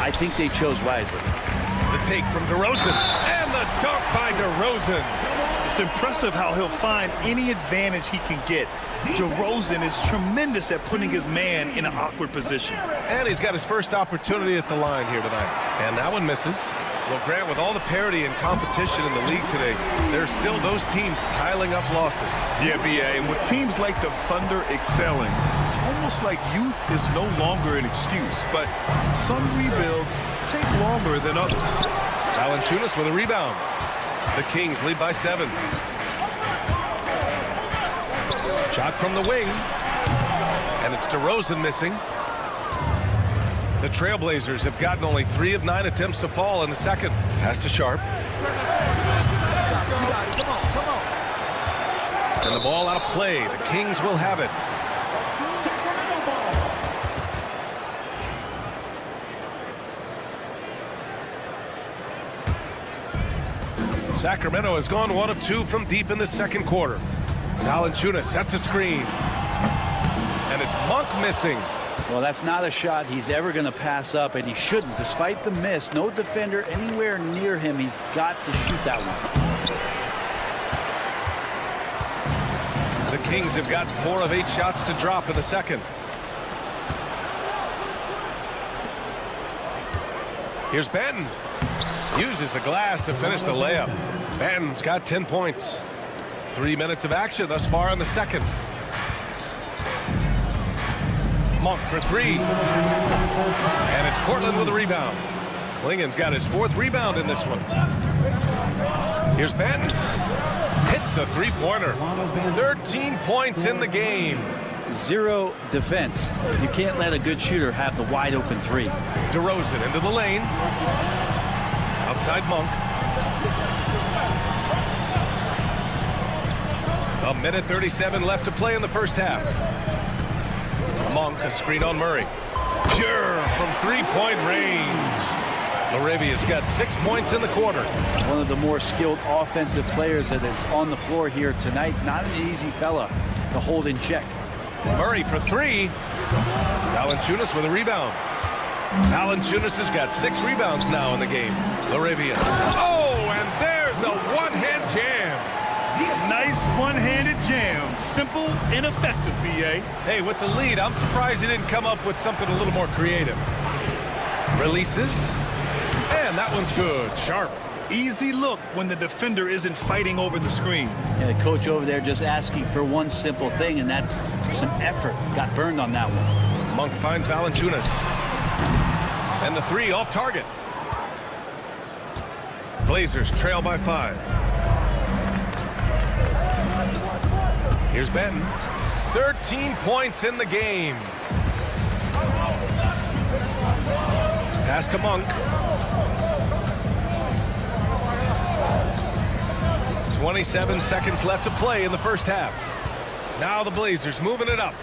I think they chose wisely.
The take from DeRozan. And the dunk by DeRozan.
It's impressive how he'll find any advantage he can get. DeRozan is tremendous at putting his man in an awkward position.
And he's got his first opportunity at the line here tonight. And that one misses. Well, Grant, with all the parity and competition in the league today, there's still those teams piling up losses.
Yeah, BA, and with teams like the Thunder excelling, it's almost like youth is no longer an excuse. But some rebuilds take longer than others.
Valanciunas with a rebound. The Kings lead by 7. Shot from the wing. And it's DeRozan missing. The Trailblazers have gotten only 3 of 9 attempts to fall in the second. Pass to Sharp. And the ball out of play. The Kings will have it. Sacramento has gone 1 of 2 from deep in the second quarter. Valanciunas sets a screen. And it's Monk missing.
Well, that's not a shot he's ever going to pass up, and he shouldn't. Despite the miss, no defender anywhere near him. He's got to shoot that one.
The Kings have gotten 4 of 8 shots to drop in the second. Here's Banton. Uses the glass to finish the layup. Banton's got 10 points. 3 minutes of action thus far in the second. Monk for 3. And it's Portland with a rebound. Klingon's got his 4th rebound in this one. Here's Banton. Hits the 3-pointer. 13 points in the game.
0 defense. You can't let a good shooter have the wide open 3.
DeRozan into the lane. Outside Monk. A minute 37 left to play in the first half. Monk, a screen on Murray. Pure from three-point range. Laravia's got 6 points in the quarter.
One of the more skilled offensive players that is on the floor here tonight. Not an easy fella to hold in check.
Murray for three. Valanciunas with a rebound. Valanciunas has got 6 rebounds now in the game. Laravia. Oh, and there's a one-hand jam.
Nice one-handed jam. Simple and effective, B.A.
Hey, with the lead, I'm surprised he didn't come up with something a little more creative. Releases. And that one's good. Sharp.
Easy look when the defender isn't fighting over the screen.
And the coach over there just asking for one simple thing, and that's some effort. Got burned on that one.
Monk finds Valanciunas. And the three off target. Blazers trail by 5. Here's Benton. 13 points in the game. Pass to Monk. 27 seconds left to play in the first half. Now the Blazers moving it up.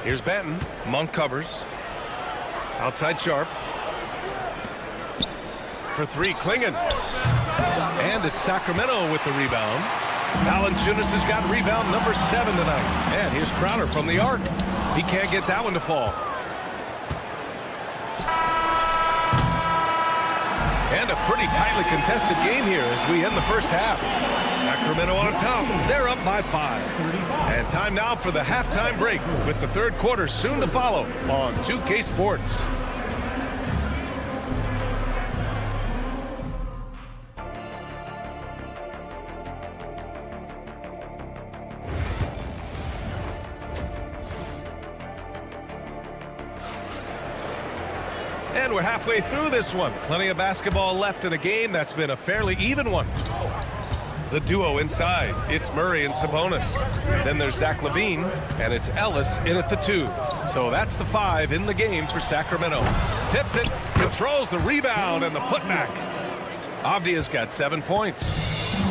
Here's Benton. Monk covers. Outside Sharp. For three, Klingon. And it's Sacramento with the rebound. Valanciunas has got rebound number 7 tonight. And here's Crowder from the arc. He can't get that one to fall. And a pretty tightly contested game here as we end the first half. Sacramento on top. They're up by 5. And time now for the halftime break with the third quarter soon to follow on 2K Sports. And we're halfway through this one. Plenty of basketball left in a game that's been a fairly even one. The duo inside. It's Murray and Sabonis. Then there's Zach LaVine, and it's Ellis in at the 2. So that's the 5 in the game for Sacramento. Tips it, controls the rebound and the putback. Avdia's got 7 points.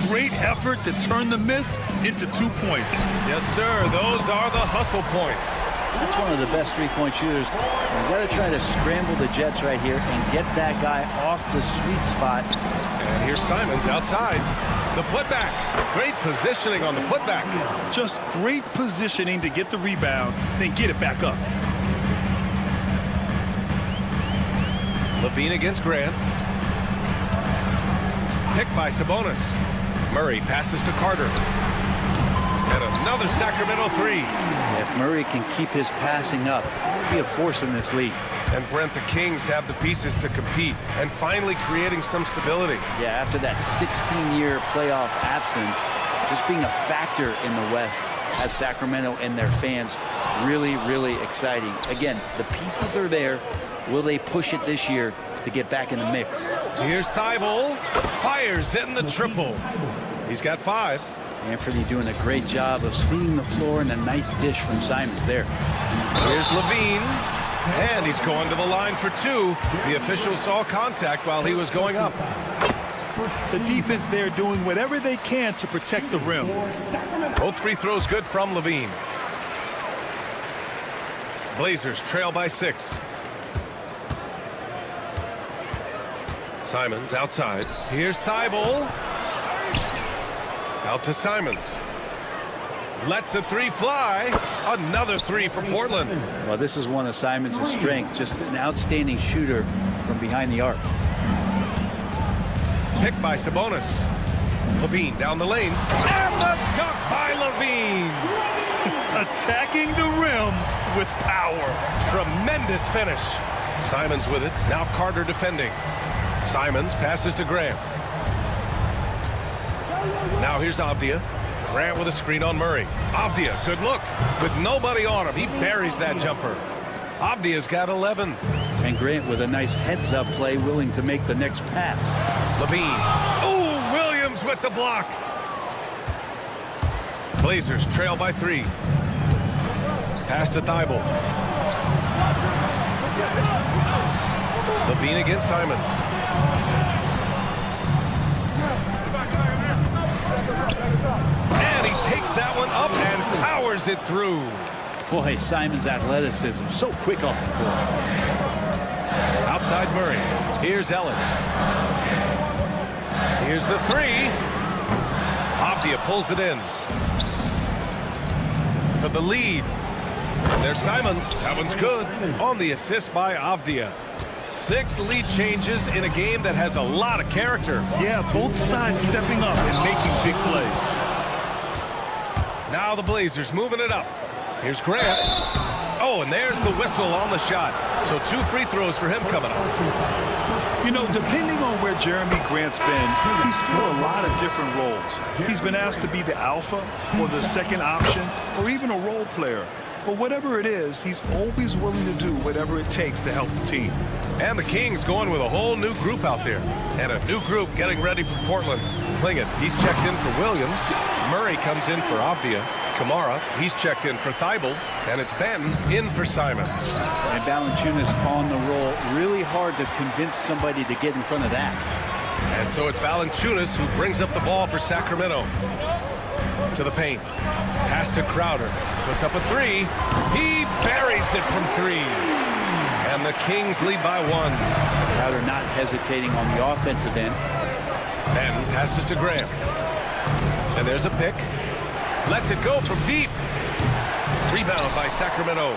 Great effort to turn the miss into 2 points.
Yes, sir. Those are the hustle points.
That's one of the best three-point shooters. You've got to try to scramble the Jets right here and get that guy off the sweet spot.
And here's Simons outside. The putback. Great positioning on the putback.
Just great positioning to get the rebound, then get it back up.
LaVine against Grant. Picked by Sabonis. Murray passes to Carter. And another Sacramento 3.
If Murray can keep his passing up, he'll be a force in this league.
And Brent, the Kings have the pieces to compete and finally creating some stability.
Yeah, after that 16-year playoff absence, just being a factor in the West has Sacramento and their fans really, really exciting. Again, the pieces are there. Will they push it this year to get back in the mix?
Here's Thibault. Fires in the triple. He's got 5.
Anthony doing a great job of seeing the floor, and a nice dish from Simons there.
Here's LaVine. And he's going to the line for 2. The official saw contact while he was going up.
The defense there doing whatever they can to protect the rim.
Both free throws good from LaVine. Blazers trail by 6. Simons outside. Here's Thibault. Out to Simons. Lets the 3 fly. Another 3 for Portland.
Well, this is one of Simons' strengths. Just an outstanding shooter from behind the arc.
Picked by Sabonis. LaVine down the lane. And the dunk by LaVine.
Attacking the rim with power.
Tremendous finish. Simons with it. Now Carter defending. Simons passes to Grant. Now here's Avdia. Grant with a screen on Murray. Avdia, good look. With nobody on him, he buries that jumper. Avdia's got 11.
And Grant with a nice heads-up play, willing to make the next pass.
LaVine. Oh, Williams with the block. Blazers trail by 3. Pass to Thibault. LaVine against Simons. And he takes that one up and powers it through.
Boy, Simon's athleticism, so quick off the floor.
Outside Murray. Here's Ellis. Here's the three. Avdia pulls it in. For the lead. There's Simons. That one's good. On the assist by Avdia. 6 lead changes in a game that has a lot of character.
Yeah, both sides stepping up and making big plays.
Now the Blazers moving it up. Here's Grant. Oh, and there's the whistle on the shot. So 2 free throws for him coming up.
You know, depending on where Jeremy Grant's been, he's filled a lot of different roles. He's been asked to be the alpha or the second option or even a role player. But whatever it is, he's always willing to do whatever it takes to help the team.
And the Kings going with a whole new group out there. And a new group getting ready for Portland. Klingon, he's checked in for Williams. Murray comes in for Avdia. Kamara, he's checked in for Thibault. And it's Banton in for Simons.
And Valanciunas on the roll. Really hard to convince somebody to get in front of that.
And so it's Valanciunas who brings up the ball for Sacramento. To the paint. Pass to Crowder. Puts up a 3. He buries it from 3. And the Kings lead by 1.
Crowder not hesitating on the offensive end.
Then passes to Graham. And there's a pick. Lets it go from deep. Rebound by Sacramento.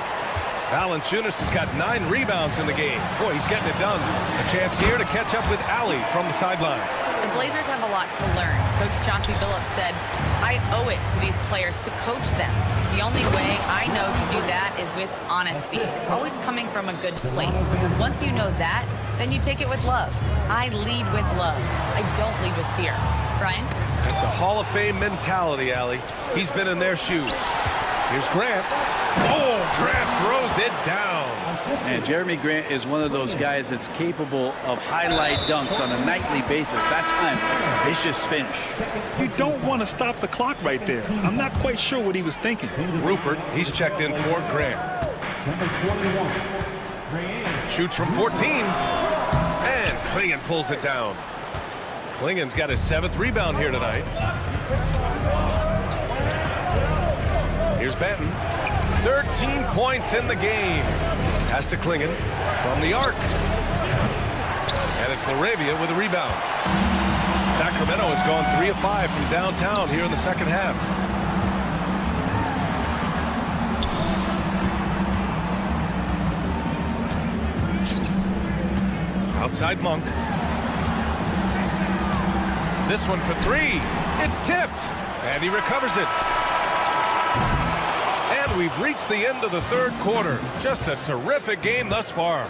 Valanciunas has got 9 rebounds in the game. Boy, he's getting it done. A chance here to catch up with Ali from the sideline.
The Blazers have a lot to learn. Coach Chauncey Billups said, I owe it to these players to coach them. The only way I know to do that is with honesty. It's always coming from a good place. Once you know that, then you take it with love. I lead with love. I don't lead with fear. Brian?
That's a Hall of Fame mentality, Ali. He's been in their shoes. Here's Grant. Oh, Grant throws it down.
And Jeremy Grant is one of those guys that's capable of highlight dunks on a nightly basis. That time, vicious finish.
You don't want to stop the clock right there. I'm not quite sure what he was thinking.
Rupert, he's checked in for Grant. Shoots from 14. And Klingon pulls it down. Klingon's got his 7th rebound here tonight. Here's Banton. 13 points in the game. Pass to Klingon from the arc. And it's LaRavia with a rebound. Sacramento has gone 3 of 5 from downtown here in the second half. Outside Monk. This one for 3. It's tipped. And he recovers it. And we've reached the end of the 3rd quarter. Just a terrific game thus far.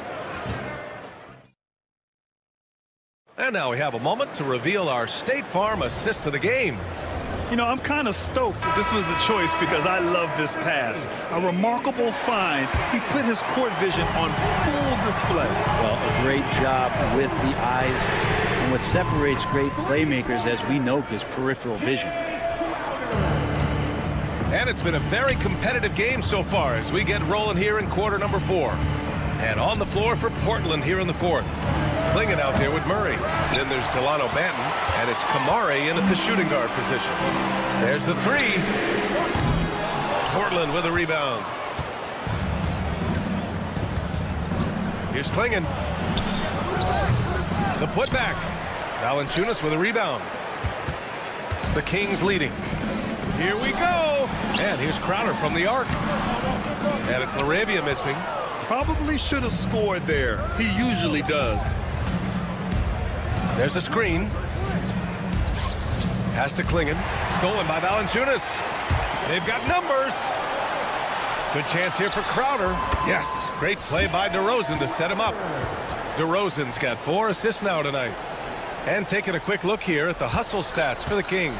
And now we have a moment to reveal our State Farm assist of the game.
You know, I'm kind of stoked that this was a choice because I love this pass. A remarkable find. He put his court vision on full display.
Well, a great job with the eyes. And what separates great playmakers, as we know, is peripheral vision.
And it's been a very competitive game so far as we get rolling here in quarter number 4. And on the floor for Portland here in the 4th. Klingon out there with Murray. Then there's Delano Banton. And it's Kamara in at the shooting guard position. There's the 3. Portland with a rebound. Here's Klingon. The putback. Valanciunas with a rebound. The Kings leading. Here we go. And here's Crowder from the arc. And it's LaRavia missing.
Probably should have scored there. He usually does.
There's a screen. Pass to Klingon. Stolen by Valanciunas. They've got numbers. Good chance here for Crowder. Yes. Great play by DeRozan to set him up. DeRozan's got 4 assists now tonight. And taking a quick look here at the hustle stats for the Kings.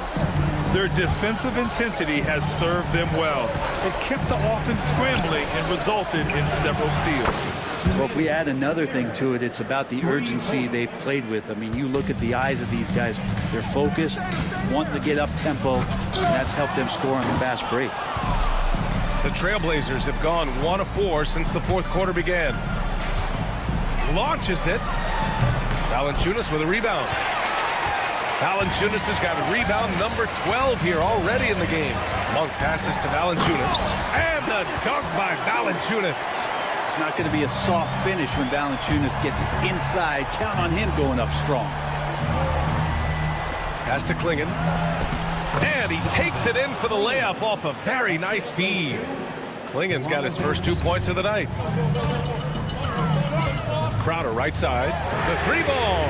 Their defensive intensity has served them well. It kept the offense scrambling and resulted in several steals.
Well, if we add another thing to it, it's about the urgency they've played with. I mean, you look at the eyes of these guys. They're focused, wanting to get up tempo, and that's helped them score on the fast break.
The Trailblazers have gone 1 of 4 since the 4th quarter began. Launches it. Valanciunas with a rebound. Valanciunas has got rebound number 12 here already in the game. Monk passes to Valanciunas. And the dunk by Valanciunas.
It's not going to be a soft finish when Valanciunas gets it inside. Count on him going up strong.
Pass to Klingon. And he takes it in for the layup off a very nice feed. Klingon's got his first 2 points of the night. Crowder right side. The three ball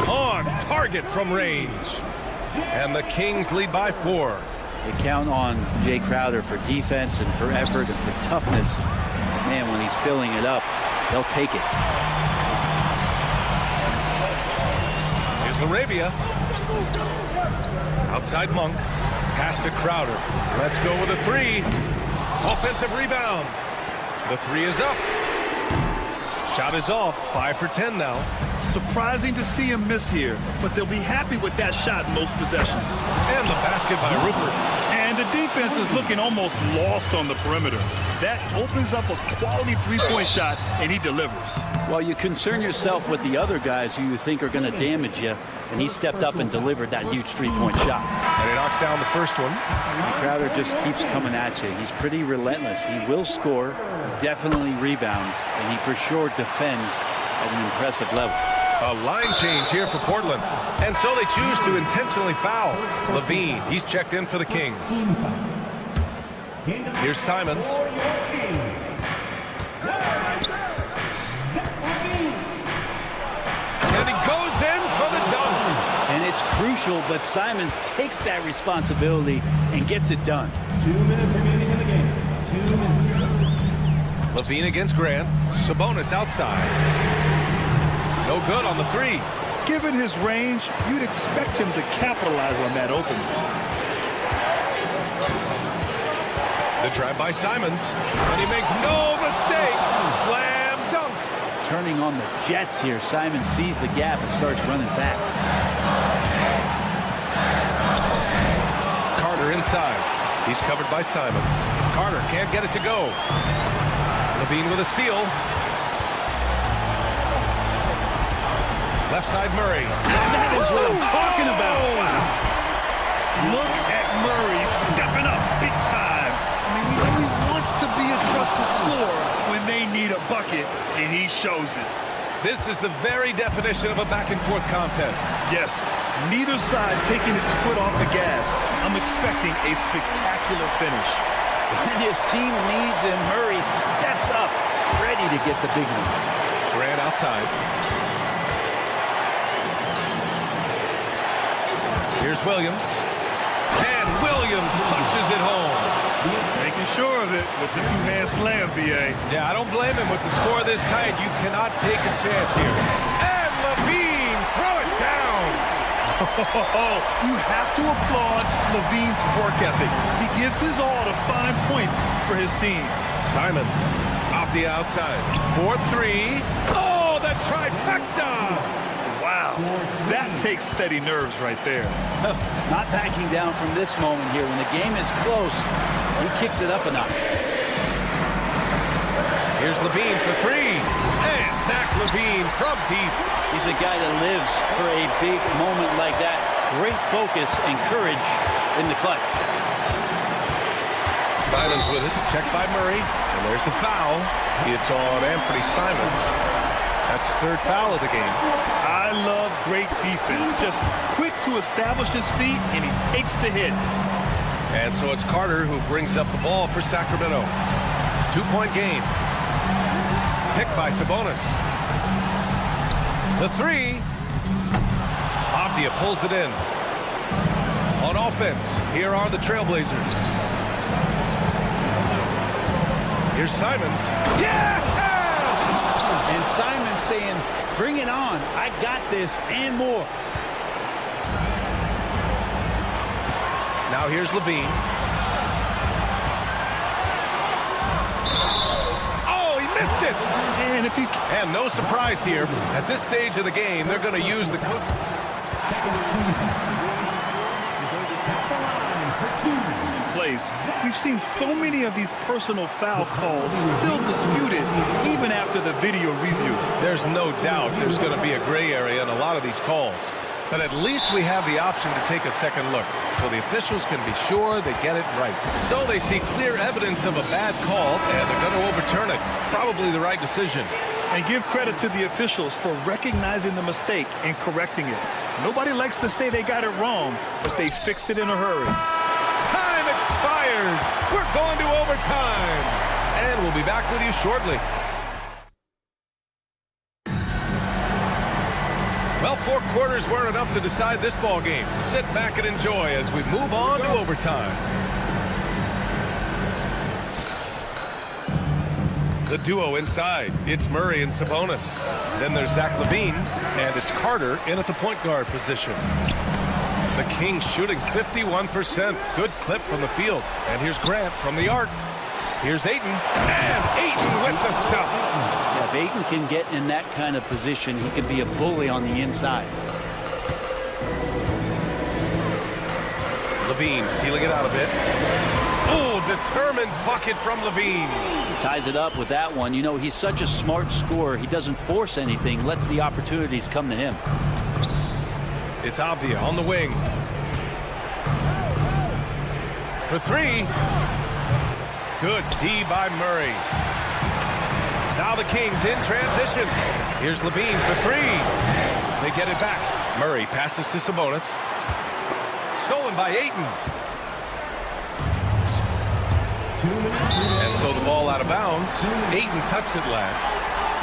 on target from range. And the Kings lead by 4.
They count on Jay Crowder for defense and for effort and for toughness. Man, when he's filling it up, they'll take it.
Here's Larabia. Outside Monk. Pass to Crowder. Let's go with a 3. Offensive rebound. The 3 is up. Shot is off. 5 for 10 now.
Surprising to see him miss here, but they'll be happy with that shot most possessions.
And the basket by Rupert.
And the defense is looking almost lost on the perimeter. That opens up a quality three-point shot, and he delivers.
Well, you concern yourself with the other guys who you think are going to damage you, and he stepped up and delivered that huge three-point shot.
And he knocks down the first one.
And Crowder just keeps coming at you. He's pretty relentless. He will score, definitely rebounds, and he for sure defends at an impressive level.
A line change here for Portland. And so they choose to intentionally foul Levine. He's checked in for the Kings. Here's Simons. And he goes in for the dunk.
And it's crucial, but Simons takes that responsibility and gets it done.
2 minutes remaining in the game. 2 minutes.
Levine against Grant. Sabonis outside. No good on the 3.
Given his range, you'd expect him to capitalize on that opening.
The drive by Simons. And he makes no mistake. Slam dunk.
Turning on the Jets here. Simon sees the gap and starts running fast.
Carter inside. He's covered by Simons. Carter can't get it to go. Levine with a steal. Left side Murray.
That is what I'm talking about.
Look at Murray stepping up big time. I mean, we know he wants to be a trusted scorer when they need a bucket, and he shows it.
This is the very definition of a back-and-forth contest.
Yes, neither side taking its foot off the gas. I'm expecting a spectacular finish.
And his team needs him. Murray steps up, ready to get the big ones.
Grant outside. Here's Williams. And Williams punches it home.
Making sure of it with the two-hand slam, B.A.
Yeah, I don't blame him with the score this tight. You cannot take a chance here. And Levine, throw it down.
You have to applaud Levine's work ethic. He gives his all to find points for his team.
Simons off the outside. 4-3. Oh, the trifecta.
Wow, that takes steady nerves right there.
Not backing down from this moment here. When the game is close, he kicks it up a notch.
Here's Levine for 3. And Zach Levine from deep.
He's a guy that lives for a big moment like that. Great focus and courage in the clutch.
Simons with it. Checked by Murray. And there's the foul. It's on Anthony Simons. That's his 3rd foul of the game.
I love great defense. Just quick to establish his feet, and he takes the hit.
And so it's Carter who brings up the ball for Sacramento. 2-point game. Picked by Sabonis. The 3. Avdia pulls it in. On offense, here are the Trailblazers. Here's Simons. Yeah!
And Simons saying, bring it on. I got this and more.
Now here's Levine. Oh, he missed it. And no surprise here. At this stage of the game, they're going to use the...
Plays. We've seen so many of these personal foul calls still disputed even after the video review.
There's no doubt there's going to be a gray area in a lot of these calls. But at least we have the option to take a second look, so the officials can be sure they get it right. So they see clear evidence of a bad call, and they're going to overturn it. Probably the right decision.
And give credit to the officials for recognizing the mistake and correcting it. Nobody likes to say they got it wrong, but they fixed it in a hurry.
Time expires. We're going to overtime. And we'll be back with you shortly. Well, 4 quarters weren't enough to decide this ball game. Sit back and enjoy as we move on to overtime. The duo inside. It's Murray and Sabonis. Then there's Zach LaVine, and it's Carter in at the point guard position. The Kings shooting 51%. Good clip from the field. And here's Grant from the arc. Here's Ayton, and Ayton with the stuff.
Yeah, if Ayton can get in that kind of position, he can be a bully on the inside.
LaVine feeling it out a bit. Oh, determined bucket from LaVine.
Ties it up with that one. You know, he's such a smart scorer. He doesn't force anything, lets the opportunities come to him.
It's Abdia on the wing. For 3. Good D by Murray. Now the Kings in transition. Here's LaVine for 3. They get it back. Murray passes to Sabonis. Stolen by Ayton. And so the ball out of bounds. Ayton touched it last.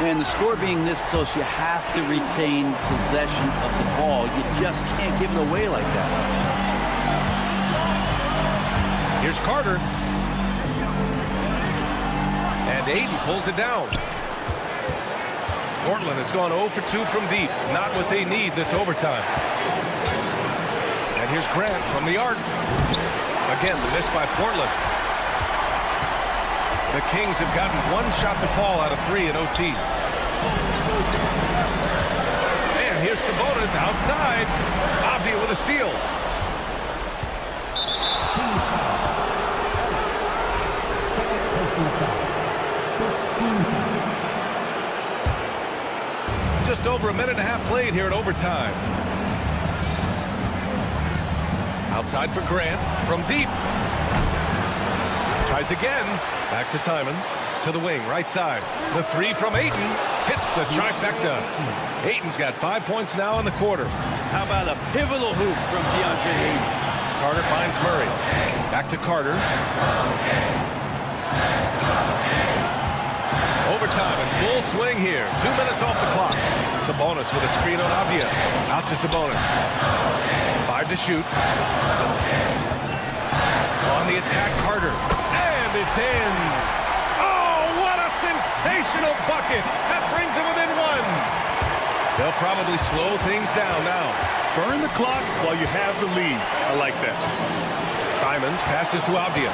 And the score being this close, you have to retain possession of the ball. You just can't give it away like that.
Here's Carter. And Ayton pulls it down. Portland has gone 0 for 2 from deep. Not what they need this overtime. And here's Grant from the arc. Again, the miss by Portland. The Kings have gotten 1 shot to fall out of 3 in OT. And here's Sabonis outside. Abdia with a steal. Just over 1.5 minutes played here in overtime. Outside for Grant from deep. Tries again. Back to Simons. To the wing, right side. The 3 from Ayton. Hits the trifecta. Ayton's got 5 points now in the quarter.
How about a pivotal hoop from DeAndre Ayton?
Carter finds Murray. Back to Carter. Overtime in full swing here. 2 minutes off the clock. Sabonis with a screen on Abdia. Out to Sabonis. 5 to shoot. On the attack, Carter. And it's in. Oh, what a sensational bucket. That brings him within 1. They'll probably slow things down now.
Burn the clock while you have the lead. I like that.
Simons passes to Abdia.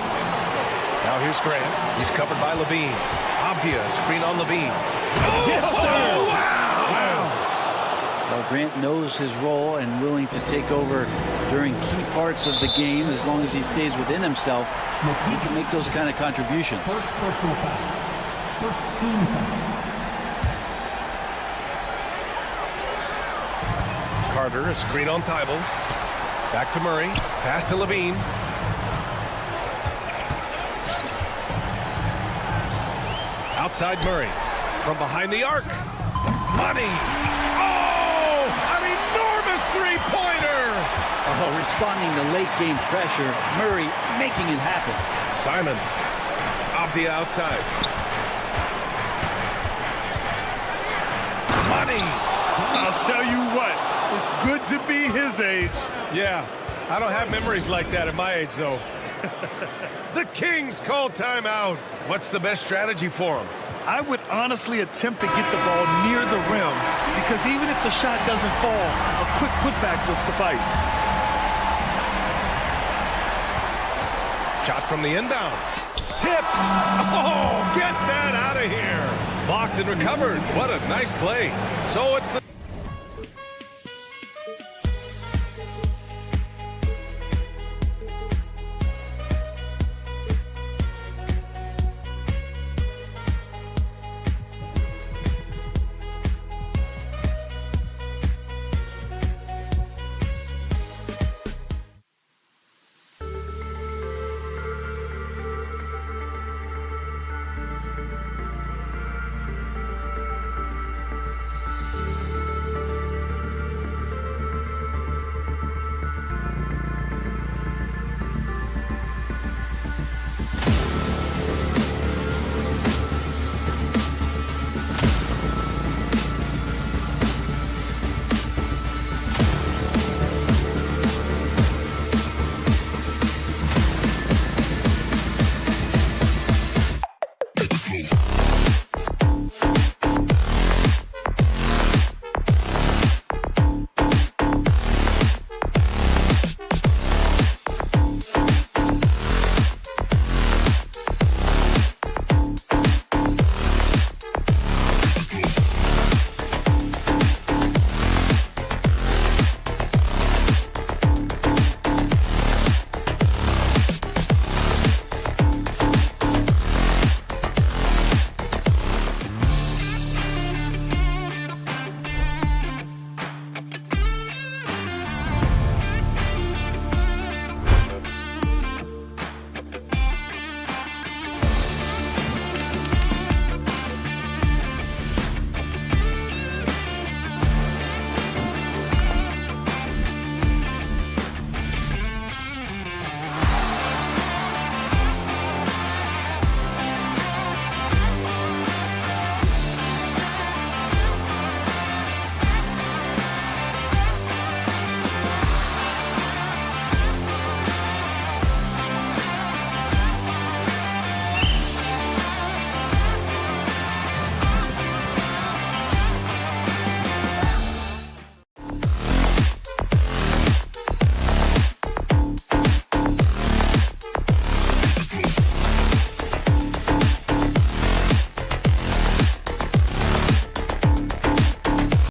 Now here's Grant. He's covered by LaVine. Abdia, screen on LaVine. Oh,
yes, sir!
Oh, wow!
Well, Grant knows his role and willing to take over during key parts of the game. As long as he stays within himself, he can make those kind of contributions.
First personal foul. First team foul.
Carter, a screen on Thibault. Back to Murray. Pass to LaVine. Outside Murray. From behind the arc. Money. Oh! An enormous three-pointer!
Oh, responding to late game pressure. Murray making it happen.
Simons. Abdia outside. Money.
I'll tell you what, it's good to be his age.
Yeah, I don't have memories like that at my age, though. The Kings call timeout. What's the best strategy for them?
I would honestly attempt to get the ball near the rim, because even if the shot doesn't fall, a quick putback will suffice.
Shot from the inbound. Tipped. Oh, get that out of here. Blocked and recovered. What a nice play. So it's the